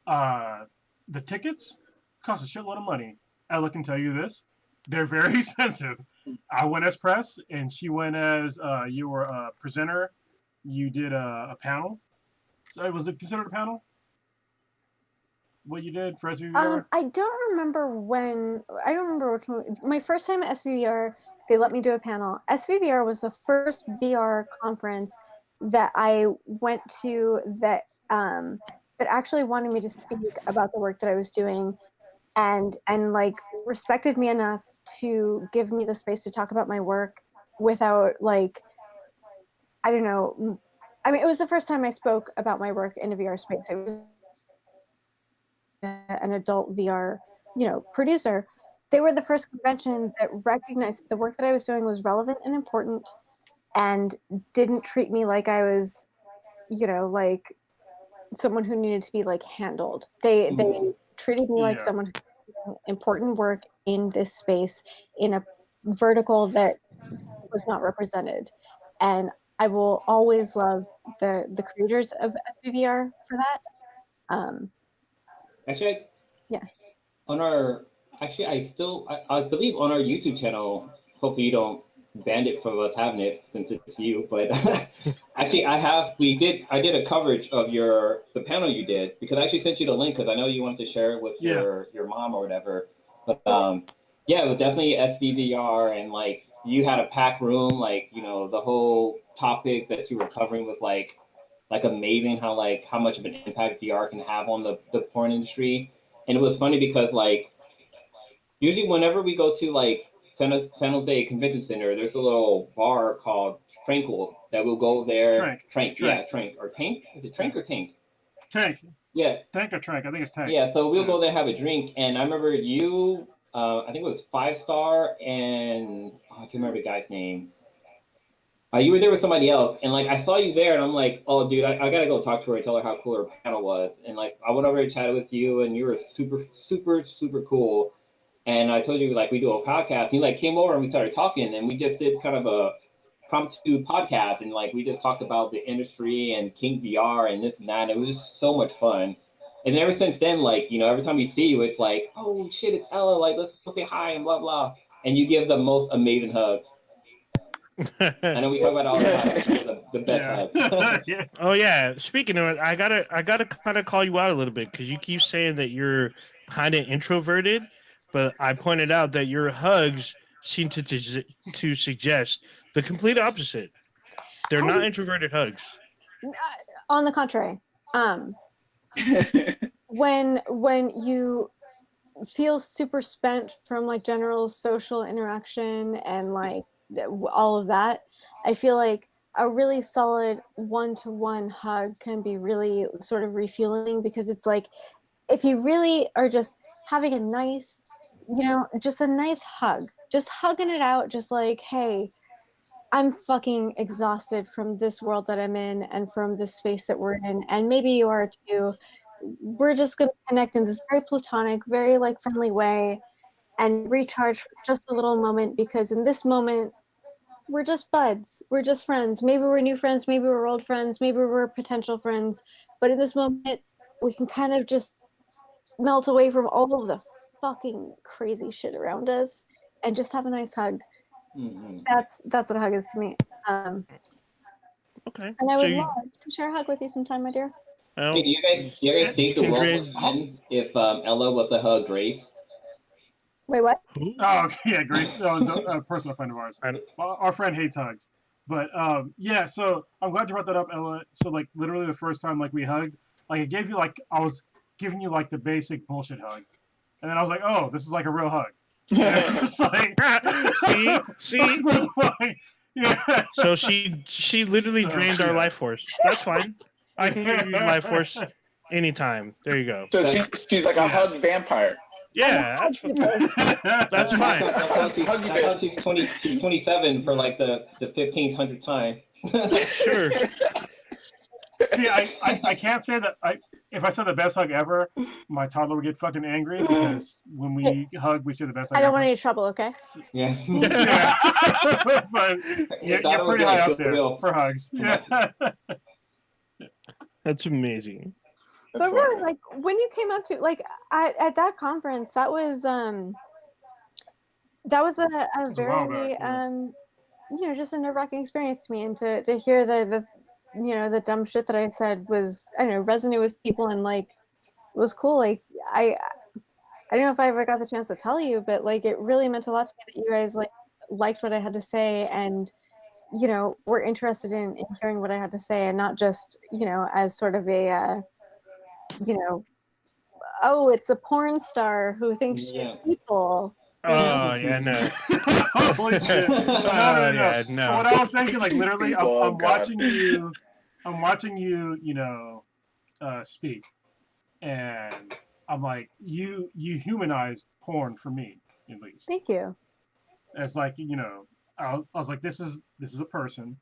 the tickets cost a shitload of money. Ella can tell you this. They're very expensive. I went as press, and she went as you were a presenter. You did a panel. So was it considered a panel? What you did for SVVR? I don't remember when. I don't remember which one. My first time at SVVR, they let me do a panel. SVVR was the first VR conference that I went to that actually wanted me to speak about the work that I was doing, and like respected me enough to give me the space to talk about my work without like, I don't know. I mean, it was the first time I spoke about my work in a VR space. It was an adult VR, producer. They were the first convention that recognized that the work that I was doing was relevant and important, and didn't treat me like I was, like someone who needed to be like handled. They treated me like someone who was doing important work in this space in a vertical that was not represented, and I will always love the creators of SVVR for that. Actually, yeah. I believe on our YouTube channel. Hopefully, you don't ban it from us having it since it's you. But actually, I did a coverage of the panel you did, because I actually sent you the link because I know you wanted to share it with your mom or whatever. But yeah, it was definitely SVVR, and like you had a packed room. Like the whole topic that you were covering was like amazing how much of an impact VR can have on the porn industry. And it was funny because like usually whenever we go to like San Jose Convention Center, there's a little bar called Tranquil that we'll go there. Trank. Yeah, Trank or Tank. Is it Trank or Tank? Tank. Yeah, Tank or Trank? I think it's Tank. yeah. So we'll go there have a drink, and I remember you. I think it was Five Star, and I can't remember the guy's name. You were there with somebody else, and like I saw you there, and I'm like, oh, dude, I gotta go talk to her and tell her how cool her panel was. And like I went over and chatted with you, and you were super, super, super cool. And I told you like we do a podcast. And you like came over and we started talking, and we just did kind of a promptu podcast, and like we just talked about the industry and King VR and this and that. And it was just so much fun. And then ever since then, like every time we see you, it's like, oh shit, it's Ella. Like let's go say hi and blah blah. And you give the most amazing hugs. I know we talk about all the time. The best hugs. Yeah. Oh yeah. Speaking of it, I gotta kind of call you out a little bit because you keep saying that you're kind of introverted, but I pointed out that your hugs seem to suggest the complete opposite. They're not introverted hugs. On the contrary, when you feel super spent from like general social interaction and like all of that, I feel like a really solid one-to-one hug can be really sort of refueling, because it's like if you really are just having a nice, just a nice hug, just hugging it out, just like, hey, I'm fucking exhausted from this world that I'm in and from this space that we're in, and maybe you are too. We're just going to connect in this very platonic, very like friendly way and recharge for just a little moment, because in this moment we're just buds, we're just friends. Maybe we're new friends, maybe we're old friends, maybe we're potential friends, but in this moment we can kind of just melt away from all of the fucking crazy shit around us and just have a nice hug. Mm-hmm. That's what a hug is to me. Okay. And I would So you, love to share a hug with you sometime, my dear. Hey, do you guys think the world Kindred- would end if Ella was to hug Grace? Wait, what? who? Oh, okay, yeah, Grace. No, it's a personal friend of ours. I don't- Our friend hates hugs, but yeah. So I'm glad you brought that up, Ella. So like, literally the first time like we hugged, like it gave you like I was giving you like the basic bullshit hug, and then I was like, oh, this is like a real hug. It's like, See? what the fuck? Yeah. So she literally So, drained our yeah. life force. That's fine. I can give you life force anytime. There you go. So she's like a hug vampire. Yeah, that's fine. That's how she's 20. She's 27 for like the 1500th time. Sure. See, I can't say that if I said the best hug ever, my toddler would get fucking angry because when we hug, we say the best hug I don't ever. want any trouble, okay? Yeah. Yeah. But you're pretty high up there for hugs. Yeah. That's amazing. But really, like when you came up to like at that conference, that was a was a while very back, yeah. just a nerve-wracking experience to me, and to hear the the dumb shit that I said was, I don't know, resonate with people, and like it was cool. Like I don't know if I ever got the chance to tell you, but like it really meant a lot to me that you guys liked what I had to say, and were interested in hearing what I had to say, and not just as sort of a oh, it's a porn star who thinks she's people. Oh yeah, no. Holy shit! No. Yeah, no. So what I was thinking, like literally, Oh, I'm God. watching you, speak, and I'm like, you humanized porn for me, at least. Thank you. It's like, I was like, this is a person,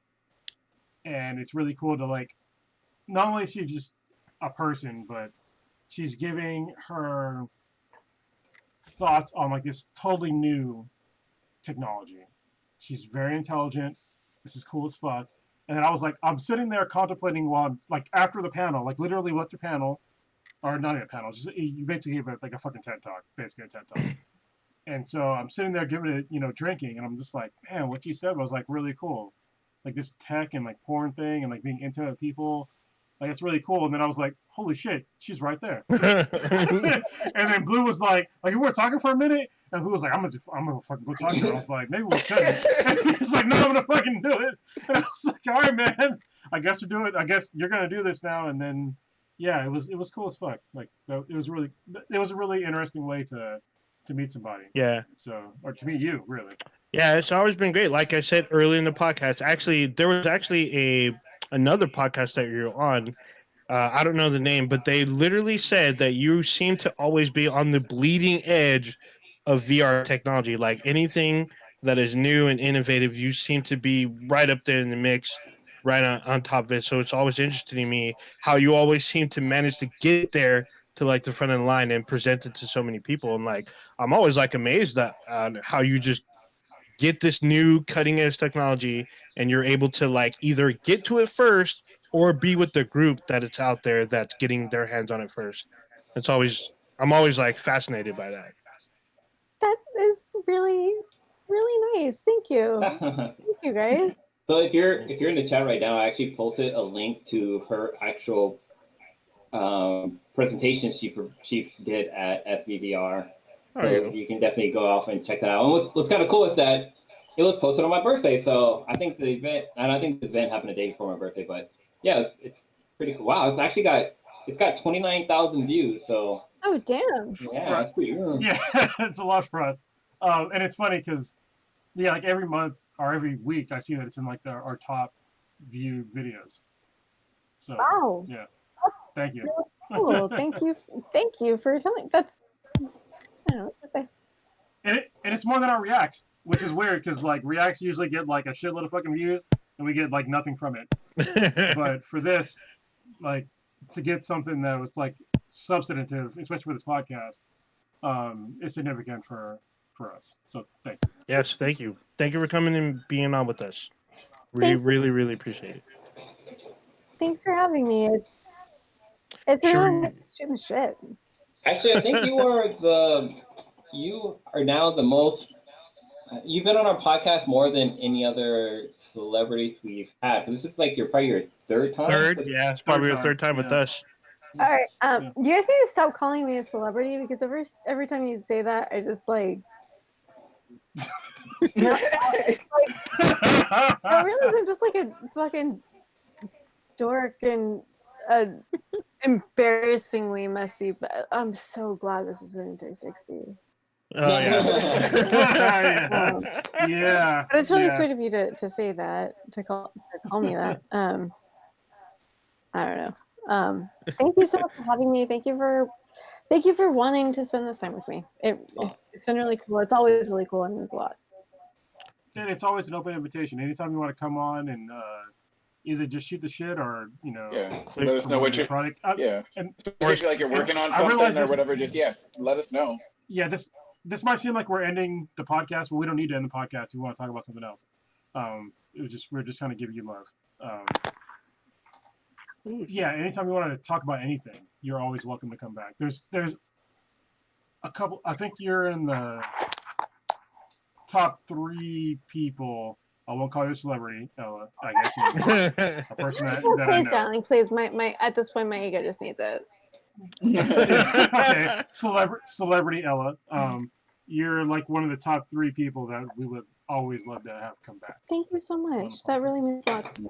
and it's really cool to like, not only is she just a person, but she's giving her thoughts on like this totally new technology. She's very intelligent. This is cool as fuck. And then I was like, I'm sitting there contemplating while I'm like after the panel, like literally left your panel, or not in a panel, just you basically gave it like a fucking TED talk, basically a TED talk. And so I'm sitting there giving it, drinking, and I'm just like, man, what you said was like really cool. Like this tech and like porn thing and like being intimate with people. Like it's really cool. And then I was like, holy shit, she's right there. And then Blue was like we were talking for a minute, and Blue was like, I'm gonna fucking go talk to her. I was like, maybe we shouldn't. And he was like, no, I'm gonna fucking do it. And I was like, all right, man. I guess we're doing it. I guess you're gonna do this now. And then, yeah, it was cool as fuck. Like it was a really interesting way to to meet somebody. Yeah. So, or to meet you, really. Yeah, it's always been great. Like I said early in the podcast, actually, there was actually another podcast that you're on. I don't know the name, but they literally said that you seem to always be on the bleeding edge of VR technology. Like anything that is new and innovative, you seem to be right up there in the mix, right on top of it. So it's always interesting to me how you always seem to manage to get there to like the front of the line and present it to so many people. And like, I'm always like amazed at how you just get this new cutting edge technology and you're able to like either get to it first or be with the group that it's out there that's getting their hands on it first. I'm always like fascinated by that. That is really, really nice. Thank you. Thank you, guys. So if you're in the chat right now, I actually posted a link to her actual presentation she did at SVVR. So you can definitely go off and check that out. And what's kind of cool is that it was posted on my birthday. So I think the event happened the day before my birthday, but yeah, it's pretty cool. Wow, it's got 29,000 views. So Oh, damn. yeah, that's pretty good. Yeah, it's a lot for us. And it's funny because, yeah, like every month or every week, I see that it's in like our top viewed videos. So Wow. yeah, thank you. Cool. Thank you for telling. That's. I don't know. Okay. And it's more than our reacts, which is weird because like reacts usually get like a shitload of fucking views, and we get like nothing from it. But for this, like to get something that was like substantive, especially for this podcast, is significant for us. So thank you. Yes, thank you. Thank you for coming and being on with us. We Thank you. really, really appreciate it. Thanks for having me. It's Sure. really shooting the shit. Actually, I think you are now the most. You've been on our podcast more than any other celebrities we've had. This is like probably your third time. Yeah, it's probably your time, third time with yeah. us. All right. Yeah. You guys need to stop calling me a celebrity because every time you say that, I just like. I realize I'm just like a fucking dork and embarrassingly messy, but I'm so glad this is an 360. Oh yeah. Yeah. But it's really yeah. sweet of you to say that, to call me that. I don't know. Thank you so much for having me. Thank you for wanting to spend this time with me. It's been really cool. It's always really cool and means a lot. And it's always an open invitation. Anytime you want to come on and either just shoot the shit or Yeah, let us know what you're. product. Yeah, And or if you feel like you're working on I something realize or this- whatever, just let us know. yeah, this might seem like we're ending the podcast, but we don't need to end the podcast. We want to talk about something else. We're just kind of giving you love. Yeah, anytime you want to talk about anything, you're always welcome to come back. There's a couple. I think you're in the top 3 people. I won't call you a celebrity, Ella. I guess you're a person that I Please, know. darling, please. My at this point, my ego just needs it. Okay, celebrity Ella. You're like one of the top 3 people that we would always love to have come back. Thank you so much. That really means a lot to me.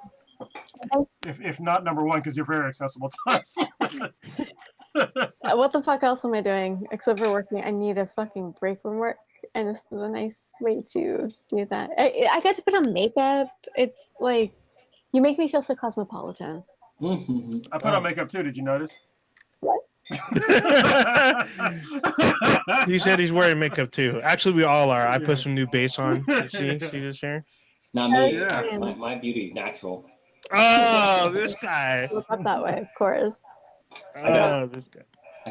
If not number 1, because you're very accessible to us. What the fuck else am I doing except for working? I need a fucking break from work, and this is a nice way to do that. I got to put on makeup. It's like you make me feel so cosmopolitan. I put on makeup too. Did you notice? What? He said he's wearing makeup too. Actually, we all are. I put some new base on. See this here? Not me. Yeah. My beauty is natural. Oh, this guy. Not that way, of course. Oh, this guy.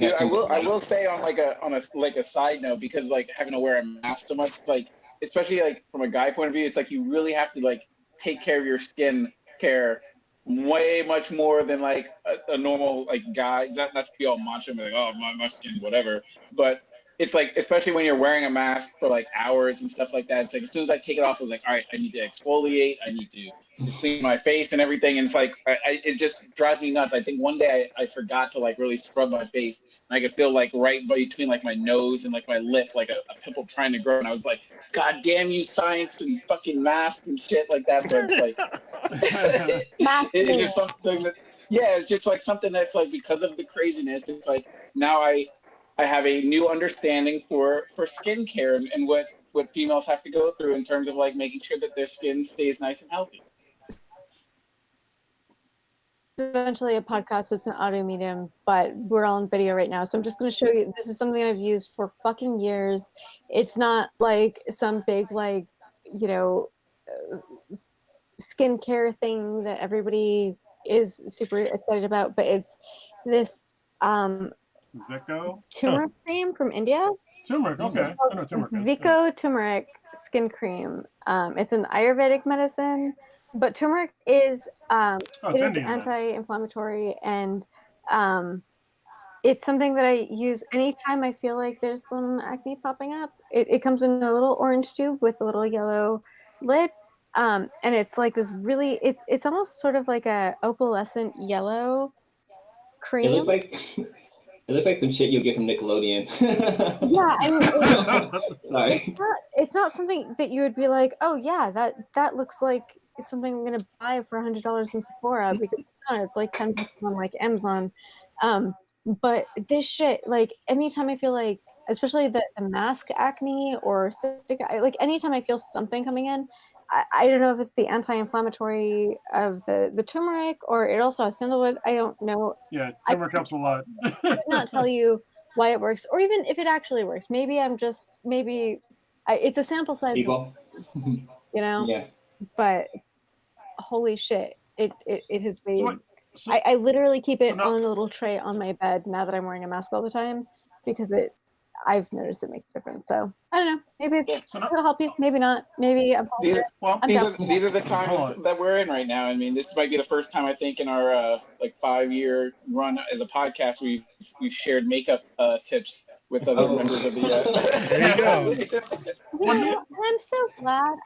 Dude, I will say on a side note, because like having to wear a mask so much, it's like, especially like from a guy point of view, it's like you really have to like take care of your skin care way much more than like a normal like guy. Not to be all macho and be like, oh, my skin, whatever. But it's like, especially when you're wearing a mask for like hours and stuff like that, it's like as soon as I take it off, I'm like, all right, I need to exfoliate, I need to clean my face and everything. And it's like, it just drives me nuts. I think one day I forgot to like really scrub my face, and I could feel like right between like my nose and like my lip, like a pimple trying to grow. And I was like, God damn you, science and fucking masks and shit like that. But it's like, it's just something that, yeah, it's just like something that's like, because of the craziness, it's like now I have a new understanding for skincare and what females have to go through in terms of like making sure that their skin stays nice and healthy. It's eventually a podcast, so it's an audio medium, but we're all on video right now. So I'm just going to show you. This is something I've used for fucking years. It's not like some big, like, you know, skincare thing that everybody is super excited about, but it's this Vico? turmeric cream from India. Turmeric, okay. I know turmeric is. Vico turmeric skin cream. It's an Ayurvedic medicine, but turmeric is it's it is Indian then. anti-inflammatory, and it's something that I use anytime I feel like there's some acne popping up. It comes in a little orange tube with a little yellow lid, and it's like this really it's almost sort of like a opalescent yellow cream. It looks like some shit you'll get from Nickelodeon. Yeah, I mean, Sorry. it's not something that you would be like, oh yeah, that looks like something I'm gonna buy for $100 in Sephora, because it's not. It's like $10 on like Amazon. But this shit, like anytime I feel like, especially the mask acne or cystic, like anytime I feel something coming in, I don't know if it's the anti-inflammatory of the turmeric, or it also has sandalwood. I don't know. Yeah, turmeric helps a lot. I could not tell you why it works, or even if it actually works. Maybe it's a sample size, People. you know. Yeah. But holy shit, it has made. So, I literally keep it now- on a little tray on my bed now that I'm wearing a mask all the time, because I've noticed it makes a difference. So I don't know. Maybe it'll help you. Maybe not. Maybe I'm. These down. are the times that we're in right now. I mean, this might be the first time I think in our like 5-year run as a podcast we've shared makeup tips with other members of the. There you go. Yeah,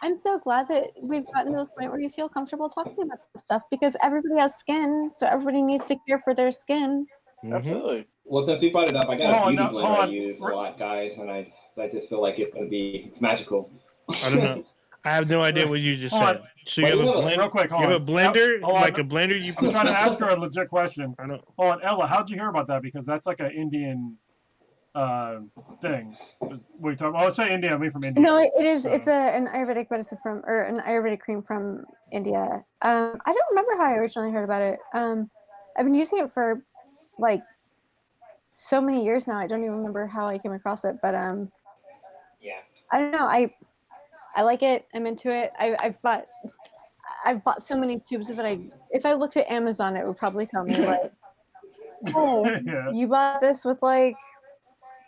I'm so glad that we've gotten to this point where you feel comfortable talking about this stuff, because everybody has skin, so everybody needs to care for their skin. Absolutely. Well, since we brought it up, I got a beauty blender I on. use a lot, guys, and I just feel like it's magical. I don't know. I have no idea what you just Hold said. on. So you have a blender. Real quick, hold You have on. a blender, Hold on. like a blender. You I'm put. trying to ask her a legit question. I don't. Hold on, Ella, how'd you hear about that? Because that's like an Indian thing. What are you talking about? I would say India. I mean from India. No, it is. So- It's an Ayurvedic medicine or an Ayurvedic cream from India. I don't remember how I originally heard about it. I've been using it for like so many years now. I don't even remember how I came across it, but Yeah. I don't know. I like it. I'm into it. I've bought so many tubes of it. If I looked at Amazon, it would probably tell me like, oh, Yeah. you bought this with like,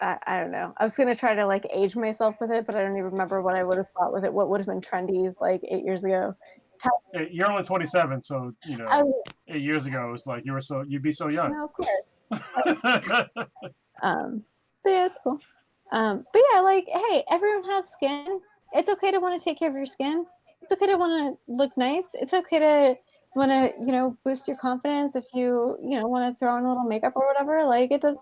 I don't know. I was gonna try to like age myself with it, but I don't even remember what I would have thought with it. What would have been trendy like 8 years ago. Hey, you're only 27, so you know. I, 8 years ago, it's like you'd be so young. no, of course. But yeah, it's cool. But yeah, like, hey, everyone has skin. It's okay to want to take care of your skin. It's okay to want to look nice. It's okay to want to, boost your confidence if you want to throw on a little makeup or whatever. Like, it doesn't.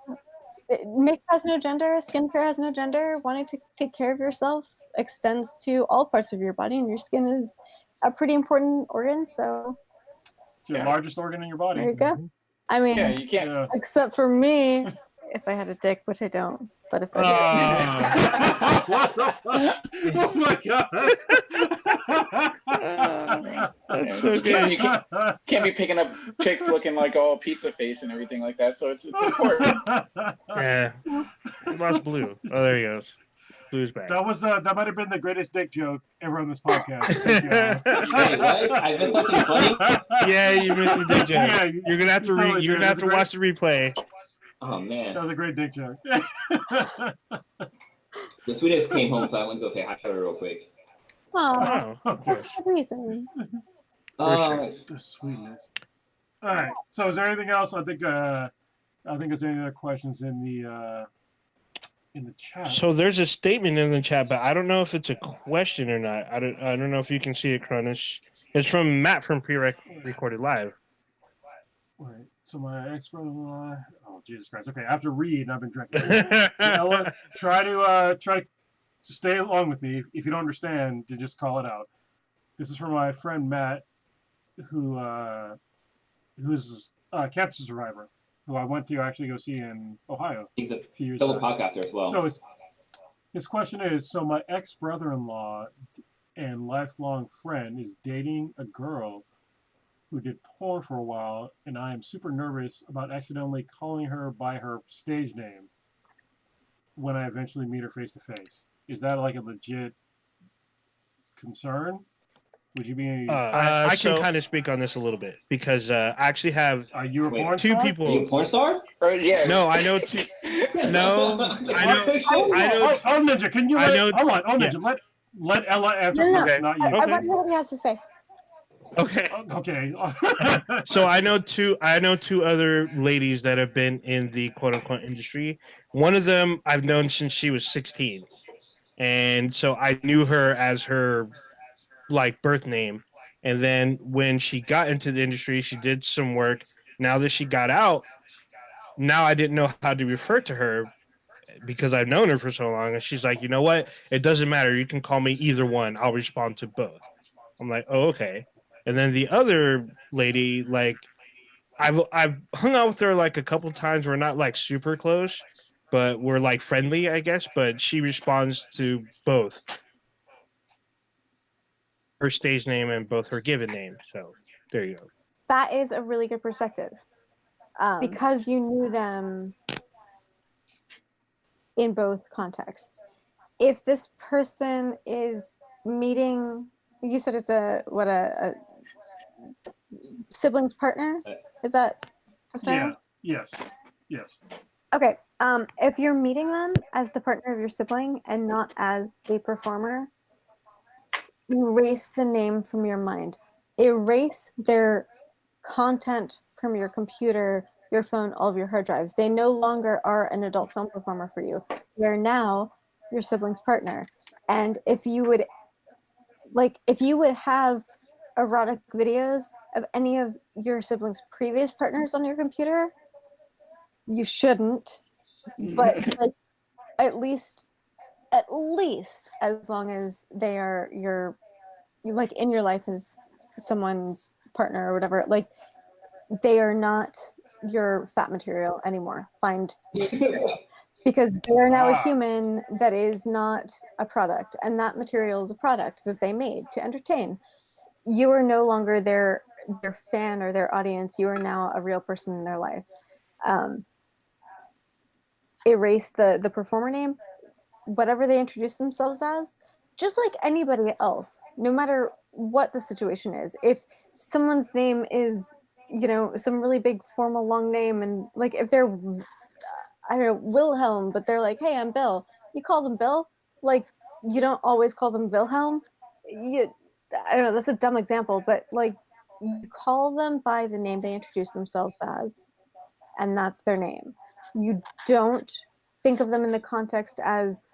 Makeup has no gender. Skincare has no gender. Wanting to take care of yourself extends to all parts of your body, and your skin is a pretty important organ. So It's your largest organ in your body. there you go. I mean, Yeah, you can't. Yeah. except for me, if I had a dick, which I don't. But if I What the fuck? Oh my god. That's so You can't, good. you can't be picking up chicks looking like all pizza face and everything like that. So it's important. Yeah. We lost Blue. Oh, there he goes. Blue's back. That might have been the greatest dick joke ever on this podcast. Thank you, Alan. Wait, what? I missed something funny? Yeah, you missed the dick joke. Yeah, You're gonna have to totally you're did. gonna have It to was watch the replay. Oh, That man. was a great dick joke. The sweetest came home, so I went to go say hi to her real quick. oh, Oh, of course. for reason. For sure. The sweetness. All right. So, is there anything else? I think is there any other questions in the chat? So there's a statement in the chat, but I don't know if it's a question or not. I don't know if you can see it, Cronus. It's from Matt from Pre-Recorded Live. Right. So my ex-brother-in-law. Oh Jesus Christ. Okay. After read, I've been drinking. Ella, try to stay along with me. If you don't understand, to just call it out. This is from my friend Matt, who's a cancer survivor, who I went to actually go see in Ohio He's a a few years fellow back. podcaster as well. So his question is, so my ex-brother-in-law and lifelong friend is dating a girl who did porn for a while, and I am super nervous about accidentally calling her by her stage name when I eventually meet her face to face. Is that like a legit concern? Would you be? I can So- kind of speak on this a little bit because I actually have Are you a Wait, porn two star? Are you people. a porn star? Yeah. No, I know two. No, I know. I know. Oh, Ninja, can you I let? know- Hold on, yeah. Ninja, let Ella answer No, no, first, okay. not you. I Okay. want to hear what he has to say. Okay. Okay. So I know two other ladies that have been in the quote unquote industry. One of them I've known since she was 16. And so I knew her as her like birth name. And then when she got into the industry, she did some work. Now that she got out, now I didn't know how to refer to her because I've known her for so long. And she's like, you know what? It doesn't matter. You can call me either one. I'll respond to both. I'm like, oh, okay. And then the other lady, like, I've hung out with her like a couple times. We're not like super close, but we're like friendly, I guess. But she responds to both her stage name and both her given name. So there you go. That is a really good perspective because you knew them in both contexts. If this person is meeting, you said it's a sibling's partner? Is that the Yeah. term? Yes. Yes. Okay. If you're meeting them as the partner of your sibling and not as a performer, erase the name from your mind. Erase their content from your computer, your phone, all of your hard drives. They no longer are an adult film performer for you. They're now your sibling's partner. And if you would have erotic videos of any of your siblings' previous partners on your computer, you shouldn't. But like at least as long as they are you like in your life as someone's partner or whatever, like they are not your fat material anymore. Because they're now a human that is not a product, and that material is a product that they made to entertain. You are no longer their fan or their audience. You are now a real person in their life. Erase the performer name, whatever they introduce themselves as, just like anybody else, no matter what the situation is. If someone's name is, some really big formal long name, and like if they're, I don't know, Wilhelm, but they're like, hey, I'm Bill. You call them Bill. Like, you don't always call them Wilhelm. I don't know, that's a dumb example, but like you call them by the name they introduce themselves as, and that's their name. You don't think of them in the context as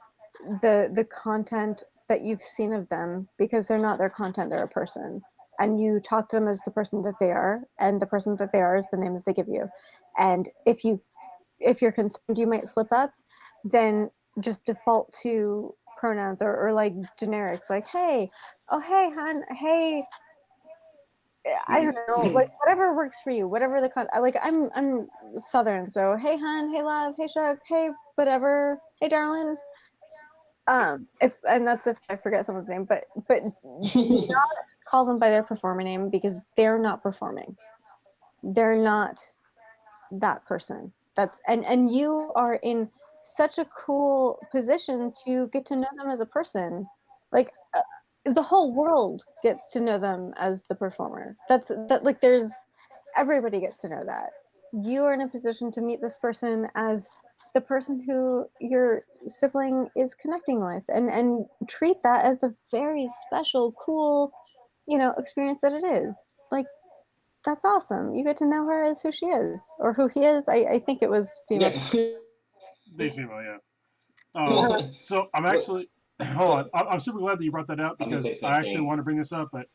the content that you've seen of them, because they're not their content, they're a person. And you talk to them as the person that they are, and the person that they are is the name that they give you. And if you're concerned you might slip up, then just default to pronouns or like generics, like hey, oh hey hon, hey, I don't know, like whatever works for you, whatever like I'm Southern, so hey hon, hey love, hey Shug, hey whatever, hey darling. That's if I forget someone's name, but do not call them by their performer name, because they're not performing. They're not that person. And you are in such a cool position to get to know them as a person. Like the whole world gets to know them as the performer. There's everybody gets to know that. You are in a position to meet this person as the person who your sibling is connecting with, and treat that as the very special, cool, experience that it is. Like, that's awesome. You get to know her as who she is, or who he is. I think it was female. They female, yeah. So I'm actually, hold on. I'm super glad that you brought that up, I'm gonna because say I actually something. want to bring this up, but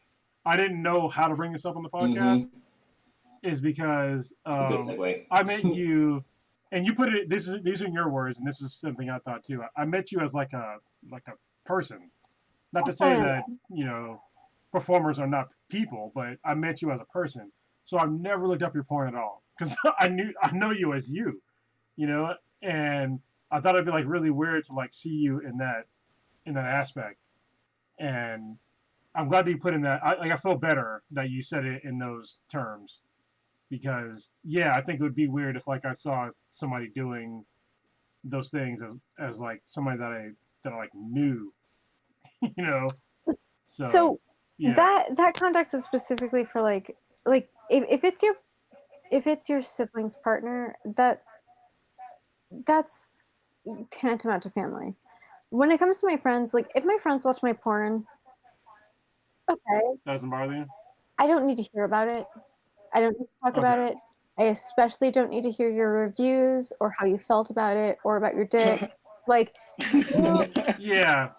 I didn't know how to bring this up on the podcast. Is because Good segue. I met you, and you put it. These are your words, and this is something I thought too. I met you as like a person, not to say that performers are not people, but I met you as a person. so I've never looked up your porn at all because I know you as you, you know, and I thought it'd be like really weird to like see you in that aspect, and I'm glad that you put in that. I feel better that you said it in those terms because yeah, I think it would be weird if like I saw somebody doing those things as like somebody that I like knew, you know. So Yeah, that context is specifically for like if it's your sibling's partner, that's tantamount to family. When it comes to my friends, like if my friends watch my porn, okay, that doesn't bother you. I don't need to hear about it. I don't need to talk about Okay. it. I especially don't need to hear your reviews or how you felt about it or about your dick. Like, Yeah,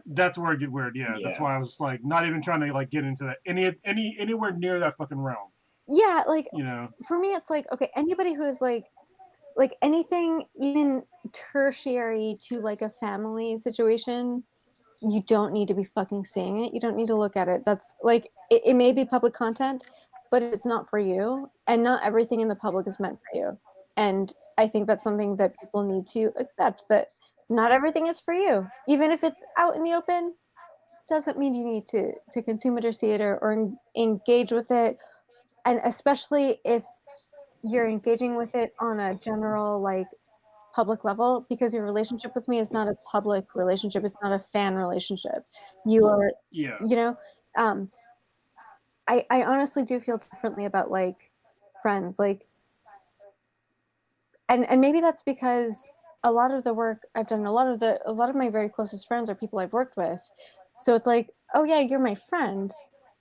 that's where it get weird. Yeah, that's Yeah. why I was like not even trying to like get into that anywhere near that fucking realm. yeah, like You know. for me, it's like okay, anybody who is like anything even tertiary to like a family situation, you don't need to be fucking seeing it. You don't need to look at it. That's like it may be public content, but it's not for you, and not everything in the public is meant for you. And I think that's something that people need to accept that not everything is for you. Even if it's out in the open, doesn't mean you need to consume it or see it or engage with it. And especially if you're engaging with it on a general like public level, because your relationship with me is not a public relationship, it's not a fan relationship. You are, Yeah. you know, um I honestly do feel differently about like friends, like, and maybe that's because a lot of the work I've done, a lot of my very closest friends are people I've worked with, so it's like, oh yeah, you're my friend,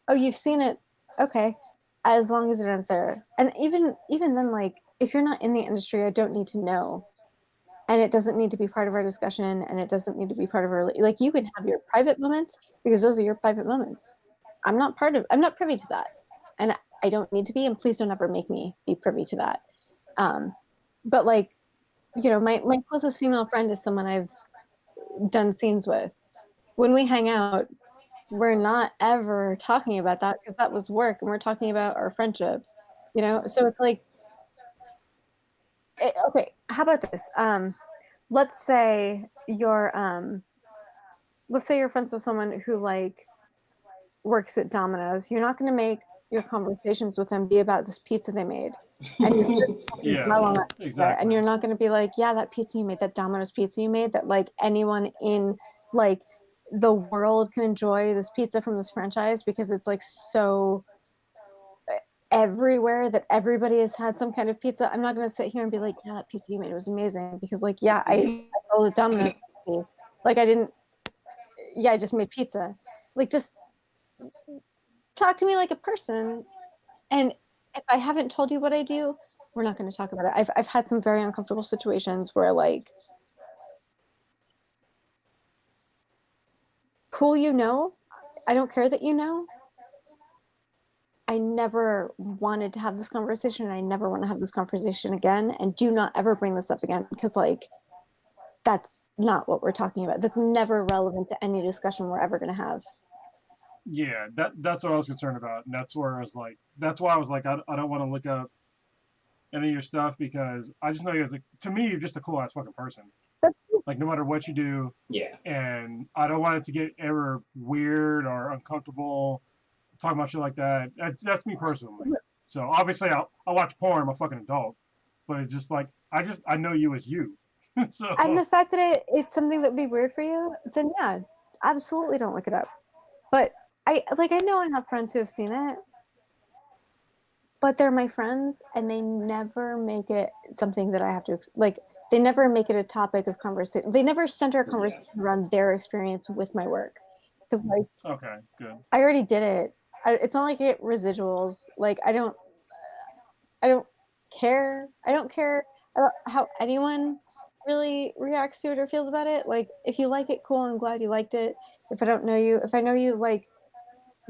oh you've seen it, okay, as long as it ends there. And even then, like if you're not in the industry, I don't need to know, and it doesn't need to be part of our discussion, and it doesn't need to be part of our, like you can have your private moments because those are your private moments. I'm not privy to that, and I don't need to be, and please don't ever make me be privy to that. But like, my closest female friend is someone I've done scenes with. When we hang out, we're not ever talking about that because that was work, and we're talking about our friendship, so it's like, okay, how about this? Let's say you're friends with someone who like works at Domino's. You're not going to make your conversations with them be about this pizza they made, and Yeah. Exactly. and you're not going to be like, yeah, that pizza you made, that Domino's pizza you made, that like anyone in like the world can enjoy this pizza from this franchise because it's like so everywhere that everybody has had some kind of pizza. I'm not going to sit here and be like, yeah, that pizza you made was amazing because like, yeah, I followed Domino's. Like I didn't, yeah, I just made pizza. Like just talk to me like a person. And if I haven't told you what I do, we're not going to talk about it. I've had some very uncomfortable situations where like, cool, I don't care that I never wanted to have this conversation, and I never want to have this conversation again, and do not ever bring this up again because like that's not what we're talking about. That's never relevant to any discussion we're ever going to have. Yeah. That's what I was concerned about, and that's where I was like, that's why I was like, I don't want to look up any of your stuff because I just know you as like, to me, you're just a cool ass fucking person. Like no matter what you do, Yeah. and I don't want it to get ever weird or uncomfortable talking about shit like that. That's me personally. So obviously I'll watch porn. I'm a fucking adult, but it's just like I know you as you. So And the fact that it's something that would be weird for you, then yeah, absolutely don't look it up. But I know I have friends who have seen it, but they're my friends and they never make it something that I have to like. They never make it a topic of conversation. They never center a conversation around their experience with my work because like okay, good. I already did it. It's not like I get residuals. Like I don't care. I don't care about how anyone really reacts to it or feels about it. Like if you like it, cool. I'm glad you liked it. If I don't know you, if I know you, like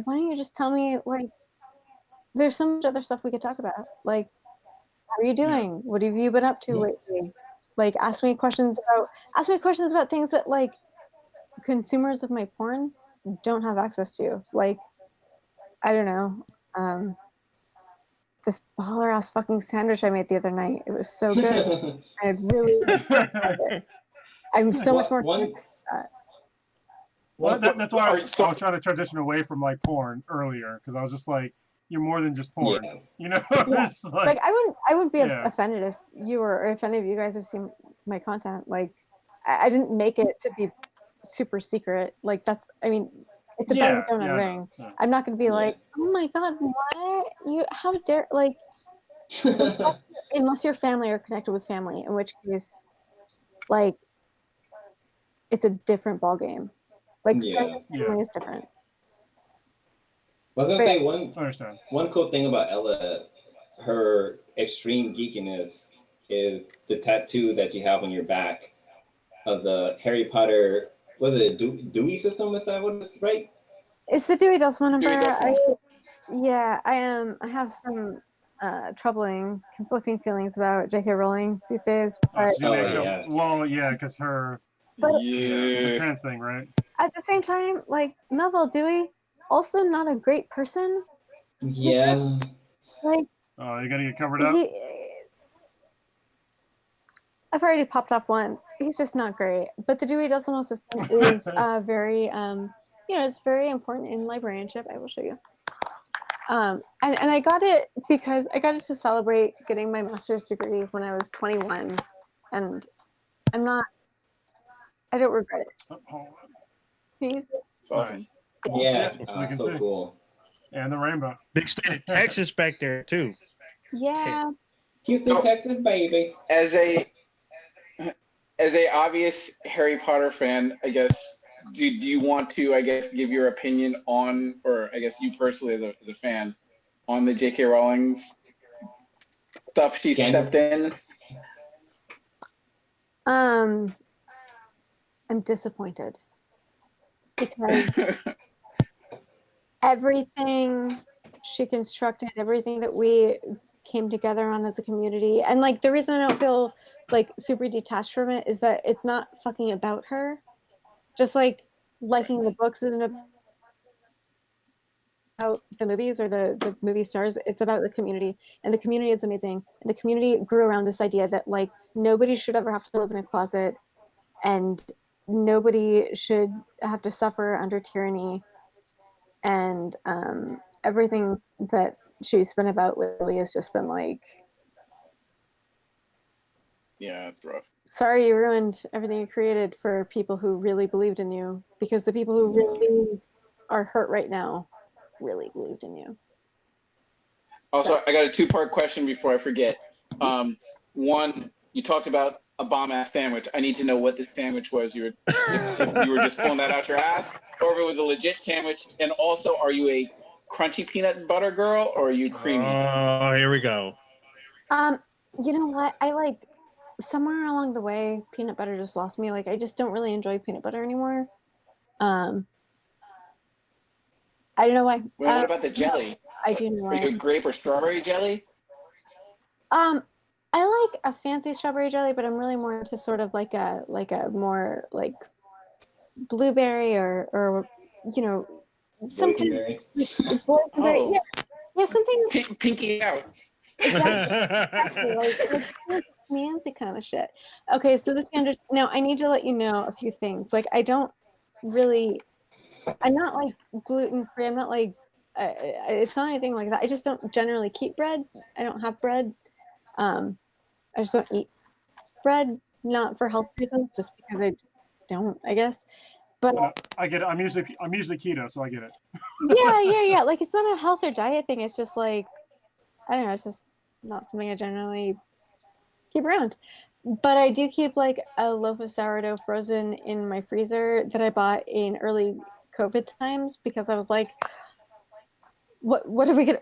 why don't you just tell me like there's so much other stuff we could talk about. Like how are you Yeah. doing? What have you been up to lately? Like ask me questions about things that like consumers of my porn don't have access to. Like I don't know. this baller ass fucking sandwich I made the other night. It was so good. I really, I'm so much more. One, Well, that's why I Are- was so- trying to transition away from like porn earlier because I was just like, you're more than just porn, yeah. you know? Yeah. It's Like I wouldn't be Yeah. offended if you or if any of you guys have seen my content. Like I didn't make it to be super secret. Like that's, I mean, it's a Yeah, bone yeah, I ring. know, yeah. I'm not gonna be Yeah. like, oh my god, what you? How dare like unless you're family or connected with family, in which case, like, it's a different ball game. Like Yeah. friends and family is different. I was gonna But- say I understand. one cool thing about Ella, her extreme geekiness is the tattoo that you have on your back of the Harry Potter. Was it Dewey system? Is that what it's right? It's the Dewey Decimal Number. Dewey Decimal. I am. I have some troubling, conflicting feelings about J.K. Rowling these days. Oh, But she's gonna make yeah. well, yeah, because her But- the Yeah. trans thing, right? at the same time, like Melville Dewey, also not a great person. Yeah. Like Oh, you're gonna get covered up. I've already popped off once. He's just not great. But the Dewey Decimal System is very, it's very important in librarianship. I will show you. And I got it because I got it to celebrate getting my master's degree when I was 21, and I don't regret it. Oh, hold on. Can you use it? It's awesome. Nice. Yeah. we can So see. cool. And the rainbow. Big state of Texas back there too. Yeah. Houston, So- Texas, baby. As a obvious Harry Potter fan, I guess, do you want to, I guess, give your opinion on, or I guess you personally as a fan, on the J.K. Rowling's stuff she Scandal? stepped in? I'm disappointed because everything she constructed, everything that we came together on as a community, and like the reason I don't feel like super detached from it is that it's not fucking about her. Just like liking the books isn't about the movies or the movie stars, it's about the community, and the community is amazing, and the community grew around this idea that like nobody should ever have to live in a closet, and nobody should have to suffer under tyranny, and everything that she's been about lately has just been like, Yeah, it's rough. sorry you ruined everything you created for people who really believed in you, because the people who really are hurt right now really believed in you. Also, I got a two-part question before I forget. One, you talked about a bomb-ass sandwich. I need to know what the sandwich was. If you were just pulling that out your ass, or if it was a legit sandwich. And also, are you a crunchy peanut butter girl, or are you creamy? Oh, here we go. You know what? I like somewhere along the way, peanut butter just lost me. Like I just don't really enjoy peanut butter anymore. I don't know why. Well, what about the jelly? I do know Are you a why. grape or strawberry jelly? I like a fancy strawberry jelly, but I'm really more into sort of like a more like blueberry or some kind Boysenberry. of boysenberry. Oh. Yeah, something Pinky out. exactly like fancy kind of shit. Okay, so the sandwich. Now I need to let you know a few things. Like I'm not like gluten free. I'm not like it's not anything like that. I just don't generally keep bread. I don't have bread. I just don't eat bread, not for health reasons, just because I just don't, I guess. But I get it. I'm usually keto, so I get it. yeah. Like it's not a health or diet thing. It's just like I don't know. It's just not something I generally keep around. But I do keep like a loaf of sourdough frozen in my freezer that I bought in early COVID times because I was like, what are we gonna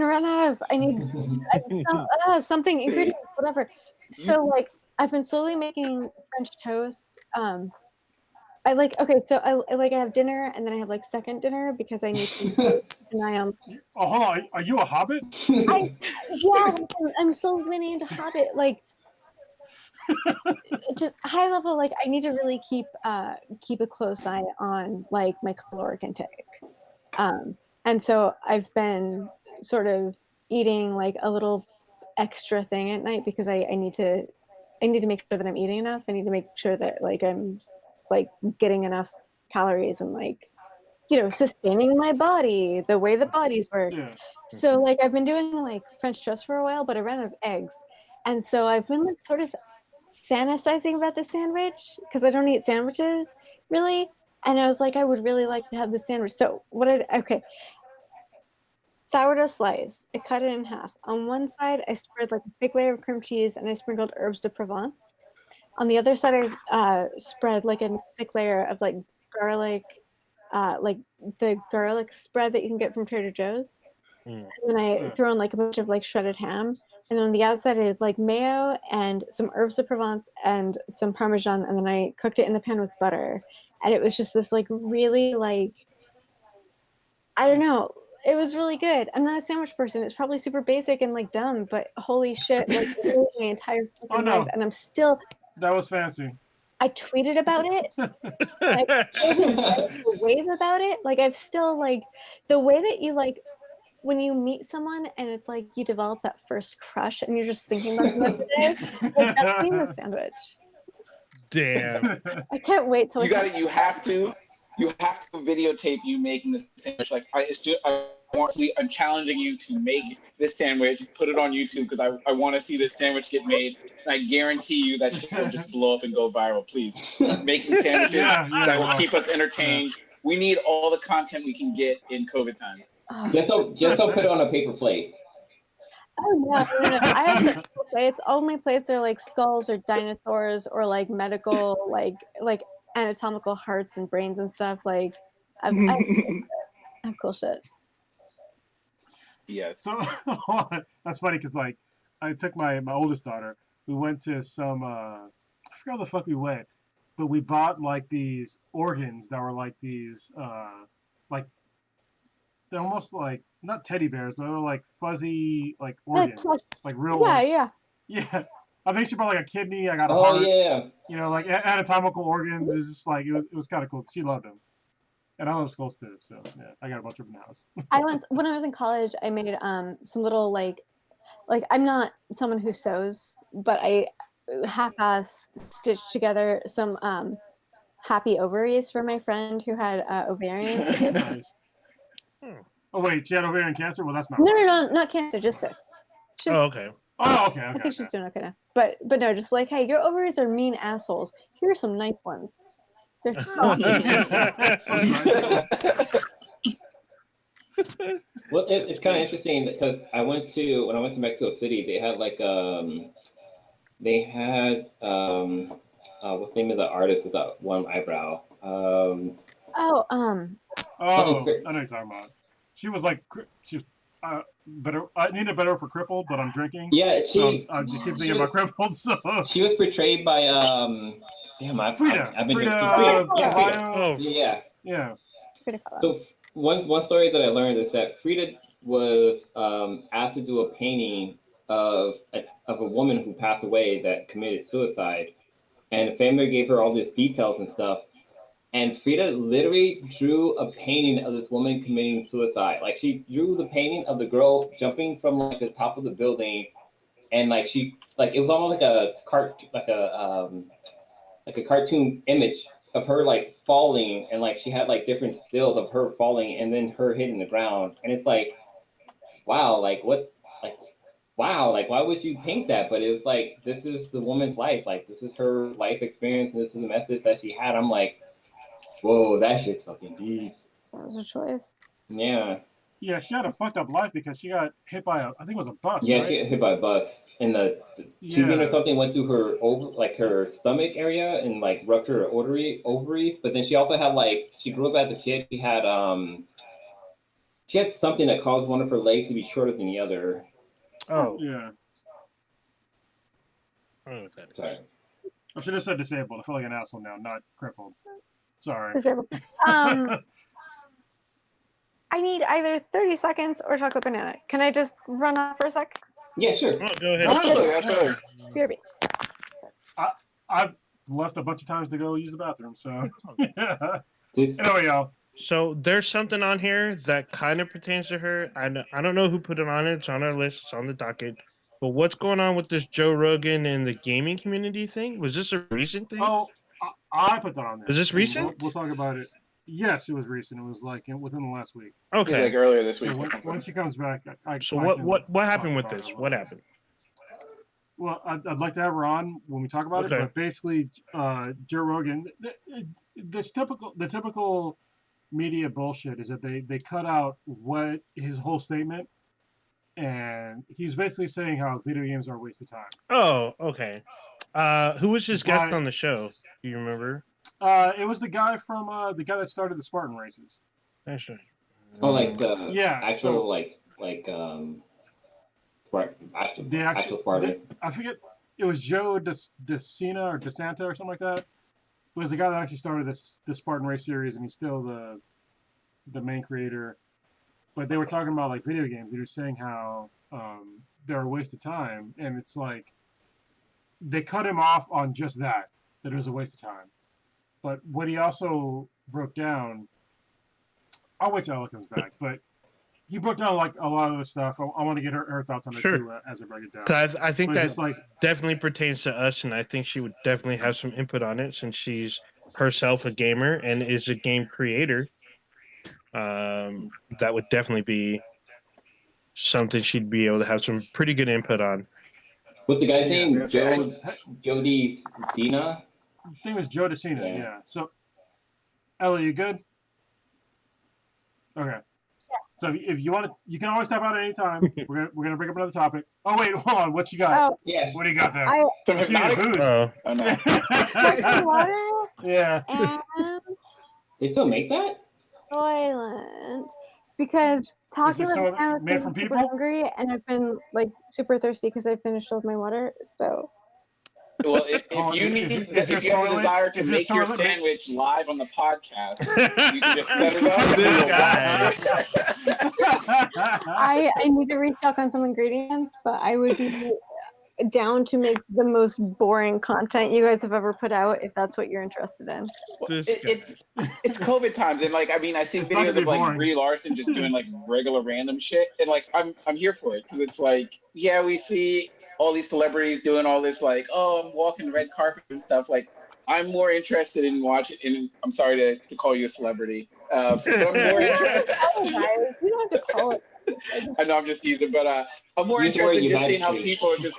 run out of? I need something ingredients, whatever. So like I've been slowly making French toast. I have dinner and then I have like second dinner because I need to keep an eye on. Oh, hold on. Are you a hobbit? I'm so leaning into Hobbit. Like just high level. Like I need to really keep a close eye on like my caloric intake. And so I've been sort of eating like a little extra thing at night because I need to make sure that I'm eating enough. I need to make sure that like I'm like getting enough calories and like, sustaining my body the way the bodies work. Yeah. So like I've been doing like French toast for a while, but I ran out of eggs. And so I've been like sort of fantasizing about the sandwich because I don't eat sandwiches really. And I was like, I would really like to have the sandwich. So okay. Sourdough slice. I cut it in half. On one side, I spread like a thick layer of cream cheese and I sprinkled herbes de Provence. On the other side, I spread like a thick layer of like garlic, like the garlic spread that you can get from Trader Joe's. Mm. And then I throw in like a bunch of like shredded ham. And then on the outside, I did like mayo and some herbes de Provence and some Parmesan. And then I cooked it in the pan with butter. And it was just this like really like, I don't know. It was really good. I'm not a sandwich person. It's probably super basic and like dumb, but holy shit, like it ruined my entire fucking life. And I'm still. That was fancy. I tweeted about it. I wave about it. Like I've still like the way that you like when you meet someone and it's like you develop that first crush and you're just thinking about them every day. Like that's being a sandwich. Damn. I can't wait till You got it. You have to videotape you making this sandwich. Like I'm challenging you to make this sandwich, put it on YouTube because I want to see this sandwich get made. And I guarantee you that shit will just blow up and go viral. Please, making sandwiches that will keep us entertained. We need all the content we can get in COVID times. Just don't put it on a paper plate. Oh no. I have some cool plates. All my plates are like skulls or dinosaurs or like medical like anatomical hearts and brains and stuff. Like I have cool shit. Yes. So that's funny because like I took my oldest daughter. We went to some I forgot where the fuck we went, but we bought like these organs that were like these like they're almost like not teddy bears, but they're like fuzzy like organs, like real. Yeah. Yeah. I think she bought like a kidney. I got a Oh heart. yeah. You know, like anatomical organs. It's just like it was kind of cool. She loved them. And I love skulls too, so yeah, I got a bunch of them in the house. When I was in college, I made some little like I'm not someone who sews, but I half-ass stitched together some happy ovaries for my friend who had ovarian cancer. Nice. Oh wait, she had ovarian cancer? Well, that's not. No, not cancer, just cysts. Oh, okay. Oh, okay. I think she's doing okay now. But no, just like, hey, your ovaries are mean assholes. Here are some nice ones. They're Well, it's kind of interesting because when I went to Mexico City, they had like what's the name of the artist with that one eyebrow? Oh, I know what you're talking about. She was like better. I need a better for crippled, but I'm drinking. Yeah, I just keep thinking about crippled. So she was portrayed by Frida. I've been Frida. Yeah. So one story that I learned is that Frida was asked to do a painting of a woman who passed away that committed suicide, and the family gave her all these details and stuff. And Frida literally drew a painting of this woman committing suicide. Like she drew the painting of the girl jumping from like the top of the building, and like it was almost like a cartoon image of her like falling, and like she had like different stills of her falling and then her hitting the ground. And it's like, wow, like what, like wow, like why would you paint that? But it was like, this is the woman's life, like this is her life experience, and this is the message that she had. I'm like, whoa, that shit's fucking deep. That was her choice. Yeah. Yeah, she had a fucked up life because she got hit by I think it was a bus. Yeah, right? she got hit by a bus, and the tubing or something went through her stomach area and like ruptured her ovaries. But then she also had she grew up as a kid. She had something that caused one of her legs to be shorter than the other. Oh. Yeah. Oh, sorry. I should have said disabled. I feel like an asshole now, not crippled. Sorry. I need either 30 seconds or chocolate banana. Can I just run off for a sec? Yeah, sure. Oh, go ahead. Absolutely. I've left a bunch of times to go use the bathroom, so yeah. Anyway, y'all. So there's something on here that kind of pertains to her. I don't know who put it on it. It's on our list. It's on the docket. But what's going on with this Joe Rogan and the gaming community thing? Was this a recent thing? Oh, I put that on there. Was this And recent? We'll talk about it. Yes, it was recent. It was like within the last week. It was like Okay. earlier this So week. or when, something. once she comes back, So I what can what talk happened with about this? it. What happened? Well, I'd like to have her on when we talk about Okay. it. But basically, Joe Rogan, the typical media bullshit is that they cut out what his whole statement, and he's basically saying how video games are a waste of time. Oh, okay. Who was his guest But- on the show? Do you remember? It was the guy from the guy that started the Spartan races. Actually. Oh, like the Yeah, actual so- like The actual Spartan. I forget. It was Joe DeSena or DeSanta or something like that. It was the guy that actually started this Spartan race series, and he's still the main creator. But they were talking about like video games. They were saying how they're a waste of time, and it's like they cut him off on just that it was a waste of time. But what he also broke down, I'll wait till Ella comes back. But he broke down like a lot of the stuff. I want to get her thoughts on it Sure. too as I break it down. 'Cause I think But that it's like definitely pertains to us, and I think she would definitely have some input on it since she's herself a gamer and is a game creator. That would definitely be something she'd be able to have some pretty good input on. What's the guy's name? Yeah. Jody Dina. I think it was Joe DeSena, Yeah. yeah. So, Ellie, you good? Okay. So if you want to, you can always step out at any time. we're gonna bring up another topic. Oh wait, hold on. What you got? Oh, Yeah. What do you got there? Some I see your hypnotic? booze. Oh, Oh no. some water Yeah. and They still make that? Soylent. Because talking this about Soylent kind of made been from super people? hungry, and I've been like super thirsty because I finished all of my water. So Well, if Oh, you is need, your- is if your you have a Soylent- desire to is your make your Soylent- sandwich live on the podcast, you can just set it up. This and we'll guy. watch it. I need to restock on some ingredients, but I would be down to make the most boring content you guys have ever put out if that's what you're interested in. This It- guy. it's COVID times, and like I mean, I see It's not gonna videos be of like boring. Brie Larson just doing like regular random shit, and like I'm here for it because it's like yeah, we see all these celebrities doing all this like oh I'm walking the red carpet and stuff. Like I'm more interested in watching. And I'm sorry to call you a celebrity, but I'm more interested. Oh, guys, you don't have to call it. I know I'm just teasing, but I'm more Use the word interested in just United seeing how States. people are just.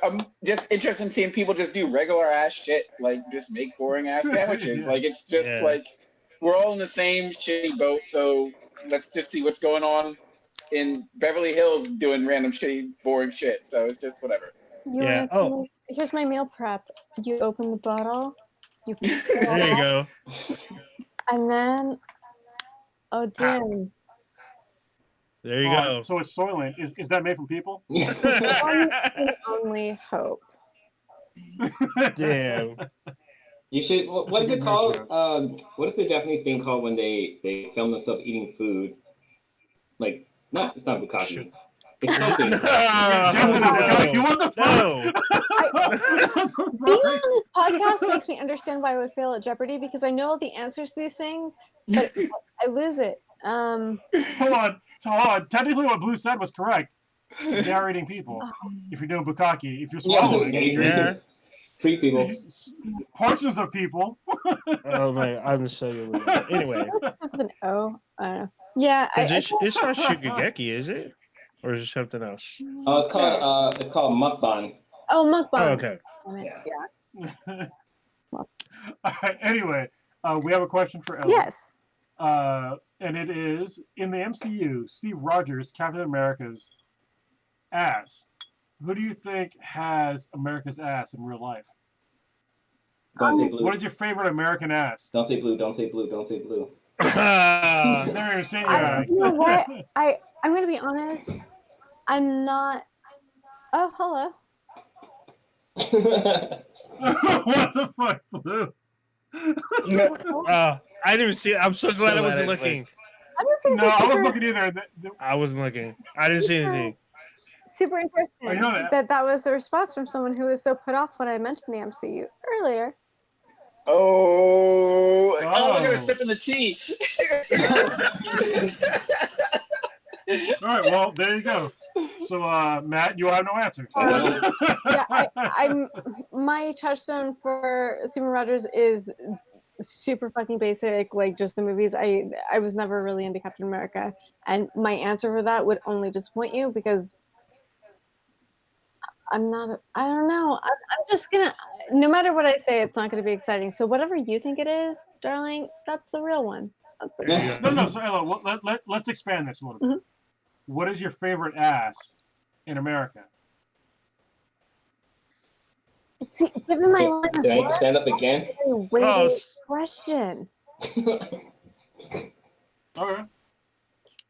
I'm just interested in seeing people just do regular ass shit, like just make boring ass sandwiches. Yeah. Like it's just Yeah. like we're all in the same shitty boat, so let's just see what's going on in Beverly Hills doing random shitty, boring shit. So it's just whatever. You Yeah, wanna oh. Here's my meal prep. You open the bottle, you put it There you on, go. and then oh damn. There you Oh, go. So it's Soylent. Is that made from people? One can only hope. Damn. You should. What That's a is good it called? joke. What is the Japanese thing called when they film themselves eating food? Like, it's not bukkake. It's something. Definitely not bukkake. What the fuck? No. Being on this podcast makes me understand why I would fail at Jeopardy because I know all the answers to these things, but I lose it. Hold on. Technically, what Blue said was correct. They are eating people. If you're doing bukkake, if you're swallowing, Yeah. Treat people. portions of people. Oh my, I'm so good. Anyway, With an O. I don't know. Yeah, it's not Shugageki, is it? Or is it something else? Oh, it's called mukbang. oh mukbang. Oh, okay. Yeah. All right. Anyway, we have a question for Ellen. Yes. And it is in the MCU, Steve Rogers, Captain America's ass. Who do you think has America's ass in real life? Don't say blue. What is your favorite American ass? Don't say blue. Don't say blue. Don't say blue. I've never even seen your ass. You know what? I'm gonna be honest. I'm not. Oh, hello. What the fuck, Blue? I didn't even see it. I'm so glad I wasn't looking. I'm just gonna No, say I super, wasn't looking either. I wasn't looking. I didn't see anything. super interesting Oh, you know that. that was a response from someone who was so put off when I mentioned the MCU earlier. Oh, look at her Oh. sipping the tea. All right, well, there you go. So, Matt, you will have no answer. Yeah, I'm my touchstone for Steven Rogers is super fucking basic, like just the movies. I was never really into Captain America, and my answer for that would only disappoint you because I'm not. I don't know. I'm just gonna. No matter what I say, it's not gonna be exciting. So whatever you think it is, darling, that's the real one. That's the There real you one. go. No. So, Ella, let's expand this a little bit. Mhm. What is your favorite ass in America? See, given my line of Did I work, stand up again? it's a weighted Oh, question. Okay.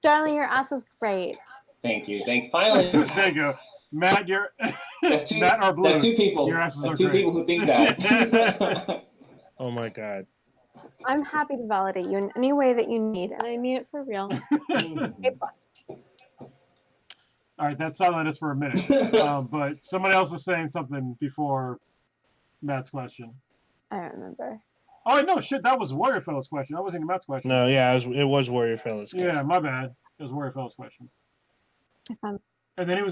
Darling, your ass is great. Thank you. Thanks. Finally, There you go. Matt, you're that's two, Matt or Blue. that's two people. Your asses That's are two great. people who think that. Oh my God. I'm happy to validate you in any way that you need, and I mean it for real. A plus. All right, that silent is for a minute. But someone else was saying something before Matt's question. I don't remember. Oh, no, shit, that was Warrior Fellow's question. That wasn't even Matt's question. No, yeah, it was Warrior Fellas. Yeah, my bad. It was Warrior Fellow's question. Um, And then Matt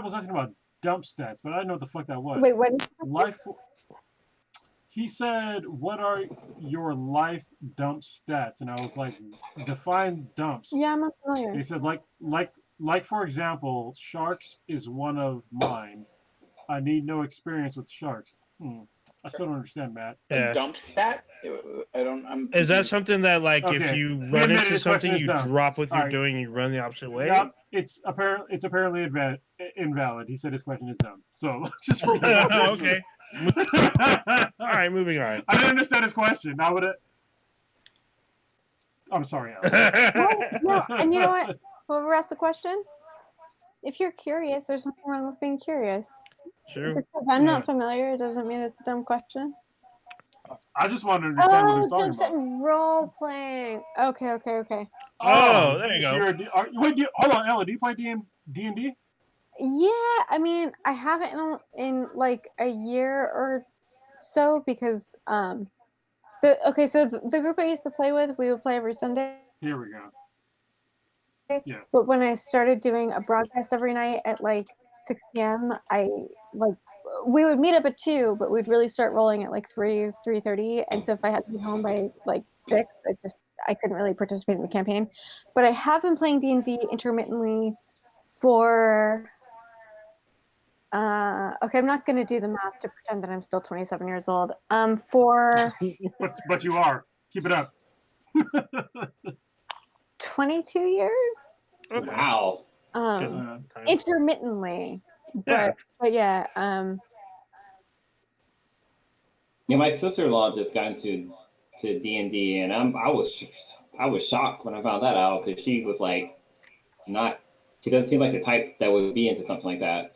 was asking about dump stats, but I didn't know what the fuck that was. Wait, what? Life. He said, "What are your life dump stats?" And I was like, "Define dumps." Yeah, I'm not And familiar. he said, like for example, sharks is one of mine. I need no experience with sharks. I still don't understand, Matt. Yeah. A dump stat? I don't. I'm. Is that something that, like, if Okay. you We run admitted into his question something, is you dumb. drop what you're Alright. doing, you run the opposite way? Yep, it's apparently invalid. He said his question is dumb. So let's just forget about it. Okay. All right, moving on. I didn't understand his question. I would have. I'm sorry, Alex. No, and you know what? Whoever asked the question, if you're curious, there's nothing wrong with being curious. Sure. Because I'm not familiar, it doesn't mean it's a dumb question. I just wanted to understand what he Oh, was talking jump set about. and role playing. Okay. Oh, there you so go. wait, hold on, Ella. Do you play D&D? Yeah, I mean, I haven't in like a year or so because so the group I used to play with, we would play every Sunday. Here we go. But when I started doing a broadcast every night at like 6 p.m., we would meet up at 2, but we'd really start rolling at like 3:30. And so if I had to be home by like 6, I couldn't really participate in the campaign. But I have been playing D&D intermittently for okay, I'm not going to do the math to pretend that I'm still 27 years old. For But you are. Keep it up. 22 years. Wow. Intermittently. Yeah. But yeah, Yeah, my sister-in-law just got into D&D, and I was shocked when I found that out because she was like, she doesn't seem like the type that would be into something like that.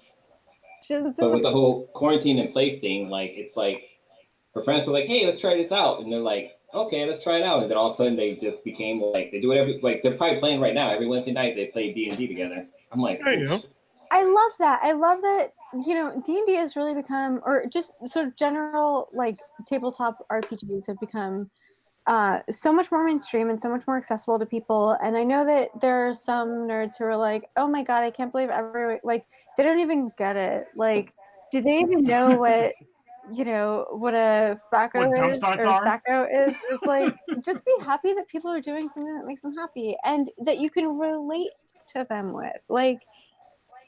But with the whole quarantine in place thing, like it's like her friends were like, "Hey, let's try this out," and they're like, "Okay, let's try it out." And then all of a sudden, they just became like they do it they're probably playing right now. Every Wednesday night, they play D&D together. I'm like, There you go. I love that. I love that, D&D has really become, or just sort of general like tabletop RPGs have become so much more mainstream and so much more accessible to people. And I know that there are some nerds who are like, "Oh my god, I can't believe they don't even get it. Like, do they even know what what a FACO What dump is stats or are? FACO is?" It's like, just be happy that people are doing something that makes them happy and that you can relate to them with. Like,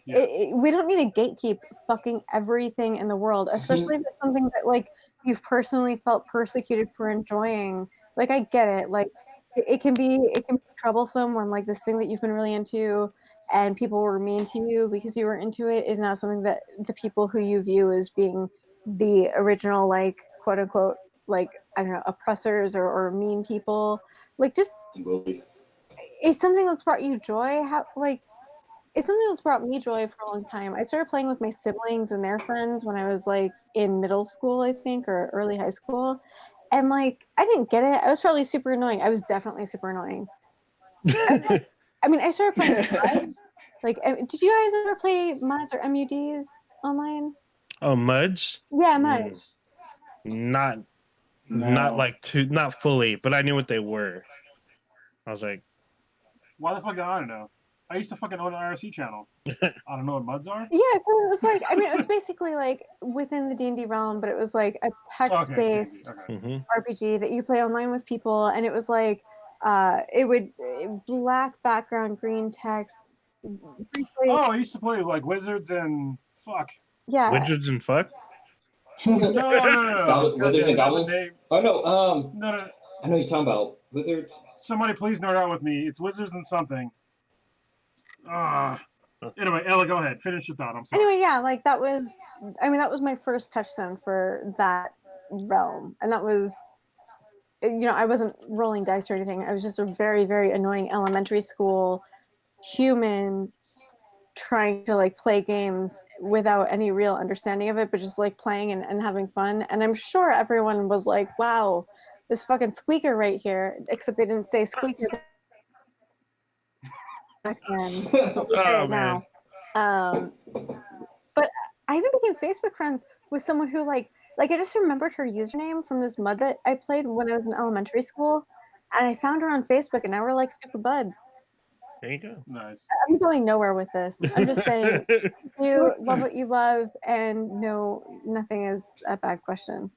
Yeah. we don't need to gatekeep fucking everything in the world, especially if it's something that like you've personally felt persecuted for enjoying. Like, I get it. Like, it can be troublesome when like this thing that you've been really into and people were mean to you because you were into it is now something that the people who you view as being the original, like, quote unquote, like, I don't know, oppressors or mean people. Like, just it's something that's brought you joy. It's something that's brought me joy for a long time. I started playing with my siblings and their friends when I was like in middle school, I think, or early high school. And like, I didn't get it. I was probably super annoying. I was definitely super annoying. I started playing MUD. Like, did you guys ever play MUDs or MUDs online? Oh, Muds? Yeah, MUD. Not Not No. like not fully, but I knew what they were. I was like, Why the fuck do I don't know? I used to fucking own an IRC channel. I don't know what MUDs are. Yeah, so it was like, I mean, it was basically like within the D&D realm, but it was like a Okay, text-based D&D, okay. mhm. RPG that you play online with people, and it was like black background, green text. Briefly, Oh, I used to play like Wizards and fuck. yeah, Wizards and fuck. No. Wizards Goddamn, and there's a Goblins? name. Oh no, No. I know what you're talking about. Wizards. Somebody please nerd out with me. It's Wizards and something. Anyway, Ella, go ahead. Finish your thought. I'm sorry. anyway, yeah, like that was, I mean, that was my first touchstone for that realm, and that was, you know, I wasn't rolling dice or anything. I was just a very, very annoying elementary school human trying to like play games without any real understanding of it, but just like playing and having fun. And I'm sure everyone was like, wow, this fucking squeaker right here, except they didn't say squeaker back then. Oh man. now. But I even became Facebook friends with someone who like I just remembered her username from this MUD that I played when I was in elementary school, and I found her on Facebook, and now we're like super buds. There you go. Nice. I'm going nowhere with this. I'm just saying, you love what you love, and no, nothing is a bad question,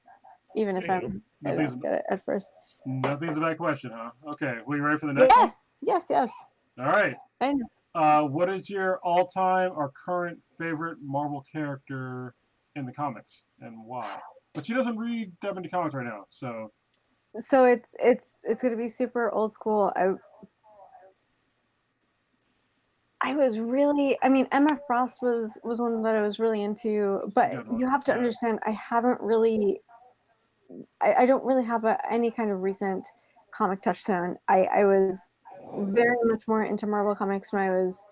even if I Nothing's, don't get it at first. nothing's a bad question, huh? Okay, we ready for the next one? Yes. All right. I know. What is your all-time or current favorite Marvel character in the comics, and why? But she doesn't read that many comics right now, so. So it's gonna be super old school. I was really, I mean, Emma Frost was one that I was really into, but Good one, you have to yeah. understand, I haven't really, I don't really have any kind of recent comic touchstone. I was very much more into Marvel comics when I was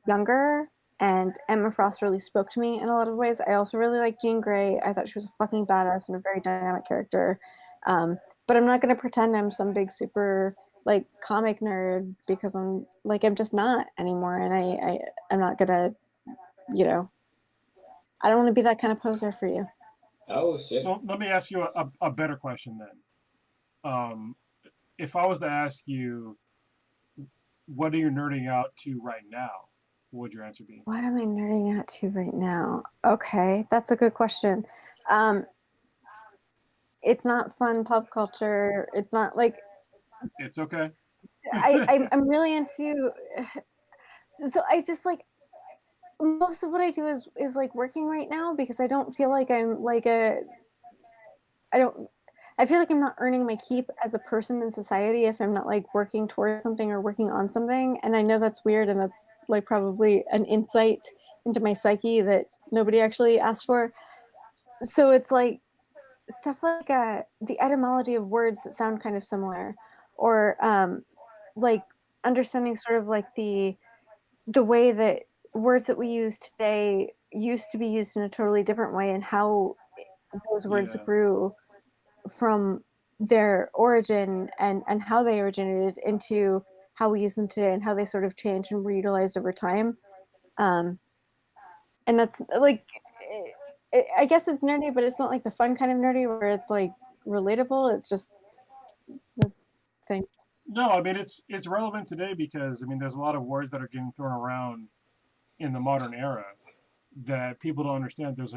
younger, and Emma Frost really spoke to me in a lot of ways. I also really like Jean Grey. I thought she was a fucking badass and a very dynamic character. But I'm not going to pretend I'm some big super like comic nerd because I'm just not anymore, and I'm not gonna, you know, I don't want to be that kind of poser for you. Oh shit. So let me ask you a better question then. If I was to ask you, what are you nerding out to right now? What would your answer be? What am I nerding out to right now? Okay, that's a good question. It's not fun pop culture. It's not like It's okay. I'm really into. So I just like most of what I do is like working right now because I don't feel like I'm like I feel like I'm not earning my keep as a person in society if I'm not like working towards something or working on something. And I know that's weird, and that's like probably an insight into my psyche that nobody actually asked for. So it's like stuff like the etymology of words that sound kind of similar, or like understanding sort of like the way that words that we use today used to be used in a totally different way, and how those words Yeah. grew from their origin and how they originated into how we use them today, and how they sort of changed and were utilized over time. And that's like, I guess it's nerdy, but it's not like the fun kind of nerdy where it's like relatable. It's just the thing. No, I mean it's relevant today because I mean there's a lot of words that are getting thrown around in the modern era that people don't understand. There's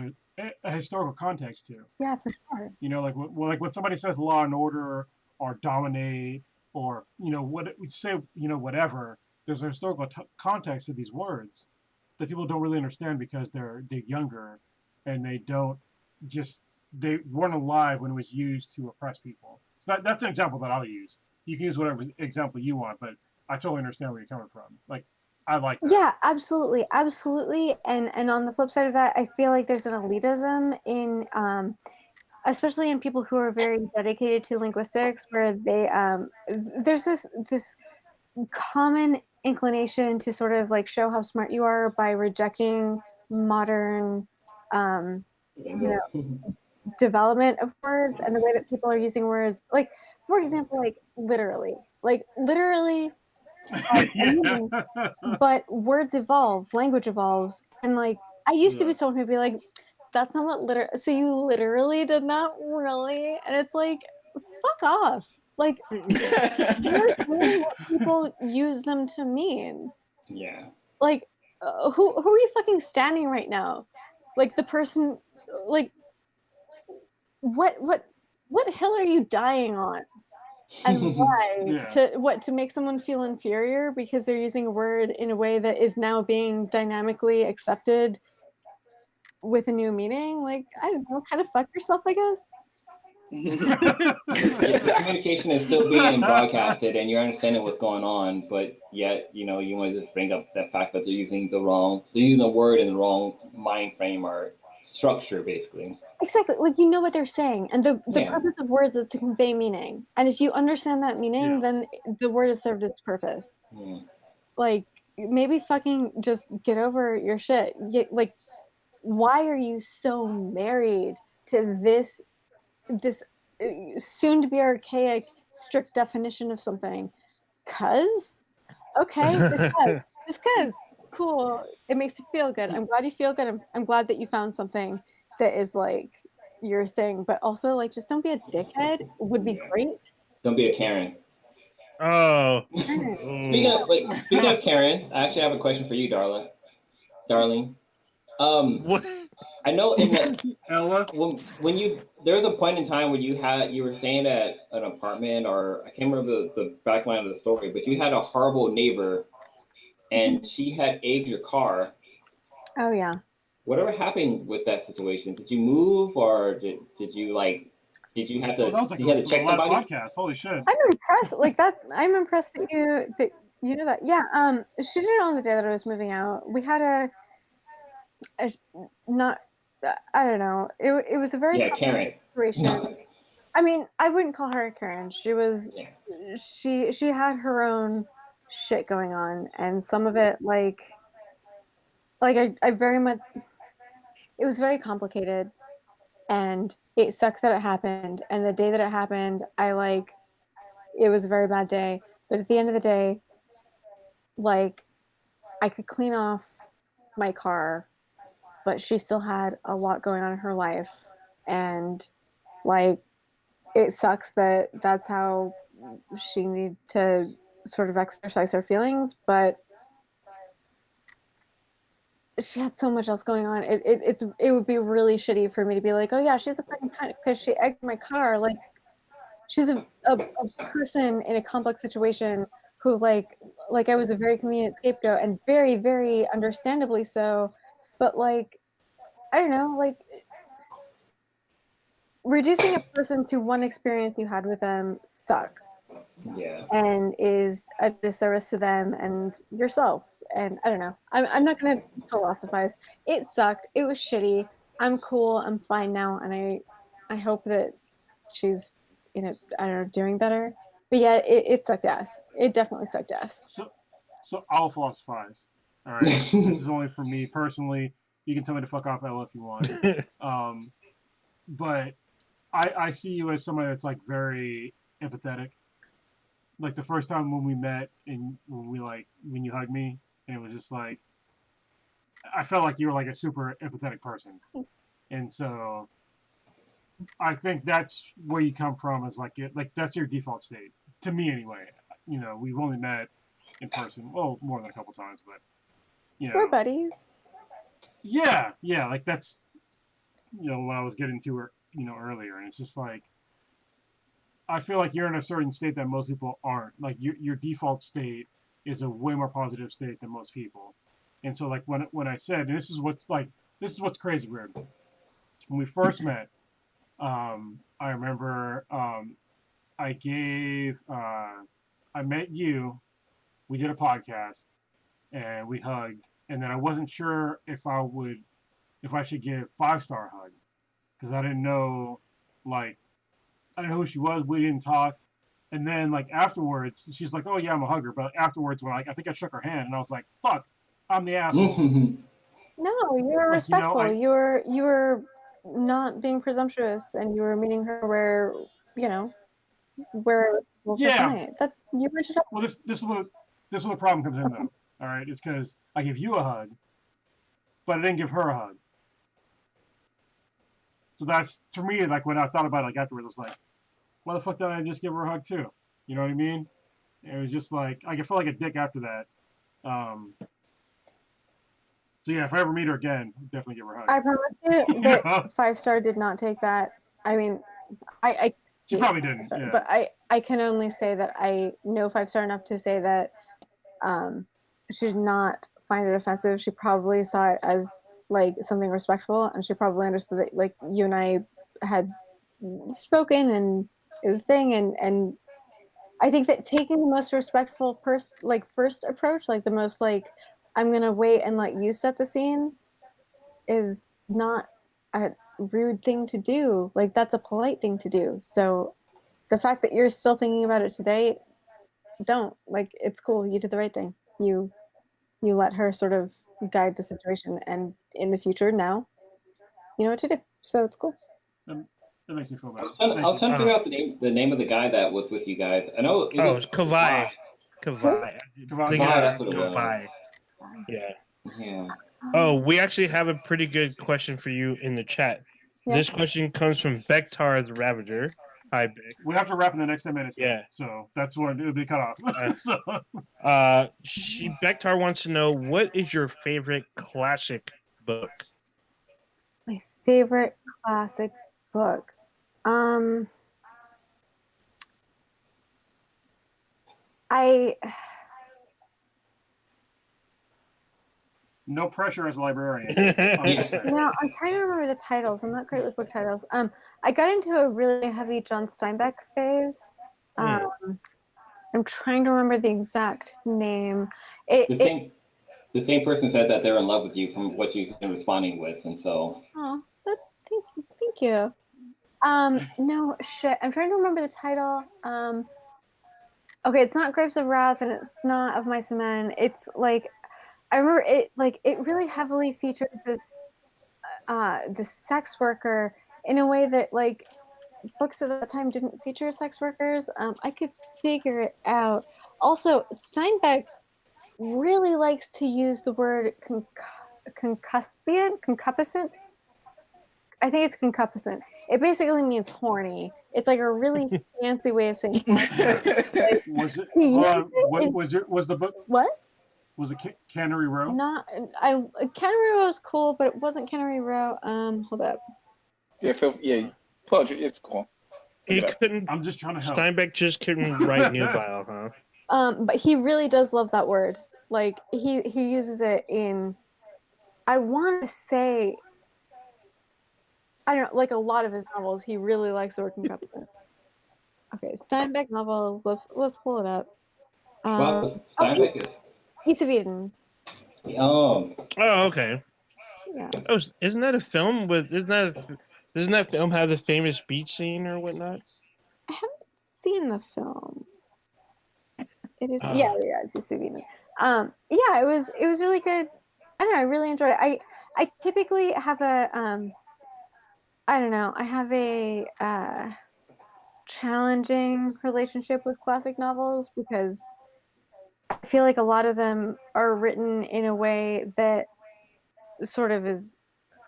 a historical context to. Yeah, for sure. You know, like when somebody says law and order or dominate or what we say, whatever. There's a historical context to these words that people don't really understand because they're younger and they weren't alive when it was used to oppress people. So that's an example that I'll use. You can use whatever example you want, but I totally understand where you're coming from. Like, I like that. Yeah, absolutely. And on the flip side of that, I feel like there's an elitism in especially in people who are very dedicated to linguistics, where they there's this common inclination to sort of like show how smart you are by rejecting modern development of words and the way that people are using words. Like, for example, literally, Yeah. but words evolve, language evolves, and like I used to be someone who'd be like, that's not what so you literally did not really, and it's like, fuck off. Like, you're saying what people use them to mean. Yeah. Like, who are you fucking standing right now? Like the person, like, what hill are you dying on? And why? Yeah. To make someone feel inferior because they're using a word in a way that is now being dynamically accepted with a new meaning? Like, I don't know, kind of fuck yourself, I guess. If the communication is still being broadcasted and you're understanding what's going on, but yet, you know, you want to just bring up the fact that they're using the word in the wrong mind frame or structure, basically. Exactly. Like, you know what they're saying. And the Yeah. purpose of words is to convey meaning. And if you understand that meaning, Yeah. then the word has served its purpose. Yeah. Like, maybe fucking just get over your shit. Like, why are you so married to this soon to be archaic strict definition of something? Cuz okay, just cuz cool, it makes you feel good. I'm glad you feel good. I'm glad that you found something that is like your thing, but also like just don't be a dickhead would be Yeah. great. Don't be a Karen. Oh. Speaking of Karens, I actually have a question for you, darling. What? I know in the Ella. when you there was a point in time when you were staying at an apartment, or I can't remember the backline of the story, but you had a horrible neighbor and she had egged your car. Oh yeah. Whatever happened with that situation? Did you move, or did you have to Oh, that was like you had to the check last somebody? podcast. Holy shit. I'm impressed. Like that I'm impressed that you know that. Yeah, she did it on the day that I was moving out. We had a not I don't know. It was a very Yeah, complicated Karen. situation. I mean, I wouldn't call her a Karen. She was Yeah. she had her own shit going on, and some of it like I very much it was very complicated, and it sucked that it happened. And the day that it happened, it was a very bad day. But at the end of the day, like I could clean off my car, but she still had a lot going on in her life, and like it sucks that that's how she needed to sort of exercise her feelings, but she had so much else going on. It would be really shitty for me to be like, oh yeah, she's a fucking cunt because she egged my car. Like she's a person in a complex situation who like I was a very convenient scapegoat, and very, very understandably so. But like I don't know, like reducing a person to one experience you had with them sucks. Yeah. And is a disservice to them and yourself. And I don't know. I'm not gonna philosophize. It sucked. It was shitty. I'm cool. I'm fine now, and I hope that she's I don't know, doing better. But yeah, it sucked ass. It definitely sucked ass. So I'll philosophize. All right. This is only for me personally. You can tell me to fuck off, Ella, if you want. But I see you as somebody that's like very empathetic. Like the first time when we met and when you hugged me, and it was just like I felt like you were like a super empathetic person. And so I think that's where you come from, is like that's your default state. To me anyway. You know, we've only met in person, well, more than a couple times, but you know. We're buddies. Yeah, like that's what I was getting to earlier, and it's just like I feel like you're in a certain state that most people aren't. Like your default state is a way more positive state than most people. And so like when I said, and this is what's crazy weird. When we first met, I remember I met you, we did a podcast, and we hugged, and then I wasn't sure if I should give 5-star hug, because I didn't know who she was. We didn't talk. And then like afterwards, she's like, "Oh yeah, I'm a hugger." But afterwards, when I think I shook her hand, and I was like, "Fuck, I'm the asshole." No, you were respectful. You were not being presumptuous, and you were meeting her where Yeah. that you were just. Well, this is where the problem comes in though. All right, it's because I give you a hug, but I didn't give her a hug. So that's, for me, like when I thought about it, like afterwards, it's like, why the fuck didn't I just give her a hug too? You know what I mean? It was just like I felt like a dick after that. So yeah, if I ever meet her again, I'll definitely give her a hug. I promise you that 5-star did not take that. I mean, I She probably didn't. sorry, Yeah. but I can only say that I know 5-star enough to say that she did not find it offensive. She probably saw it as like something respectful, and she probably understood that like you and I had spoken and it was a thing, and I think that taking the most respectful first approach, like the most like I'm gonna wait and let you set the scene, is not a rude thing to do. Like that's a polite thing to do. So the fact that you're still thinking about it today, don't like it's cool. You did the right thing. You let her sort of guide the situation, and in the future now, you know what to do. So it's cool. That makes me feel better. I was trying to you. figure out the name of the guy that was with you guys. I know it Oh, was it's Kavai. Kavai. Kavai, Look it that's up. what it was. Kavai. Yeah. Yeah. Oh, we actually have a pretty good question for you in the chat. Yeah. This question comes from Bektar the Ravager. Hi, Beck. We have to wrap in the next 10 minutes. Now, Yeah. so that's when it'll be cut off. So Bektar wants to know, what is your favorite classic book? My favorite classic book. I no pressure as a librarian. I'm trying to remember the titles. I'm not great with book titles. I got into a really heavy John Steinbeck phase. I'm trying to remember the exact name. The same person said that they're in love with you from what you've been responding with, and so. Oh, thank you. No shit. I'm trying to remember the title. Okay, it's not Grapes of Wrath, and it's not Of Mice and Men. It's like I remember it. Like it really heavily featured this the sex worker in a way that like books at that time didn't feature sex workers. I could figure it out. Also, Steinbeck really likes to use the word concupiscent. I think it's concupiscent. It basically means horny. It's like a really fancy way of saying horny. Was it? Was the book? What? Was it Cannery Row? Not. Cannery Row is cool, but it wasn't Cannery Row. Hold up. Yeah, poetry is cool. He couldn't. I'm just trying to help. Steinbeck just couldn't write nubile, huh? But he really does love that word. Like he uses it in. I want to say. I don't know, like a lot of his novels, he really likes the word concupiscent. Okay, Steinbeck novels. Let's pull it up. Well, Steinbeck is. East of Eden. Oh. Oh, okay. Yeah. Oh, isn't that a film with? Doesn't that film have the famous beach scene or whatnot? I haven't seen the film. It is yeah, it's East of Eden. Yeah, it was really good. I don't know, I really enjoyed it. I typically have a I don't know, I have a challenging relationship with classic novels because I feel like a lot of them are written in a way that sort of is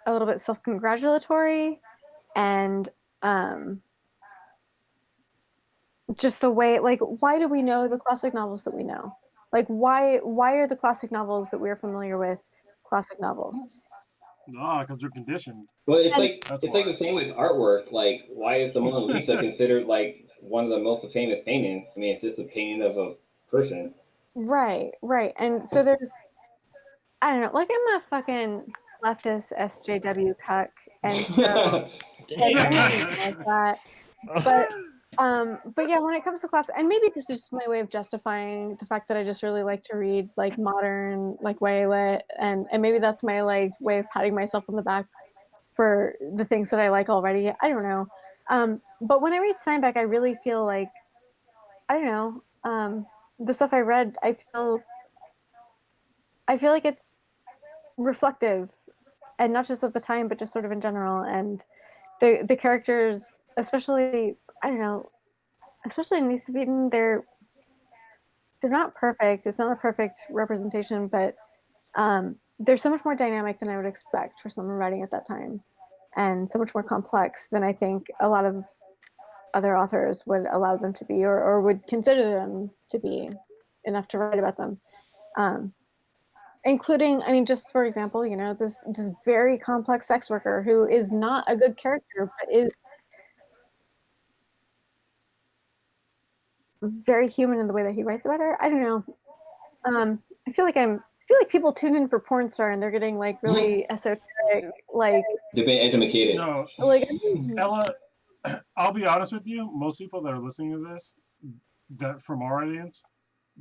a little bit self-congratulatory, and just the way, like, why do we know the classic novels that we know? Like, why are the classic novels that we're familiar with classic novels? Ah, because they're conditioned. Well, it's That's like why. the same with artwork. Like, why is the Mona Lisa considered like one of the most famous paintings? I mean, it's just a painting of a person. Right. And so there's, I don't know, like I'm a fucking leftist SJW cuck, and so like that. But yeah, when it comes to class, and maybe this is just my way of justifying the fact that I just really like to read like modern, like YA lit, and maybe that's my like way of patting myself on the back for the things that I like already. I don't know. But when I read Steinbeck, I really feel like, I don't know, the stuff I read, I feel like it's reflective, and not just of the time, but just sort of in general. And the characters, especially, I don't know, especially in East of Eden, they're not perfect. It's not a perfect representation, but they're so much more dynamic than I would expect for someone writing at that time, and so much more complex than I think a lot of other authors would allow them to be, or would consider them to be enough to write about them. Including, I mean, just for example, you know, this very complex sex worker who is not a good character, but is very human in the way that he writes about her. I don't know. I feel like people tune in for porn star and they're getting like really esoteric, like They've been educated. No, like Ella, I'll be honest with you. Most people that are listening to this, that from our audience,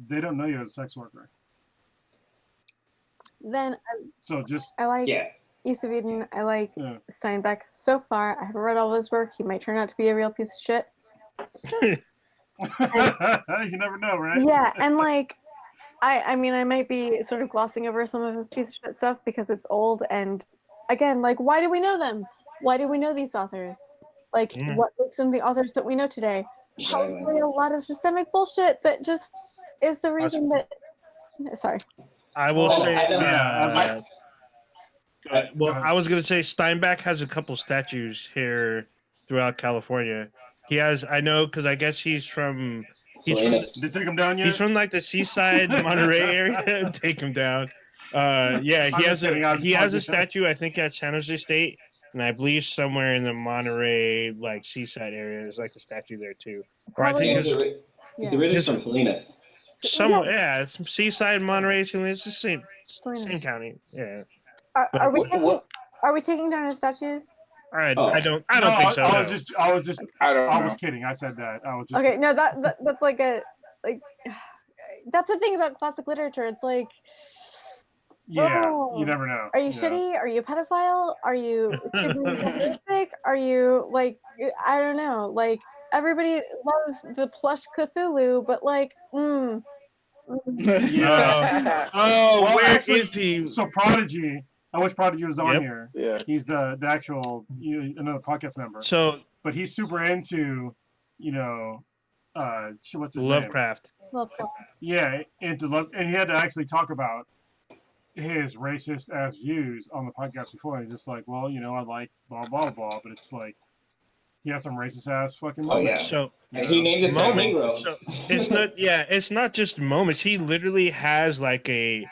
they don't know you as a sex worker. then So just I like Yeah. East of Eden. I like Yeah. Steinbeck so far. I haven't read all of his work. He might turn out to be a real piece of shit. you never know, right? Yeah, and like I mean I might be sort of glossing over some of his piece of shit stuff because it's old, and again, like, why do we know them? Why do we know these authors? Like, Mm. what makes them the authors that we know today? Exactly. Probably a lot of systemic bullshit that just is the reason that. Sorry. I will Oh, say, I don't- well, Go ahead. I was gonna say Steinbeck has a couple statues here throughout California. He has, I know, because I guess he's from Salinas. Did they take him down yet? he's from like the Seaside Monterey area. Take him down. Yeah, I'm just kidding, he has a just- statue. I think at San Jose State, and I believe somewhere in the Monterey like Seaside area, there's like a statue there too. Or I think Yeah, it's he's originally His- from Salinas. somewhere. Yeah, it's Seaside, Monterey, it's the same Salinas. county. Yeah. Are we What- taking, what- are we taking down his statues? I Oh. don't No, think so. I no. was just, I don't I know. was kidding. I said that. I was just. Okay, no, that's like a like. That's the thing about classic literature. It's like, Yeah, Oh. you never know. are you Yeah. shitty? Are you a pedophile? Are you super misogynistic? Are you like, I don't know. Like, everybody loves the plush Cthulhu, but like, Yeah. Oh, Well, where actually, is he? So Prodigy, I wish Prodigy was on Yep. here. Yeah. He's the actual another podcast member, So but he's super into, what's his name? Lovecraft. Lovecraft. Yeah, into love, and he had to actually talk about his racist ass views on the podcast before. He's just like, well, I like blah blah blah, but it's like he has some racist ass fucking Oh, yeah. moments. So And he named this guy moment. Negro. So it's not. Yeah, it's not just moments. He literally has like a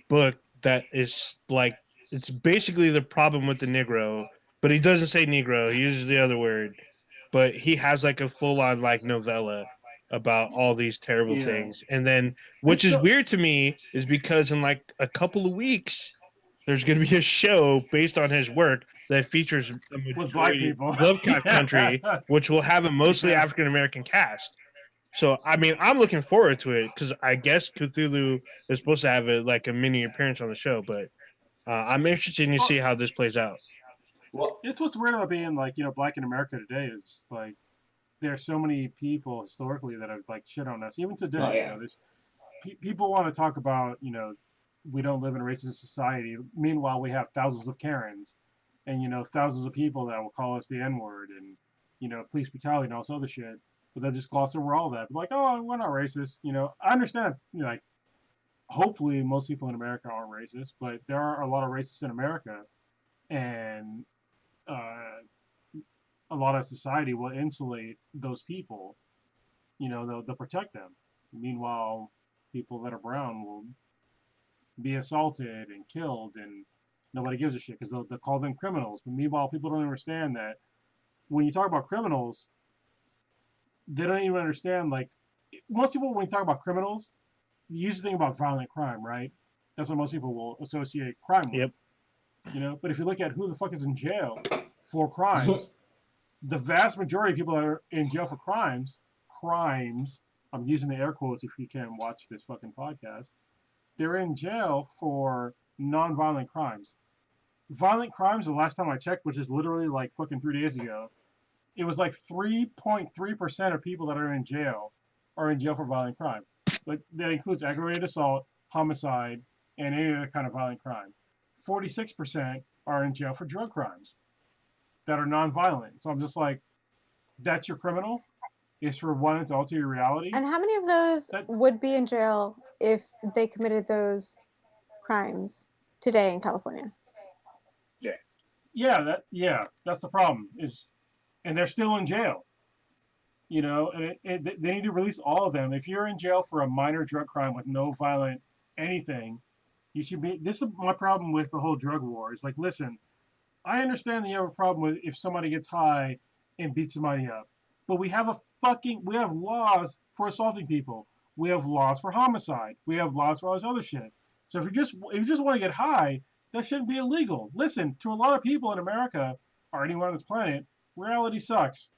book that is like, it's basically the problem with the Negro, but he doesn't say Negro. He uses the other word, but he has like a full on like novella about all these terrible Yeah. things. And then, which is so- weird to me, is because in like a couple of weeks, there's going to be a show based on his work that features a With black majority people. Lovecraft Country, which will have a mostly Yeah. African American cast. So I mean, I'm looking forward to it because I guess Cthulhu is supposed to have a mini appearance on the show, but I'm interested to see how this plays out. Well, It's what's weird about being like black in America today is like there's so many people historically that have like shit on us even today. Oh, yeah. There's people want to talk about we don't live in a racist society. Meanwhile, we have thousands of Karens and thousands of people that will call us the N-word and police brutality and all this other shit. But they just gloss over all that. Like, oh, we're not racist. I understand. Like, hopefully most people in America aren't racist, but there are a lot of racists in America, and a lot of society will insulate those people. They'll protect them. Meanwhile, people that are brown will be assaulted and killed, and nobody gives a shit because they'll call them criminals. But meanwhile, people don't understand that when you talk about criminals, they don't even understand. Like, most people, when you talk about criminals, you usually think about violent crime, right? That's what most people will associate crime with. Yep. But if you look at who the fuck is in jail for crimes, the vast majority of people that are in jail for crimes, I'm using the air quotes if you can't watch this fucking podcast, they're in jail for non-violent crimes. Violent crimes, the last time I checked, which is literally like fucking 3 days ago, it was like 3.3% of people that are in jail for violent crime. But that includes aggravated assault, homicide, and any other kind of violent crime. 46% are in jail for drug crimes that are non-violent. So I'm just like, that's your criminal? Is for wanting to alter your reality? And how many of those would be in jail if they committed those crimes today in California? Yeah, that's the problem. And they're still in jail. you know, and they need to release all of them. If you're in jail for a minor drug crime with no violent anything, you should be. This is my problem with the whole drug war. Is like, listen, I understand that you have a problem with if somebody gets high and beats somebody up, but we have laws for assaulting people. We have laws for homicide. We have laws for all this other shit. So if you just want to get high, that shouldn't be illegal. Listen, to a lot of people in America or anyone on this planet, reality sucks.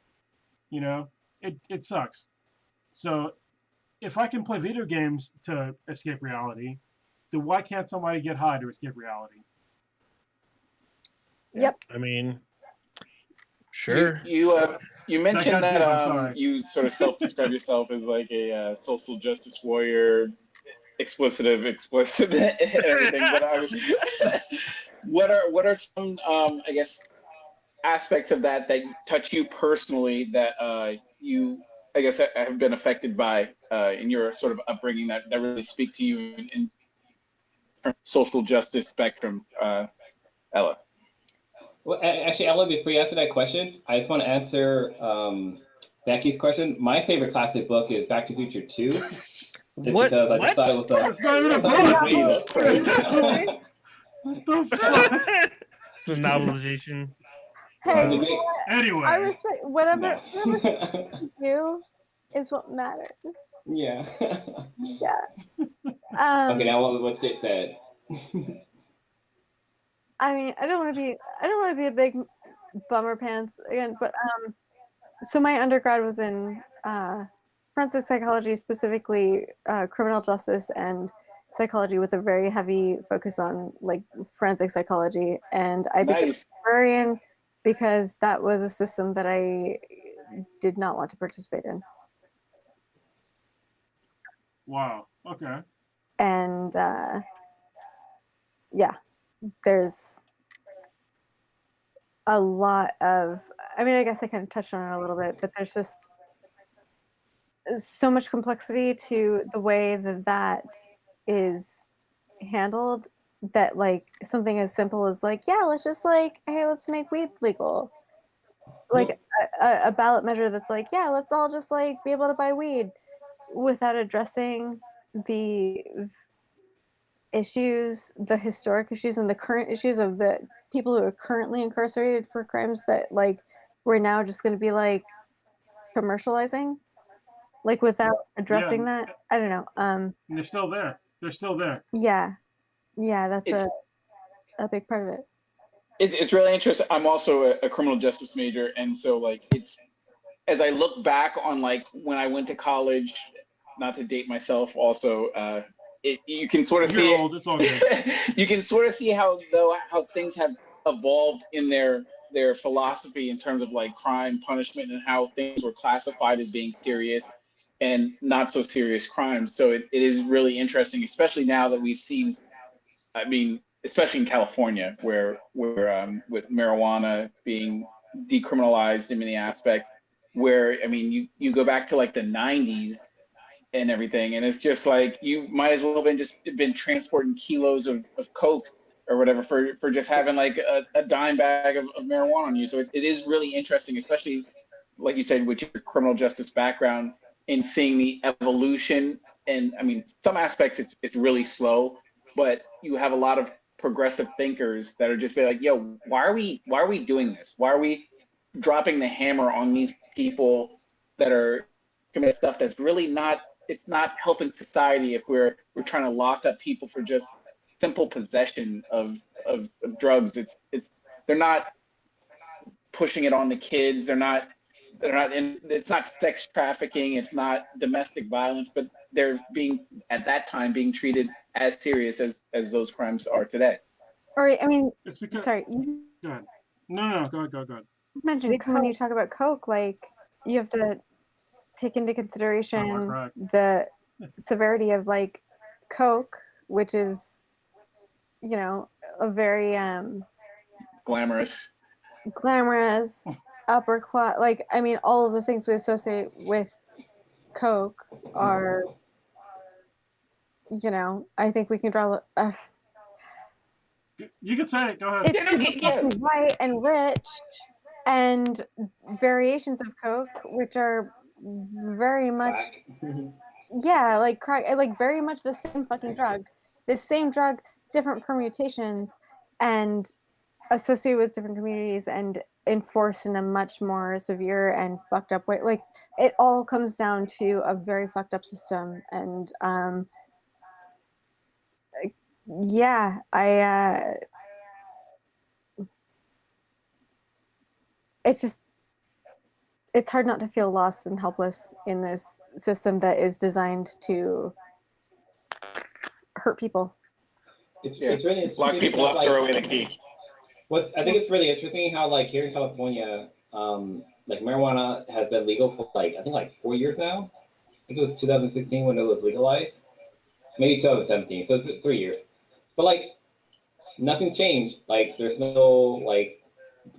You know, it sucks. So if I can play video games to escape reality, then why can't somebody get high to escape reality? Yep. I mean, sure. You mentioned got deep, I'm that sorry. you sort of self-describe yourself as like a social justice warrior, explicit, and everything. But I was, what are some I guess aspects of that touch you personally that you I guess have been affected by in your sort of upbringing that really speak to you in social justice spectrum, Ella? Well, actually, Ella, before you answer that question, I just want to answer Becky's question. My favorite classic book is Back to the Future 2. Just What? because I just thought it was a, It's not even a I thought it was book. a great book. What the fuck? The novelization. Hey, It's a great- I Anyway, respect whatever No. you do is what matters. Yeah. Yeah. Okay, now what's it said? I mean, I don't want to be a big bummer pants again, but so my undergrad was in forensic psychology, specifically criminal justice and psychology, with a very heavy focus on like forensic psychology, and I became Nice. a librarian because that was a system that I did not want to participate in. wow. Okay. And yeah, there's a lot of, I mean, I guess I kind of touched on it a little bit, but there's just so much complexity to the way that is handled, that like something as simple as like, yeah, let's just like, hey, let's make weed legal, like a ballot measure that's like, yeah, let's all just like be able to buy weed, without addressing the issues, the historic issues and the current issues of the people who are currently incarcerated for crimes that like we're now just going to be like commercializing, like without addressing Yeah. that. I don't know. And they're still there. They're still there. Yeah, that's It's a big part of it. it's really interesting. I'm also a criminal justice major, and so like it's as I look back on like when I went to college, not to date myself, also you can sort of You're see old. It's all good. you can sort of see how things have evolved in their philosophy in terms of like crime punishment and how things were classified as being serious and not so serious crimes. So it is really interesting, especially now that we've seen, I mean, especially in California, where with marijuana being decriminalized in many aspects, where I mean, you go back to like the 90s and everything, and it's just like you might as well have been transporting kilos of coke or whatever for just having like a dime bag of marijuana on you. So it is really interesting, especially like you said with your criminal justice background, in seeing the evolution. And I mean, some aspects it's really slow, but you have a lot of progressive thinkers that are just be like, yo, why are we doing this? Why are we dropping the hammer on these people that are committing stuff that's really not, it's not helping society if we're trying to lock up people for just simple possession of drugs. It's they're not pushing it on the kids. They're not in, it's not sex trafficking, it's not domestic violence, but they're being at that time being treated as serious as those crimes are today. All right, I mean, It's because. sorry, you Go ahead. No. Go ahead. mentioned when you talk about coke, like you have to take into consideration crack. the severity of like coke, which is, you know, a very Glamorous. upper class, like I mean all of the things we associate with coke are, you know, I think we can draw You can say it. Go ahead. it's white and rich, and variations of coke which are very much, Black. yeah, like crack, like very much the same fucking drug, the same drug, different permutations, and associated with different communities and enforced in a much more severe and fucked up way. Like it all comes down to a very fucked up system, and yeah, it's just it's hard not to feel lost and helpless in this system that is designed to hurt people. It's really Lock interesting. people up, like, throw away the key. I think it's really interesting how like here in California, like marijuana has been legal for like I think like 4 years now. I think it was 2016 when it was legalized, maybe 2017. So it's 3 years. But like nothing's changed. Like there's no like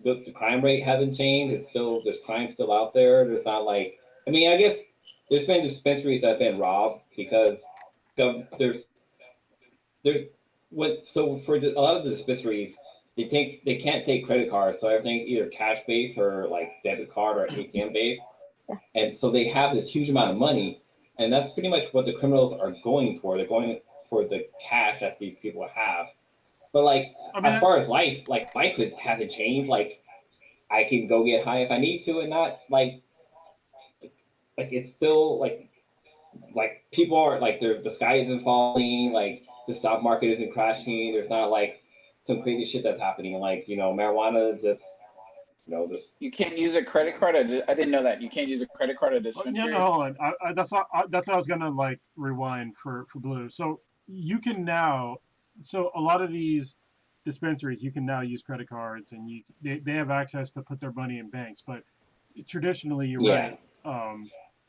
the crime rate hasn't changed. It's still there's crime still out there. There's not like I mean I guess there's been dispensaries that have been robbed because there's what so for a lot of the dispensaries they can't take credit cards, so everything either cash based or like debit card or ATM based, and so they have this huge amount of money, and that's pretty much what the criminals are going for. They're going for the cash that these people have. But like as far as life hasn't changed. Like I can go get high if I need to, and not like it's still like people are like the sky isn't falling, like the stock market isn't crashing. There's not like some crazy shit that's happening. Like marijuana is just just You can't use a credit card. I didn't know that. You can't use a credit card at a dispensary. Yeah, no, hold on. That's what I was gonna like rewind for Blue. So you can now, so a lot of these dispensaries, you can now use credit cards, and they have access to put their money in banks. But traditionally, you're right.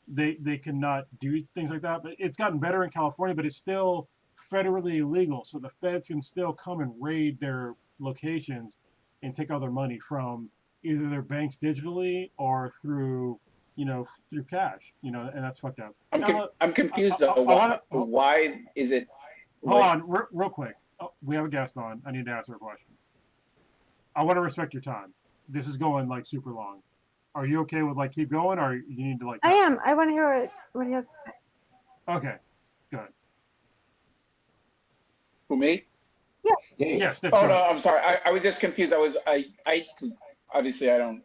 They cannot do things like that. But it's gotten better in California, but it's still federally illegal. So the feds can still come and raid their locations and take all their money from either their banks digitally or through through cash, and that's fucked up. I'm confused though. Why is it? Hold on, real quick. Oh, we have a guest on. I need to answer a question. I want to respect your time. This is going like super long. Are you okay with like keep going, or you need to like? I am. I want to hear what he has to say. Okay, good. Who, me? Yeah. Yes. Oh no, I'm sorry. I was just confused. I obviously I don't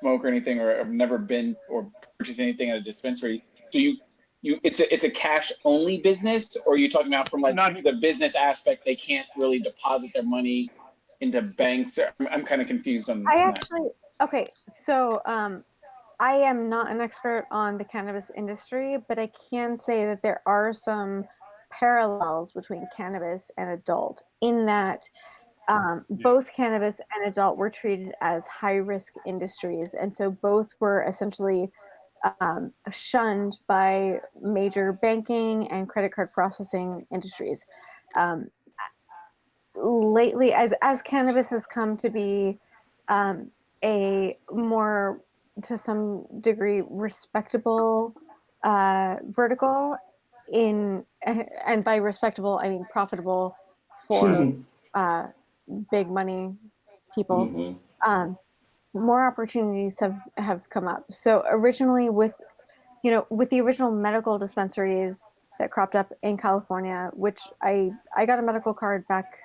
smoke or anything, or I've never been or purchased anything at a dispensary. So it's a cash only business, or are you talking about from like the business aspect? They can't really deposit their money into banks. I'm kind of confused on. Okay. So I am not an expert on the cannabis industry, but I can say that there are some parallels between cannabis and adult in that both cannabis and adult were treated as high-risk industries, and so both were essentially shunned by major banking and credit card processing industries. Lately, as cannabis has come to be a more, to some degree, respectable vertical and by respectable I mean profitable for big money people. More opportunities have come up. So originally with the original medical dispensaries that cropped up in California, which I got a medical card back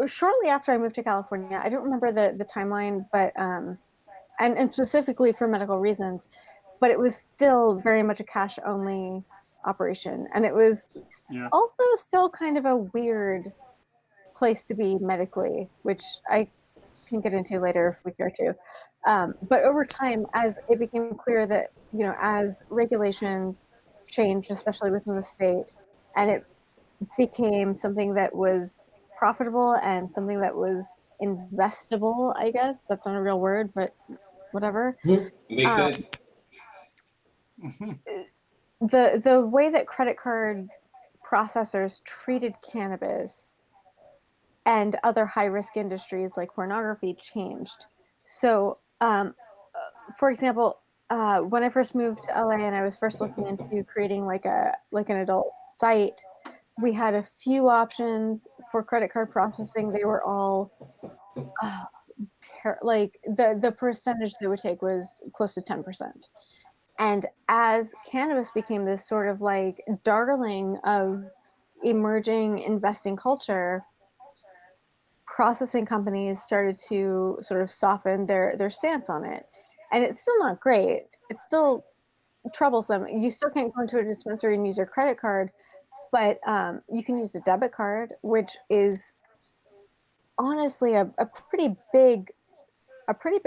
shortly after I moved to California. I don't remember the timeline, but and specifically for medical reasons, but it was still very much a cash only operation, and it was also still kind of a weird place to be medically, which I can get into later if we care to. But over time, as it became clear that as regulations changed, especially within the state, and it became something that was profitable and something that was investable, I guess that's not a real word, but whatever. Makes sense. The way that credit card processors treated cannabis and other high-risk industries like pornography changed. So, for example, when I first moved to LA and I was first looking into creating like an adult site, we had a few options for credit card processing. They were all like the percentage they would take was close to 10%. And as cannabis became this sort of like darling of emerging investing culture, processing companies started to sort of soften their stance on it. And it's still not great. It's still troublesome. You still can't go into a dispensary and use your credit card, but you can use a debit card, which is honestly a pretty big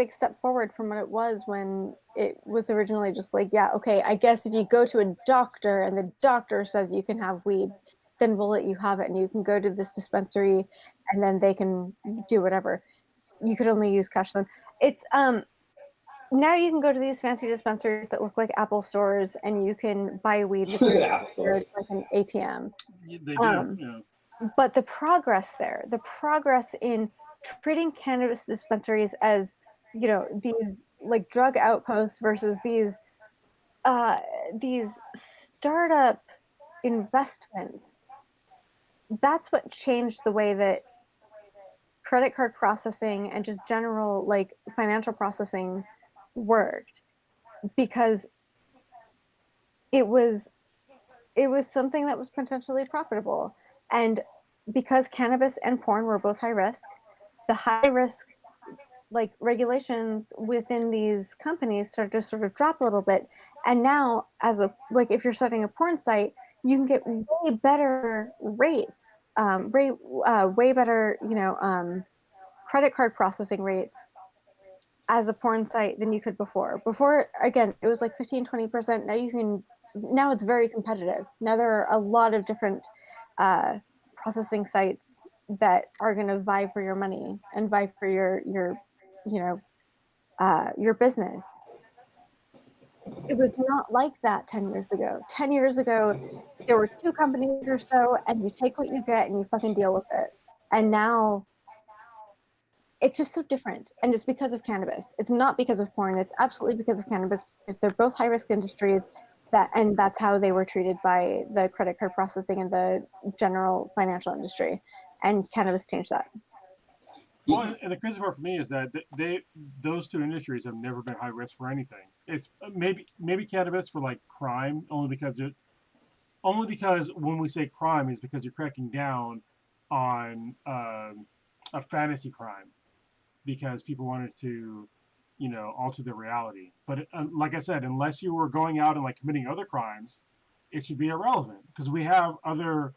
step forward from what it was when it was originally just like, yeah, okay, I guess if you go to a doctor and the doctor says you can have weed, then we'll let you have it, and you can go to this dispensary and then they can do whatever. You could only use cash then. It's now you can go to these fancy dispensaries that look like Apple stores and you can buy weed with your Absolutely. like an ATM. They do. Yeah. But the progress in treating cannabis dispensaries as, you know, these like drug outposts versus these startup investments, that's what changed the way that credit card processing and just general like financial processing worked, because it was something that was potentially profitable. And because cannabis and porn were both high risk, the high risk like regulations within these companies started to sort of drop a little bit. And now, as a like, if you're starting a porn site, you can get way better rates, way better, you know, credit card processing rates as a porn site than you could before. Before, again, it was like 15-20%. Now it's very competitive. Now there are a lot of different processing sites that are going to vie for your money and vie for your your business. It was not like that 10 years ago. 10 years ago, there were 2 companies or so, and you take what you get and you fucking deal with it. And now it's just so different. And it's because of cannabis. It's not because of porn. It's absolutely because of cannabis, because they're both high risk industries, and that's how they were treated by the credit card processing and the general financial industry. And cannabis changed that. Well, and the crazy part for me is that those 2 industries have never been high risk for anything. It's maybe cannabis for like crime, only because when we say crime is because you're cracking down on a fantasy crime, because people wanted to, you know, alter their reality. But like I said, unless you were going out and like committing other crimes, it should be irrelevant, because we have other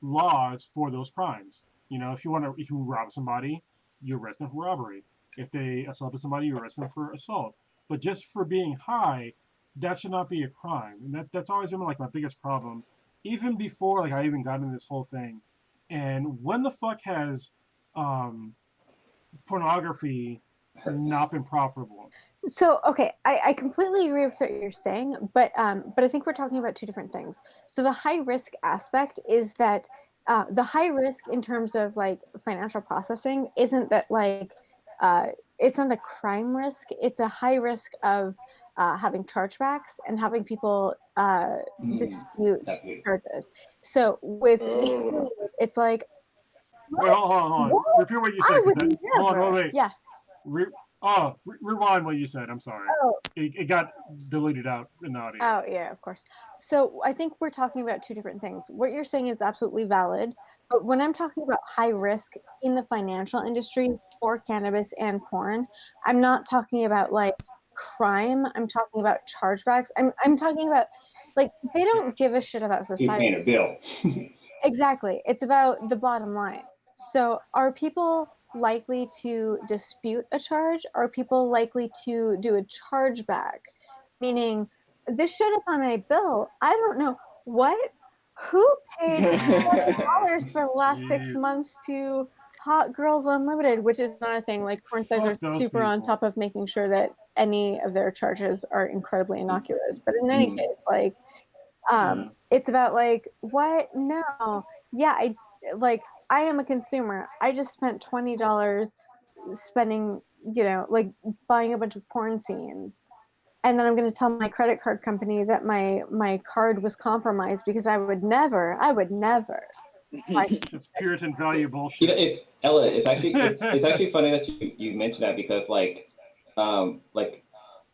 laws for those crimes. You know, if you rob somebody, you arrest them for robbery. If they assaulted somebody, you arrest them for assault. But just for being high, that should not be a crime. And that's always been like my biggest problem, even before like I even got into this whole thing. And when the fuck has pornography not been profitable? So, okay, I completely agree with what you're saying, but I think we're talking about 2 different things. So the high risk aspect is that the high risk in terms of like financial processing isn't that like it's not a crime risk. It's a high risk of having chargebacks and having people dispute charges. So with it's like, Wait, hold on. What? Repeat what you said. I would Hold never. on, wait. Yeah. Rewind what you said. I'm sorry. Oh. It got deleted out in the audio. Oh, yeah, of course. So I think we're talking about 2 different things. What you're saying is absolutely valid, but when I'm talking about high risk in the financial industry for cannabis and porn, I'm not talking about like crime. I'm talking about chargebacks. I'm talking about like they don't give a shit about You're society. paying a bill. Exactly. It's about the bottom line. So are people likely to dispute a charge? Are people likely to do a chargeback? Meaning, this showed up on my bill. I don't know what. Who paid $7 for the last 6 months to Hot Girls Unlimited, which is not a thing. Like porn sites are super on top of making sure that any of their charges are incredibly innocuous. But in any case, like, it's about like, what? No. Yeah, I am a consumer. I just spent $20 spending, you know, like buying a bunch of porn scenes. And then I'm going to tell my credit card company that my card was compromised because I would never. It's Puritan value bullshit. You know, it's Ella. It's actually funny that you mentioned that, because like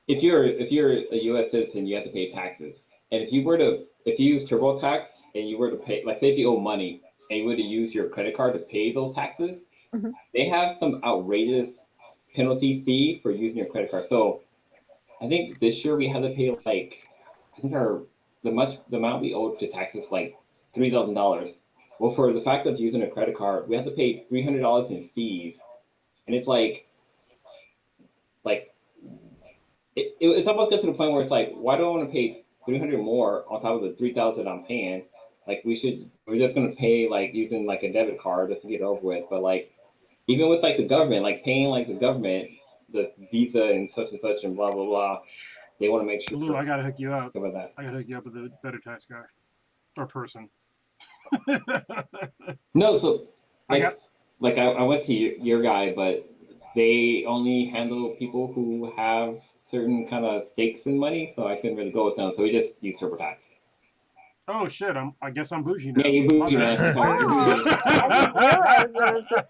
if you're a U.S. citizen, you have to pay taxes. And if you use TurboTax and you were to pay, like say if you owe money and you were to use your credit card to pay those taxes, Mhm. they have some outrageous penalty fee for using your credit card. So I think this year we had to pay like I think the amount we owed to taxes was like $3,000. Well, for the fact of using a credit card, we have to pay $300 in fees, and it's like it's almost get to the point where it's like, why do I want to pay 300 more on top of the 3,000 I'm paying? Like we're just gonna pay like using like a debit card just to get it over with. But like even with like the government, like paying like the government, the Visa and such and blah blah blah, they want to make sure Lou, I gotta hook you up. about that. I gotta hook you up with a better tax guy or person. No, so I like got- I went to your guy, but they only handle people who have certain kind of stakes in money, so I couldn't really go with them. So we just used TurboTax. Oh shit! I guess I'm bougie now. Yeah, you My bougie, bad. man. Sorry, you're Oh, bougie.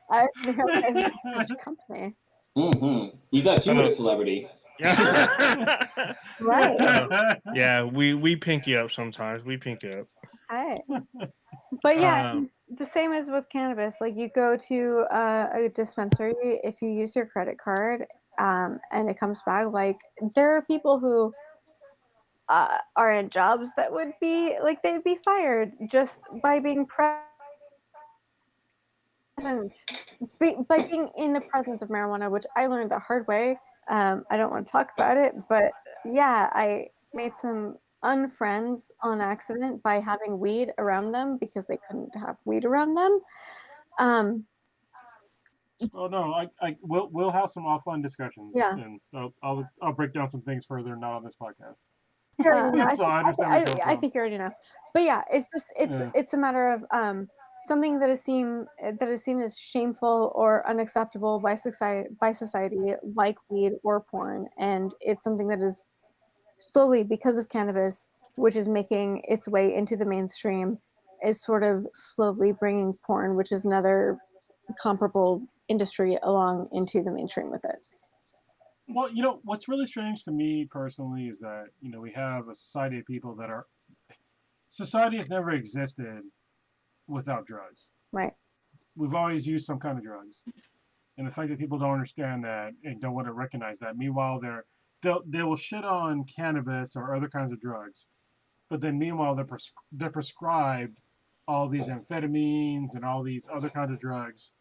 I didn't realize it was a huge company. Mm-hmm. You thought you were a celebrity. Yeah. Right. Yeah, we pinky up sometimes. We pinky up. Hi. But yeah, Um, the same as with cannabis. Like you go to a dispensary, if you use your credit card, and it comes back, like there are people who are in jobs that would be like they'd be fired just by being by being in the presence of marijuana, which I learned the hard way. I don't want to talk about it, but yeah, I made some unfriends on accident by having weed around them because they couldn't have weed around them. Um, Oh no, we'll have some offline discussions. Yeah. And I'll break down some things further, not on this podcast. I, So I understand where you're coming I from. think you already know, but yeah, it's just Yeah. it's a matter of something that is seen as shameful or unacceptable by society, like weed or porn, and it's something that is slowly, because of cannabis, which is making its way into the mainstream, is sort of slowly bringing porn, which is another comparable industry, along into the mainstream with it. Well, what's really strange to me personally is that we have a society of people that are. Society has never existed without drugs. Right. We've always used some kind of drugs, and the fact that people don't understand that and don't want to recognize that. Meanwhile, they will shit on cannabis or other kinds of drugs, but then meanwhile they're prescribed all these amphetamines and all these other kinds of drugs,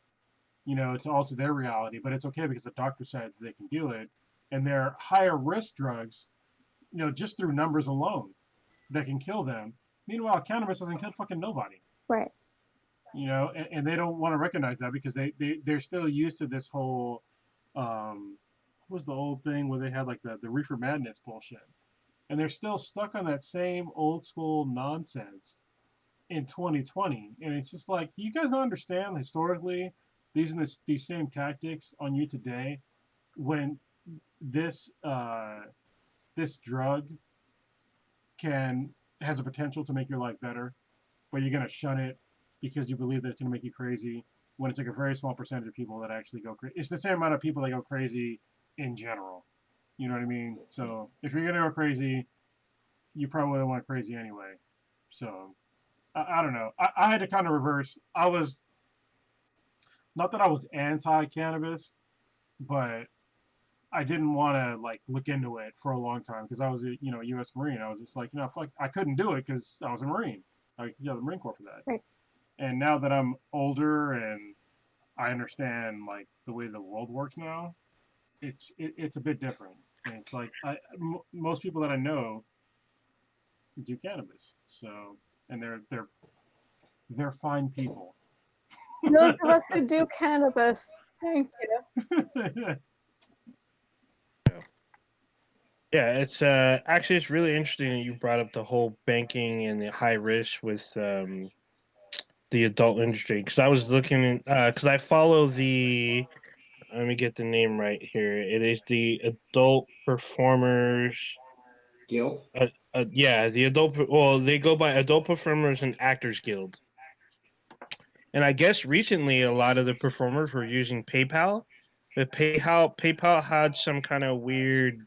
to alter their reality. But it's okay because the doctor said they can do it, and they're higher risk drugs, just through numbers alone, that can kill them. Meanwhile, cannabis doesn't kill fucking nobody. Right. And they don't want to recognize that because they're still used to this whole what was the old thing where they had like the reefer madness bullshit, and they're still stuck on that same old school nonsense in 2020. And it's just like, do you guys not understand historically using these same tactics on you today, when this this drug has a potential to make your life better, but you're gonna shun it because you believe that it's going to make you crazy, when it's like a very small percentage of people that actually go crazy. It's the same amount of people that go crazy in general. You know what I mean? So if you're going to go crazy, you probably went crazy anyway. So I don't know. I had to kind of reverse. I was, not that I was anti-cannabis, but I didn't want to like look into it for a long time because I was a U.S. Marine. I was just like, fuck, I couldn't do it because I was a Marine. The Marine Corps for that. Right. And now that I'm older and I understand like the way the world works now, it's a bit different. And it's like most people that I know do cannabis, so, and they're fine people. Those of us who do cannabis, thank you. Yeah, it's actually it's really interesting that you brought up the whole banking and the high risk with the adult industry, because I was looking because I follow the, let me get the name right here. It is the Adult Performers. Gil? Yeah, the adult. Well, they go by Adult Performers and Actors Guild. And I guess recently a lot of the performers were using PayPal. But PayPal had some kind of weird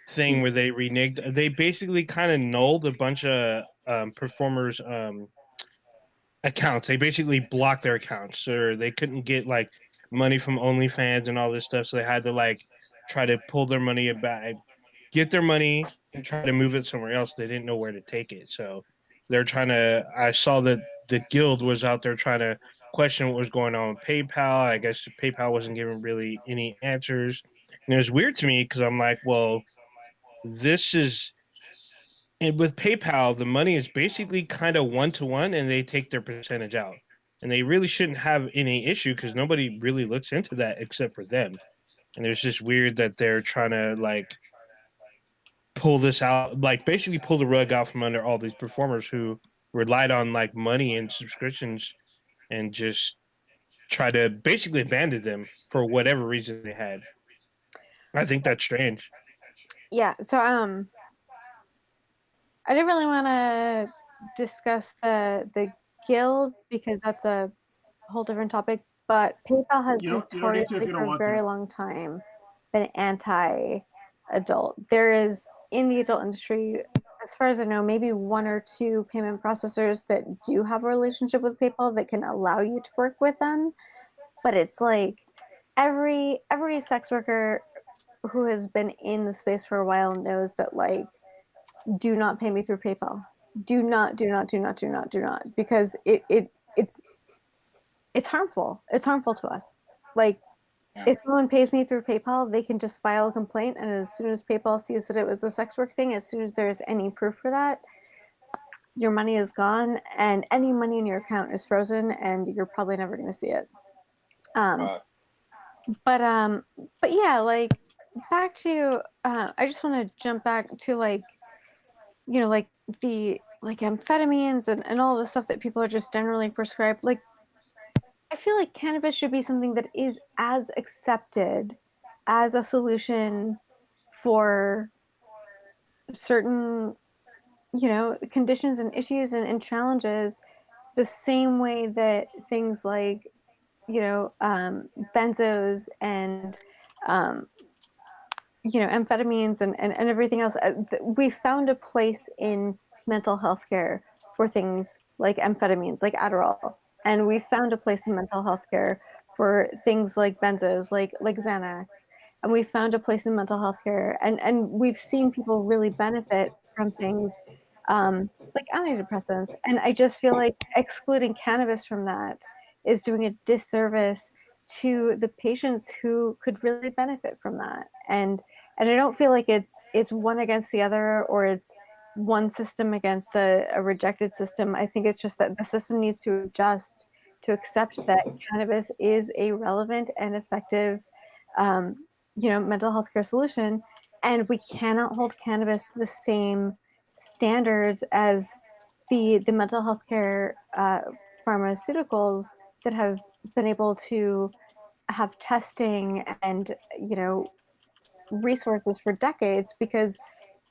thing where they reneged. They basically kind of nulled a bunch of performers' accounts. They basically blocked their accounts, or they couldn't get like money from OnlyFans and all this stuff. So they had to like try to pull their money back, get their money, and try to move it somewhere else. They didn't know where to take it, so they're trying to. I saw that the guild was out there trying to question what was going on with PayPal. I guess PayPal wasn't giving really any answers, and it was weird to me because I'm like, well, this is and with PayPal, the money is basically kind of one to one, and they take their percentage out. And they really shouldn't have any issue because nobody really looks into that except for them. And it's just weird that they're trying to like pull this out, like basically pull the rug out from under all these performers who relied on like money and subscriptions and just try to basically abandon them for whatever reason they had. I think that's strange. Yeah. So I didn't really want to discuss the guild because that's a whole different topic. But PayPal has You don't need to if notoriously you don't for a want very to. long time been anti-adult. There is in the adult industry, as far as I know, maybe one or two payment processors that do have a relationship with PayPal that can allow you to work with them. But it's like every sex worker who has been in the space for a while knows that like do not pay me through PayPal. Do not, do not, do not, do not, do not, because it's harmful. It's harmful to us. Like Yeah. if someone pays me through PayPal, they can just file a complaint, and as soon as PayPal sees that it was a sex work thing, as soon as there's any proof for that, your money is gone, and any money in your account is frozen, and you're probably never going to see it. Uh, But yeah, like back to I just want to jump back to like like the like amphetamines and all the stuff that people are just generally prescribed. Like I feel like cannabis should be something that is as accepted as a solution for certain conditions and issues and challenges, the same way that things like benzos and um, amphetamines and everything else. We found a place in mental health care for things like amphetamines, like Adderall, and we found a place in mental health care for things like benzos, like Xanax, and we found a place in mental health care, and we've seen people really benefit from things like antidepressants. And I just feel like excluding cannabis from that is doing a disservice to the patients who could really benefit from that. And I don't feel like it's one against the other, or it's one system against a rejected system. I think it's just that the system needs to adjust to accept that cannabis is a relevant and effective mental health care solution, and we cannot hold cannabis to the same standards as the mental health care pharmaceuticals that have been able to have testing and resources for decades, because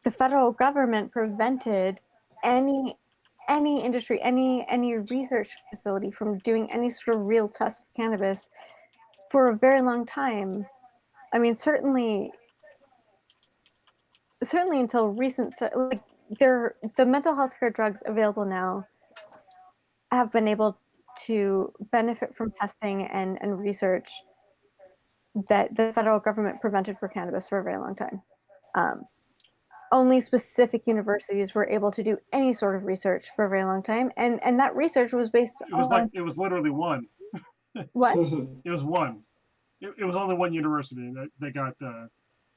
the federal government prevented any industry, any research facility from doing any sort of real tests with cannabis for a very long time. I mean, certainly until recent, like the mental health care drugs available now have been able to benefit from testing and research that the federal government prevented for cannabis for a very long time. Only specific universities were able to do any sort of research for a very long time, and that research was based on It was literally one. what? It was one. It was only one university that got the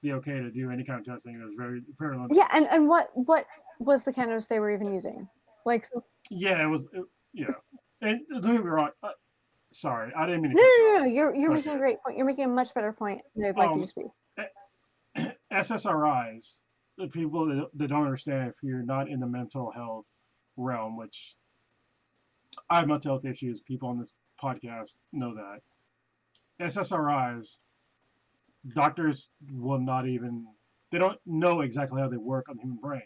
okay to do any kind of testing. It was very limited. Yeah, and what was the cannabis they were even using? Like, so, Yeah, it was. Yeah, and don't get me wrong. Sorry, I didn't mean to. no. You're making a great point. You're making a much better point than I'd like you to speak. SSRIs, the people that don't understand, if you're not in the mental health realm, which I have mental health issues, people on this podcast know that. SSRIs, doctors will not even, they don't know exactly how they work on the human brain.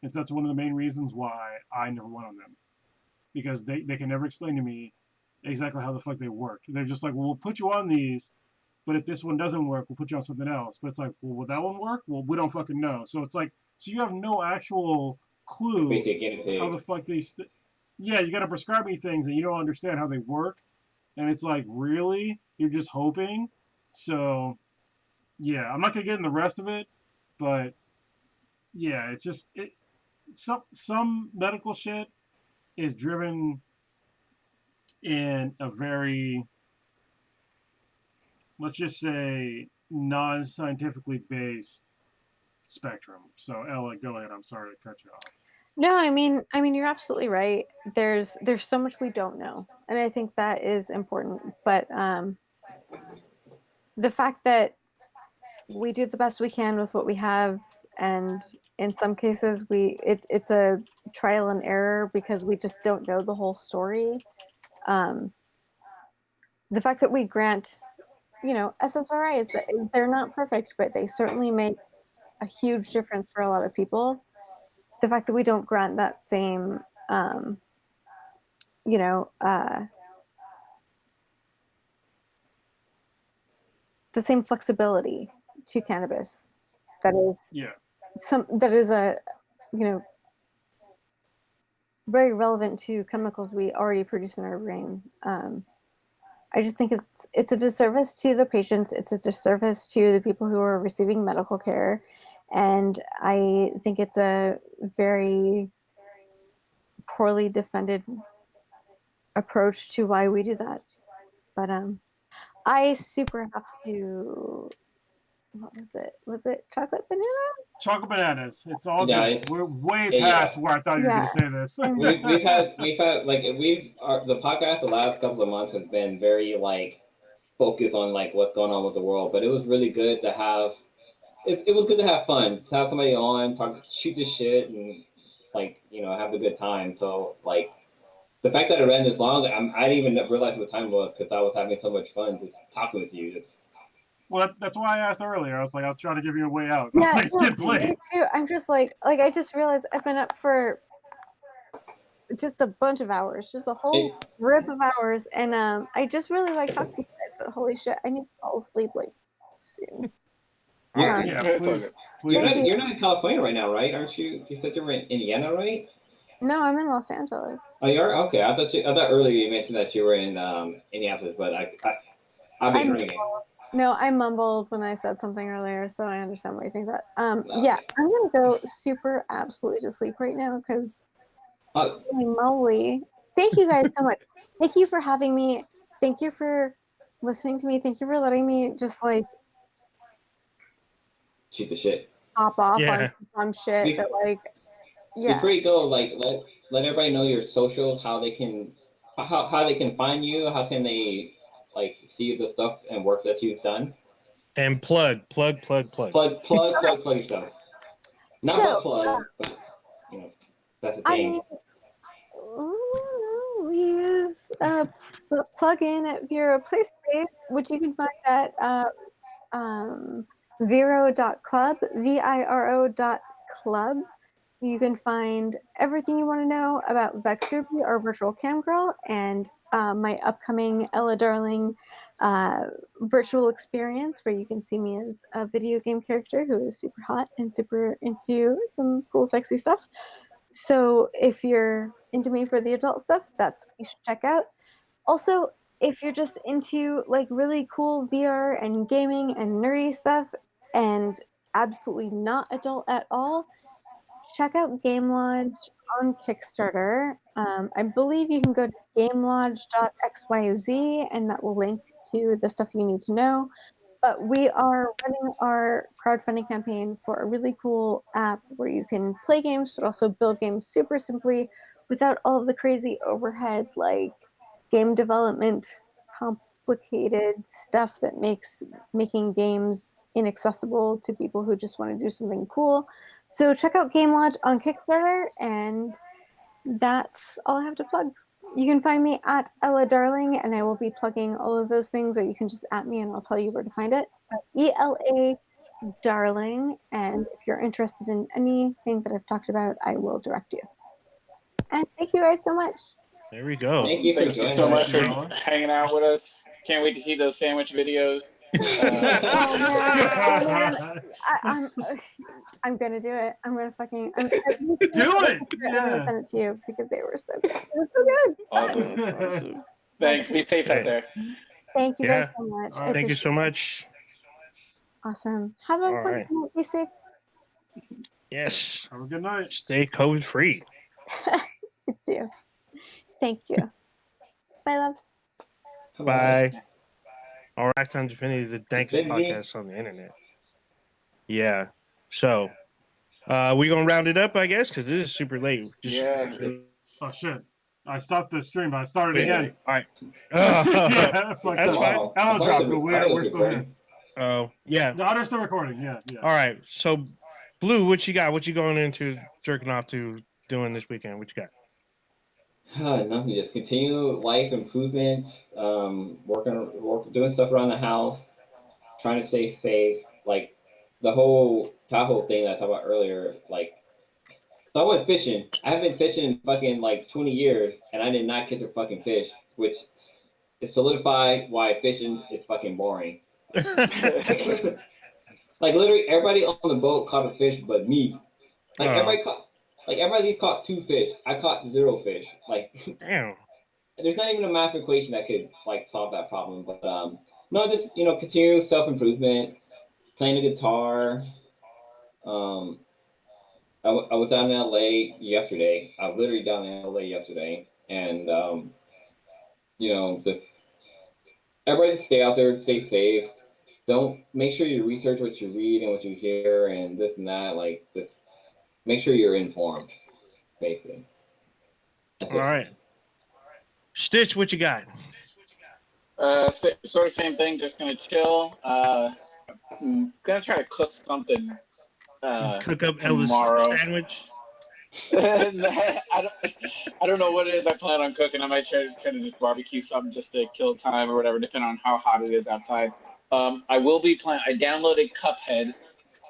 And that's one of the main reasons why I never went on them. Because they can never explain to me exactly how the fuck they work. They're just like, well, we'll put you on these, but if this one doesn't work, we'll put you on something else. But it's like, well, will that one work? Well, we don't fucking know. So it's like, so you have no actual clue Basically, guinea pig. how the fuck these. Yeah, you got to prescribe me things and you don't understand how they work, and it's like, really, you're just hoping. So, yeah, I'm not gonna get in the rest of it, but yeah, it's just some medical shit is driven in a very, let's just say, non-scientifically based spectrum. So Ella, go ahead. I'm sorry to cut you off. No, I mean you're absolutely right. There's so much we don't know, and I think that is important. But the fact that we do the best we can with what we have, and in some cases it's a trial and error because we just don't know the whole story. The fact that we grant, SSRIs, they're not perfect, but they certainly make a huge difference for a lot of people. The fact that we don't grant that same, the same flexibility to cannabis, that is a, very relevant to chemicals we already produce in our brain. I just think it's a disservice to the patients. It's a disservice to the people who are receiving medical care. And I think it's a very poorly defended approach to why we do that. But I super have to. What was it? Was it chocolate banana? Chocolate bananas. It's all Yeah, good. We're way yeah. past where I thought you were going to say this. We've had like the podcast the last couple of months has been very like focused on like what's going on with the world, but it was really good to have. It was good to have fun, to have somebody on, shoot the shit, and like have a good time. So like the fact that it ran this long, I didn't even realize what time it was because I was having so much fun just talking with you. Well, that's why I asked earlier. I was trying to give you a way out. Yeah, It's getting late. me too. I'm just like I just realized I've been up for just a bunch of hours, just a whole rip of hours, and I just really like talking to you guys. But holy shit, I need to fall asleep like soon. Yeah, please. You're not in California right now, right? Aren't you? You said you were in Indiana, right? No, I'm in Los Angeles. Oh, you are? Okay. I thought earlier you mentioned that you were in Indianapolis, but I've been drinking. No, I mumbled when I said something earlier, so I understand why you think that. Yeah, I'm gonna go super absolutely to sleep right now because holy moly. Thank you guys so much. Thank you for having me. Thank you for listening to me. Thank you for letting me just like shoot the shit. Hop off on some shit that like Before you go, like let everybody know your socials, how they can find you, how can they like see the stuff and work that you've done. And plug yourself. Not plug, but that's the thing. We use a plugin at Vero PlaySpace, which you can find at Vero.club, VIRO.club. You can find everything you want to know about Vexruby, our virtual cam girl, and my upcoming Ella Darling virtual experience, where you can see me as a video game character who is super hot and super into some cool, sexy stuff. So if you're into me for the adult stuff, that's what you should check out. Also, if you're just into like really cool VR and gaming and nerdy stuff and absolutely not adult at all, check out Game Lodge on Kickstarter. I believe you can go to gamelodge.xyz and that will link to the stuff you need to know. But we are running our crowdfunding campaign for a really cool app where you can play games but also build games super simply without all of the crazy overhead like game development, complicated stuff that makes making games inaccessible to people who just want to do something cool. So check out Game Lodge on Kickstarter, and that's all I have to plug. You can find me at Ella Darling, and I will be plugging all of those things, or you can just at me and I'll tell you where to find it. ELA Darling, and if you're interested in anything that I've talked about, I will direct you. And thank you guys so much. There we go. Thank you so much for hanging out with us. Can't wait to see those sandwich videos. I'm gonna do it. I'm gonna fucking Do it! I'm gonna Yeah. send it to you because they were so good. They were so good. Awesome. Awesome. Thanks. Be safe out there. Thank you guys Yeah. so much. All I right. Thank you so appreciate it. much. Awesome. Have a All wonderful right. night. Be safe. Yes. Have a good night. Stay COVID free. You too. Thank you. Bye, loves. Bye. All right, on Infinity, the dankest Busy. podcast on the internet. Yeah. So, we gonna round it up, I guess, because this is super late. Yeah. Oh shit! I stopped the stream, but I started again. All right. Yeah, fuck That's that. fine. Wow. Ellen I thought dropped, it but was- I thought it we're was still here. recording. Oh, yeah. The audio's still recording. Yeah, yeah. All right. So, Blue, what you got? What you going into jerking off to doing this weekend? What you got? Nothing. Just continue life improvement. Doing stuff around the house. Trying to stay safe. Like the whole Tahoe thing that I talked about earlier. Like, so I went fishing. I haven't been fishing in fucking like 20 years, and I did not catch a fucking fish, which is solidified why fishing is fucking boring. Like literally, everybody on the boat caught a fish, but me. Like everybody at least caught 2 fish. I caught 0 fish. Like Damn. there's not even a math equation that could like solve that problem. But no, just continue self improvement, playing the guitar. I was down in LA yesterday. I was literally down in LA yesterday, and just everybody stay out there, stay safe. Don't make sure you research what you read and what you hear and this and that. Like just make sure you're informed, basically. That's All it. right. Stitch, what you got? Sort of same thing. Just gonna chill. I'm gonna try to cook something. Cook up Ellis tomorrow. sandwich. I don't know what it is I plan on cooking. I might try to just barbecue something just to kill time or whatever, depending on how hot it is outside. I will be playing. I downloaded Cuphead,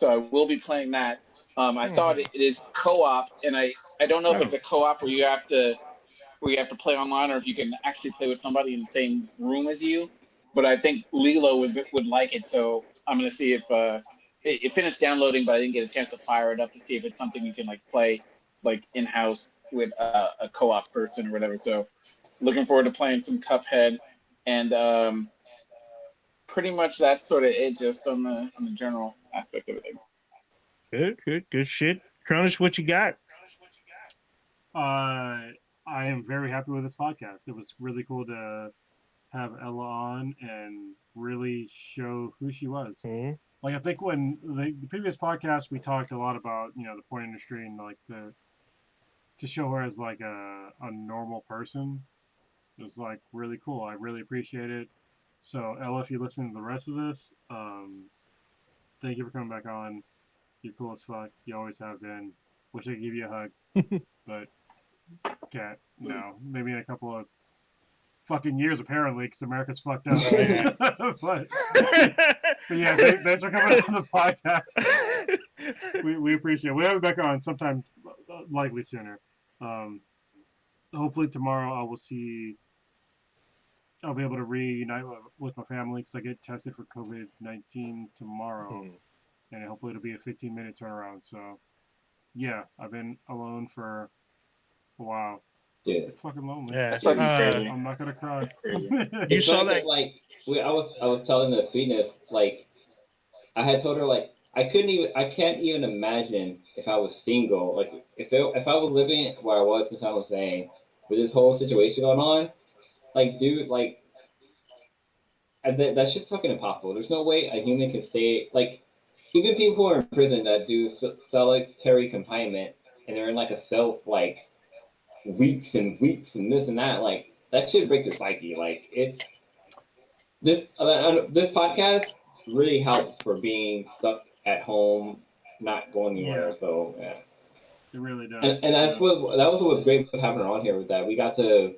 so I will be playing that. I saw it is co-op, and I don't know if it's a co-op where you have to play online or if you can actually play with somebody in the same room as you. But I think Lilo would like it, so I'm gonna see if it finished downloading, but I didn't get a chance to fire it up to see if it's something you can like play like in house with a co-op person or whatever. So looking forward to playing some Cuphead, and pretty much that's sort of it, just on the general aspect of it. Good shit. Cronus, what you got? I am very happy with this podcast. It was really cool to have Ella on and really show who she was. Mm-hmm. Like I think when the previous podcast we talked a lot about the porn industry and like to show her as like a normal person. It was like really cool. I really appreciate it. So Ella, if you listen to the rest of this, thank you for coming back on. You're cool as fuck. You always have been. Wish I could give you a hug, but can't. No, maybe in a couple of fucking years apparently, because America's fucked up. but yeah, thanks for coming on the podcast. We appreciate it. We have you back on sometime, likely sooner. Hopefully tomorrow I'll be able to reunite with my family because I get tested for COVID-19 tomorrow, and hopefully it'll be a 15-minute turnaround. So yeah, I've been alone for a while. Yeah. It's fucking lonely. Yeah. That's fucking crazy. I'm not gonna cry. You It's saw like that? Like I was telling the sweetness, like I had told her like I can't even imagine if I was single, like if I was living where I was since I was saying with this whole situation going on, like dude, like that shit's fucking impossible. There's no way a human can stay like even people who are in prison that do solitary confinement and they're in like a cell for like weeks and weeks and this and that, like that should break the psyche. Like it's this podcast really helps for being stuck at home, not going anywhere. Yeah. So yeah, It really does. and that was what was great with having her on here, was that we got to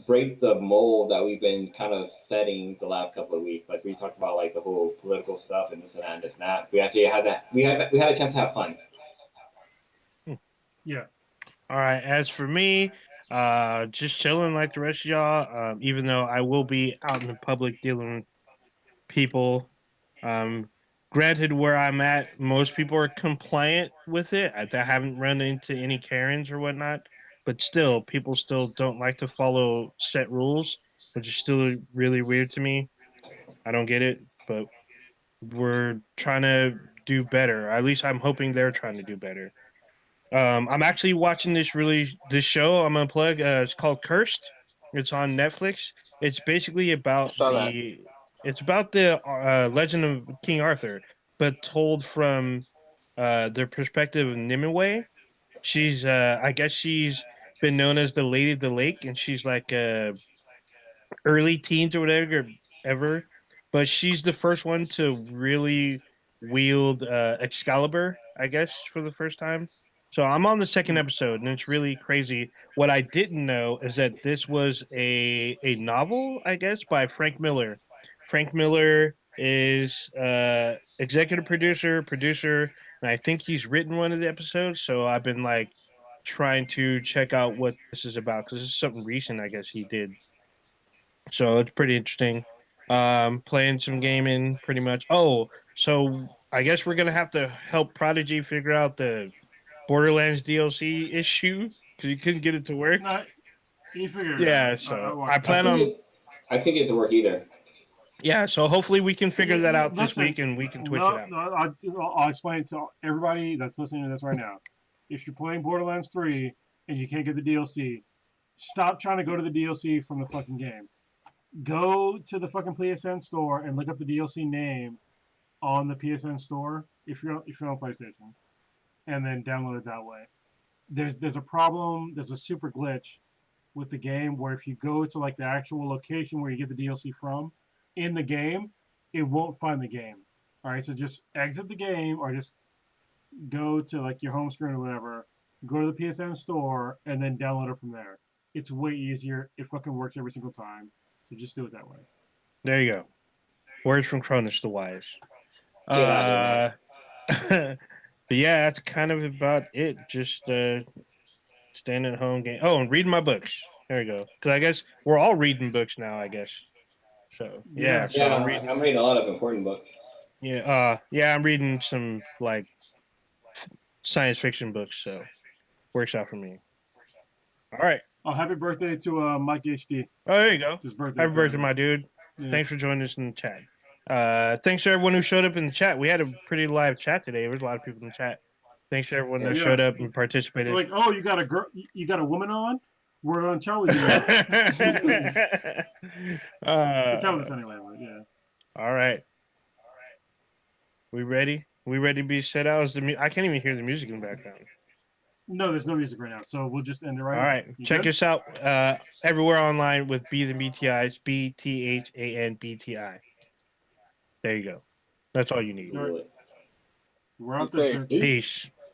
break the mold that we've been kind of setting the last couple of weeks. Like we talked about like the whole political stuff and this and that and this and that. We actually had that. We had a chance to have fun. Yeah. All right. As for me, just chilling like the rest of y'all. Even though I will be out in the public dealing with people Granted, where I'm at, most people are compliant with it. I haven't run into any Karens or whatnot, but still, people still don't like to follow set rules, which is still really weird to me. I don't get it, but we're trying to do better. At least I'm hoping they're trying to do better. I'm actually watching this show I'm gonna plug. It's called Cursed. It's on Netflix. It's basically I saw that. it's about the legend of King Arthur, but told from the perspective of Nimue. She's I guess she's been known as the Lady of the Lake, and she's like early teens or whatever ever, but she's the first one to really wield Excalibur, I guess, for the first time. So I'm on the second episode, and it's really crazy. What I didn't know is that this was a novel, I guess, by Frank Miller. Frank Miller is executive producer, and I think he's written one of the episodes. So I've been like trying to check out what this is about because this is something recent, I guess he did. So it's pretty interesting. Playing some gaming pretty much. Oh, so I guess we're gonna have to help Prodigy figure out the Borderlands DLC issue because you couldn't get it to work. No, you figured it Yeah, out. so I watched it. I plan think on. it, I think it's work either. Yeah, so hopefully we can figure that out this Listen, week and we can twitch it no, out. no, I'll explain it to everybody that's listening to this right now. If you're playing Borderlands 3 and you can't get the DLC, stop trying to go to the DLC from the fucking game. Go to the fucking PSN store and look up the DLC name on the PSN store if you're on PlayStation, and then download it that way. There's a problem. There's a super glitch with the game where if you go to like the actual location where you get the DLC from in the game, it won't find the game. All right, so just exit the game or just go to like your home screen or whatever, go to the PSN store and then download it from there. It's way easier. It fucking works every single time. So just do it that way. There you go. Words from Cronus the Wise. Get out of Uh, but yeah, that's kind of about it. Just staying at home game. Oh, and reading my books. There you go. Because I guess we're all reading books now. I guess. So yeah. Yeah. So Yeah, I'm reading. I'm reading a lot of important books. Yeah. Yeah. I'm reading some like science fiction books. So works out for me. All right. Oh, happy birthday to Mike HD. Oh, there you go. It's his birthday. Happy birthday, present. my dude. Yeah. Thanks for joining us in the chat. Thanks to everyone who showed up in the chat. We had a pretty live chat today. There was a lot of people in the chat. Thanks to everyone that Yeah. showed up and They're participated. like, oh, you got a girl, you got a woman on. We're on chat with you. Tell us anyway, but yeah. All right. We ready? We ready to be set out? I can't even hear the music in the background. No, there's no music right now, so we'll just end it right All now. right. You Check good? us out everywhere online with Be the BTIs, BTHANBTI. There you go. That's all you need. All right. Be We're out safe. this bitch. Peace.